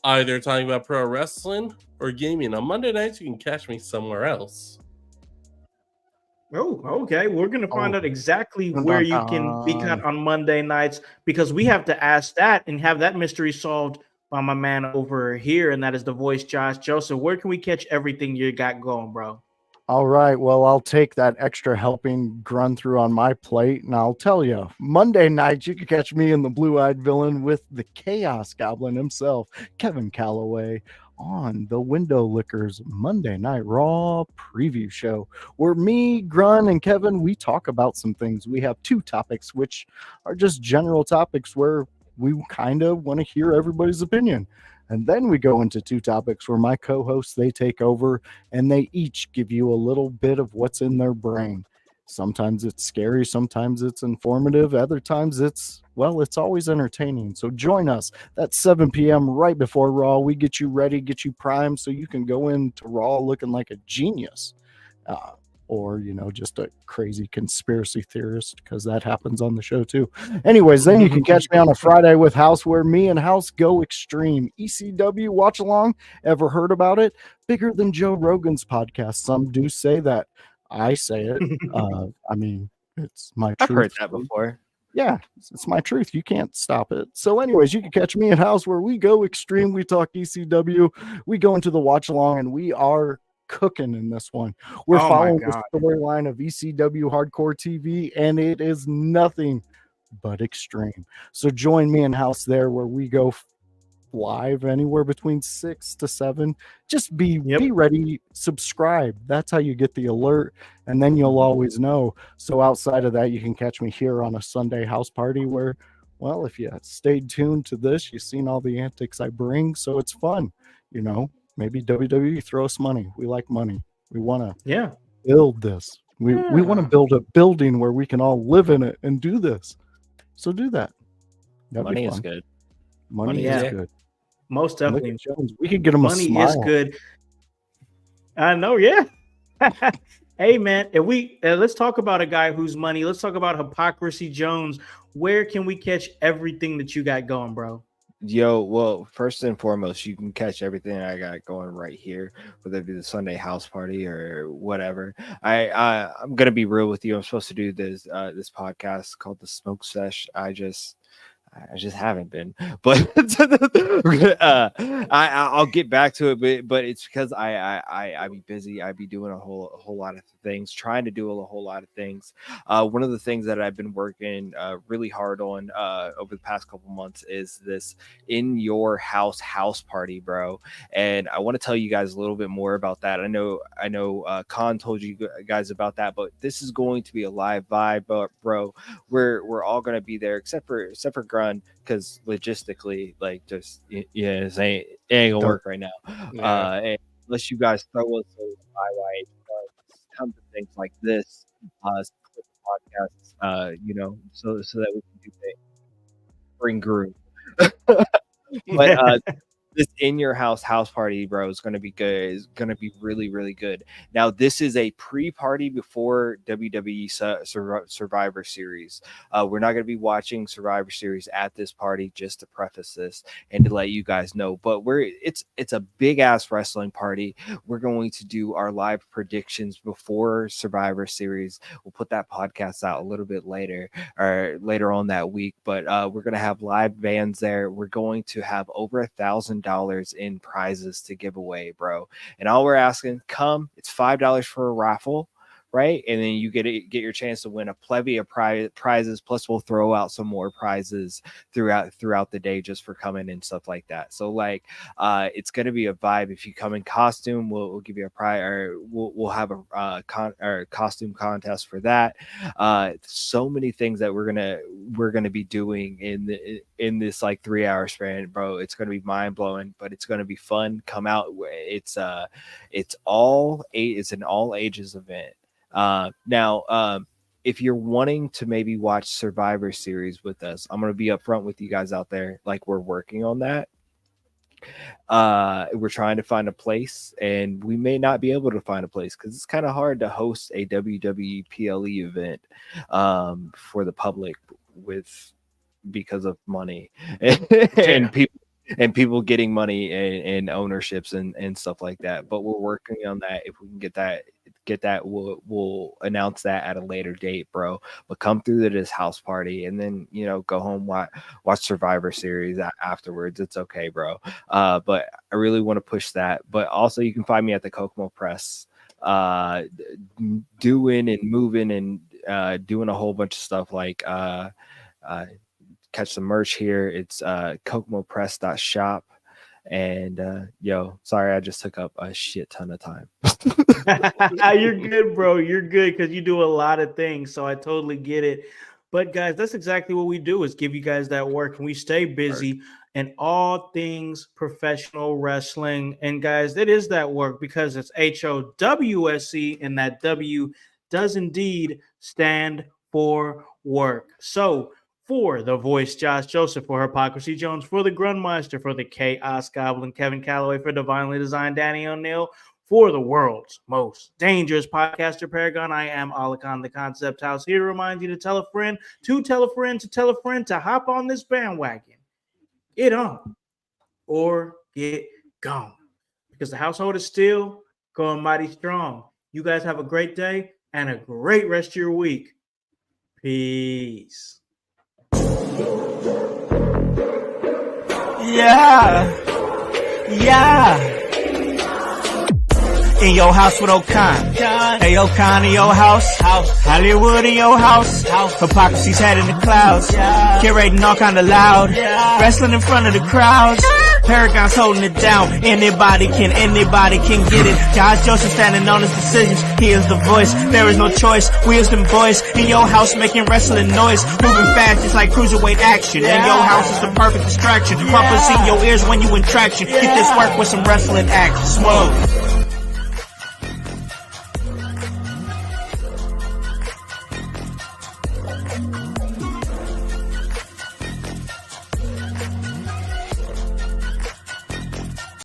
Either talking about pro wrestling or gaming. On Monday nights, you can catch me somewhere else. Oh, okay. We're going to find out exactly where you can be caught on Monday nights, because we have to ask that and have that mystery solved by my man over here, and that is the voice, Josh Joseph. Where can we catch everything you got going, bro? All right. Well, I'll take that extra helping run through on my plate, and I'll tell you, Monday night, you can catch me in the Blue-Eyed Villain with the Chaos Goblin himself, Kevin Calloway, on the Window Lickers Monday Night Raw preview show, where me, Grun, and Kevin, we talk about some things. We have two topics, which are just general topics where we kind of want to hear everybody's opinion. And then we go into two topics where my co-hosts, they take over and they each give you a little bit of what's in their brain. Sometimes it's scary, sometimes it's informative, other times it's always entertaining. So join us. That's 7 p.m. right before Raw. We get you ready, get you primed so you can go into Raw looking like a genius. Or, just a crazy conspiracy theorist, because that happens on the show too. Anyways, then you can catch me on a Friday with Howse, where me and Howse go extreme. ECW watch along. Ever heard about it? Bigger than Joe Rogan's podcast. Some do say that. I say it. I mean, it's my truth. I've heard that before. Yeah, it's my truth. You can't stop it. So anyways, you can catch me at Howse, where we go extreme. We talk ECW. We go into the watch along, and we are cooking in this one. We're following the storyline of ECW Hardcore TV, and it is nothing but extreme. So join me and Howse there, where we go live anywhere between 6 to 7. Just be ready, subscribe. That's how you get the alert, and then you'll always know. So outside of that, you can catch me here on a Sunday house party where, if you stayed tuned to this, you've seen all the antics I bring. So it's fun, Maybe WWE throw us money. We like money. We want to build this. We want to build a building where we can all live in it and do this. So do that. That'd Money be is fun. good. Money Yeah. is good. Most Look definitely. at Jones. We could get him a Money smile. is good. I know, yeah. Hey man, if we let's talk about a guy who's money. Let's talk about Hypocrisy Jones. Where can we catch everything that you got going, bro? Yo, well, first and foremost, you can catch everything I got going right here, whether it be the Sunday house party or whatever. I'm gonna be real with you. I'm supposed to do this podcast called the Smoke Sesh. I just haven't been, but I'll get back to it. But it's because I be busy. I be doing a whole lot of things, trying to do a whole lot of things. One of the things that I've been working really hard on over the past couple months is this In Your House party, bro. And I want to tell you guys a little bit more about that. I know Khan told you guys about that, but this is going to be a live vibe, bro. We're all gonna be there except for Grun, because logistically, like, just it ain't gonna work right now. Unless you guys throw us a highlight, tons of things like this, podcasts, so that we can do things. Bring groove. But this In Your House party, bro, is going to be good. It's going to be really, really good. Now, this is a pre-party before WWE Survivor Series. We're not going to be watching Survivor Series at this party, just to preface this and to let you guys know. But it's a big ass wrestling party. We're going to do our live predictions before Survivor Series. We'll put that podcast out a little bit later on that week. But we're going to have live bands there. We're going to have over $1,000 in prizes to give away, bro. And all we're asking, it's $5 for a raffle, right? And then you get your chance to win a plethora of prizes. Plus, we'll throw out some more prizes throughout the day just for coming and stuff like that. So, like, it's gonna be a vibe. If you come in costume, we'll give you a prize, or we'll have a costume contest for that. So many things that we're gonna be doing in this like 3-hour span, bro. It's gonna be mind blowing, but it's gonna be fun. Come out. It's an all ages event. Now, if you're wanting to maybe watch Survivor Series with us, I'm going to be upfront with you guys out there. Like, we're working on that. We're trying to find a place, and we may not be able to find a place because it's kind of hard to host a WWE PLE event for the public because of money and people getting money and ownerships and stuff like that. But we're working on that. If we can get that, we'll announce that at a later date, bro. But come through to this house party and then, go home, watch Survivor Series afterwards. It's okay, bro. But I really want to push that. But also, you can find me at the Kokomo Press, doing and moving and doing a whole bunch of stuff, like catch some merch here. It's kokomopress.shop. And sorry, I just took up a shit ton of time. You're good, bro. You're good, because you do a lot of things, so I totally get it. But guys, that's exactly what we do, is give you guys that work, and we stay busy in all things professional wrestling. And guys, it is that work, because it's HOWSC, and that W does indeed stand for work. So for the voice, Josh Joseph; for Hypocrisy Jones; for the Grunmeister; for the Chaos Goblin, Kevin Calloway; for Divinely Designed, Danny O'Neill; for the world's most dangerous podcaster paragon, I am Alakan, the Concept House, here to remind you to tell a friend, to tell a friend, to tell a friend, to hop on this bandwagon. Get on or get gone, because the household is still going mighty strong. You guys have a great day and a great rest of your week. Peace. Yeah. In your house with O'Con. Hey, O'Con in your house. Hollywood in your house. Hypocrisy's head in the clouds. Curating all kind of loud. Wrestling in front of the crowds. Paragon's holding it down. Anybody can get it. Josh Joseph standing on his decisions. He is the voice. There is no choice. We is them boys in your house making wrestling noise. Moving fast just like cruiserweight action. In your house is the perfect distraction. Rumpus in your ears when you in traction. Get this work with some wrestling action. Smoke. Bye.